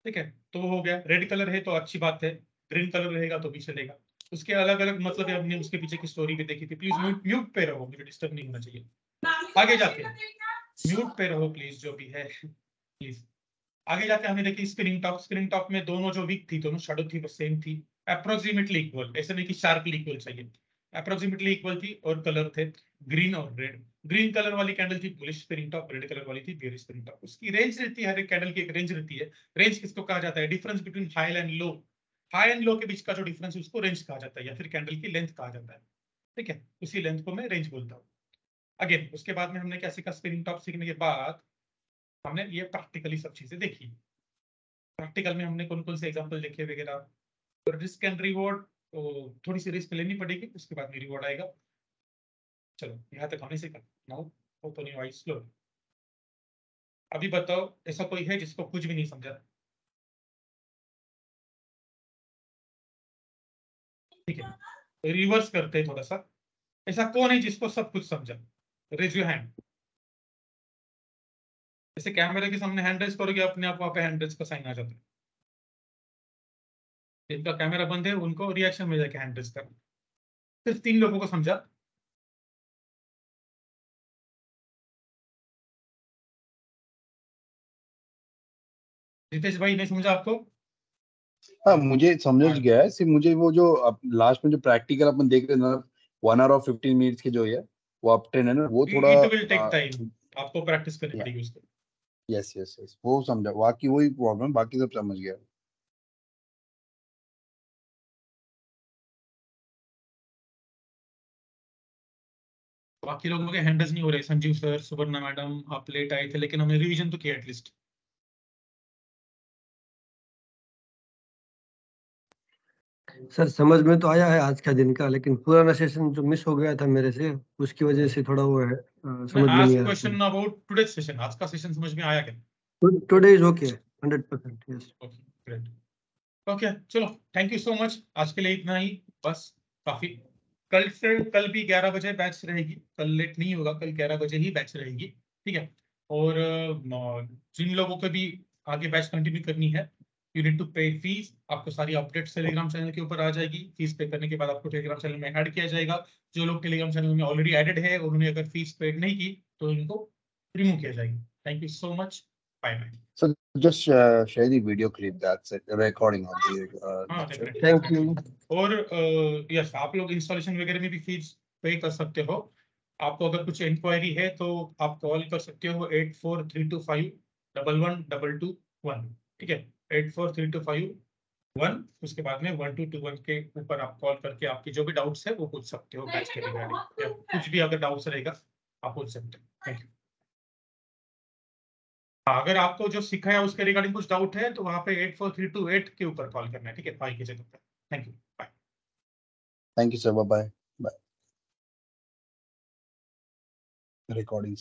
ठीक है? तो वो हो गया। रेड कलर है तो अच्छी बात है, ग्रीन कलर रहेगा तो भी चलेगा। उसके अलग अलग मतलब है, हमने उसके पीछे की स्टोरी भी देखी थी। प्लीज म्यूट पे रहो, मुझे डिस्टर्ब नहीं होना चाहिए। आगे जाते हैं, म्यूट पे रहो प्लीज, जो भी है प्लीज। आगे जाके हमने देखी स्पिनिंग टॉप। स्पिनिंग टॉप में दोनों जो वीक थी, दोनों शैडो थी, वो सेम थी, अप्रोक्सीमेटली इक्वल। ऐसे नहीं कि शार्पली इक्वल चाहिए, अप्रोक्सीमेटली इक्वल थी। और कलर थे ग्रीन और रेड। ग्रीन कलर वाली कैंडल थी bullish spinning top, red colour वाली थी बेयरिश स्पिनिंग टॉप। उसकी रेंज रहती है, हर एक कैंडल की एक रेंज रहती है। रेंज किसको कहा जाता है? Difference between high and low. High and लो के बीच का जो डिफरेंस है उसको रेंज कहा जाता है, या फिर कैंडल की लेंथ कहा जाता है, ठीक है? उसी लेंथ को मैं रेंज बोलता हूँ। अगेन उसके बाद में हमने क्या सीखा? स्पिनिंग टॉप सीखने के बाद हमने ये प्रैक्टिकली सब चीजें देखी। प्रैक्टिकल में हमने कौन कौन से एग्जांपल देखे वगैरह। और रिस्क एंड रिवॉर्ड, तो थोड़ी सी रिस्क लेनी पड़ेगी, उसके बाद में रिवॉर्ड आएगा। चलो यहाँ तक हमने सीखा। Now open your eyes slow. अभी बताओ, ऐसा कोई है जिसको कुछ भी नहीं समझा? ठीक है, रिवर्स करते हैं थोड़ा सा। ऐसा कौन है जिसको सब कुछ समझा? Raise your hand. जैसे कैमरे के सामने हैंड रेज करोगे, अपने आप वहां पे हैंड रेज का साइन आ जाता है। जिनका कैमरा बंद है उनको रिएक्शन मिल जाएगा हैंड रेज का। सिर्फ 3 लोगों को समझा। रितेश भाई, नहीं समझा आपको? हाँ, मुझे समझ गया है। सिर्फ मुझे वो जो लास्ट में जो प्रैक्टिकल अपन देख रहे हैं ना, 1 hour और 15 minutes के जो है वो अप ट्रेंड है ना, वो थोड़ा इट विल टेक टाइम, आपको प्रैक्टिस करनी पड़ेगी उसको। यस यस यस, वो समझा। बाकी वही प्रॉब्लम, बाकी सब समझ गया। बाकी लोगों के हैंडल्स नहीं हो रहे। संजीव सर, सुवर्णा मैडम, आप लेट आए थे, लेकिन हमने रिवीजन तो किया एटलीस्ट। सर समझ में तो आया है आज का दिन का, लेकिन पुराना सेशन जो मिस हो गया था मेरे से, उसकी वजह से थोड़ा वो है, समझ में नहीं आ क्वेश्चन रहा। अबाउट टुडेज सेशन, आज का सेशन समझ में आया क्या? Today is okay 100%। Yes okay great. Okay चलो, थैंक यू सो मच। आज के लिए इतना ही बस, काफी। कल भी 11 बजे बैच रहेगी, कल लेट नहीं होगा, कल 11 बजे ही बैच रहेगी, ठीक है? और जिन लोगों को भी आगे बैच कंटिन्यू करनी है, यू नीड टू पे फीस। आपको सारी अपडेट्स टेलीग्राम चैनल के ऊपर आ जाएगी। फीस पे करने के बाद आपको टेलीग्राम चैनल में ऐड किया जाएगा। जो लोग टेलीग्राम चैनल में ऑलरेडी एडेड है, उन्होंने अगर फीस पेड नहीं की तो इनको रिमूव किया जाएगा। Thank you so much, bye bye. So just share the video clip, that's it, recording of the lecture. Thank you. और यस, आप लोग इंस्टॉलेशन वगैरह में भी फीस पे कर सकते हो। आपको अगर कुछ इंक्वायरी है तो आप कॉल कर सकते हो 8432511221, ठीक है? 843251, उसके बाद में 1221 के ऊपर आप कॉल करके आपकी जो भी डाउट्स है वो पूछ सकते हो बैच के रिगार्डिंग, या कुछ भी अगर डाउट्स रहेगा आप पूछ सकते हो। Thank you. अगर आपको जो सीखा है उसके रिगार्डिंग कुछ डाउट है तो वहां पे 84328 के ऊपर कॉल करना है, ठीक है? 5 की जगह पर। Thank you, bye. Thank you sir, bye bye. Recording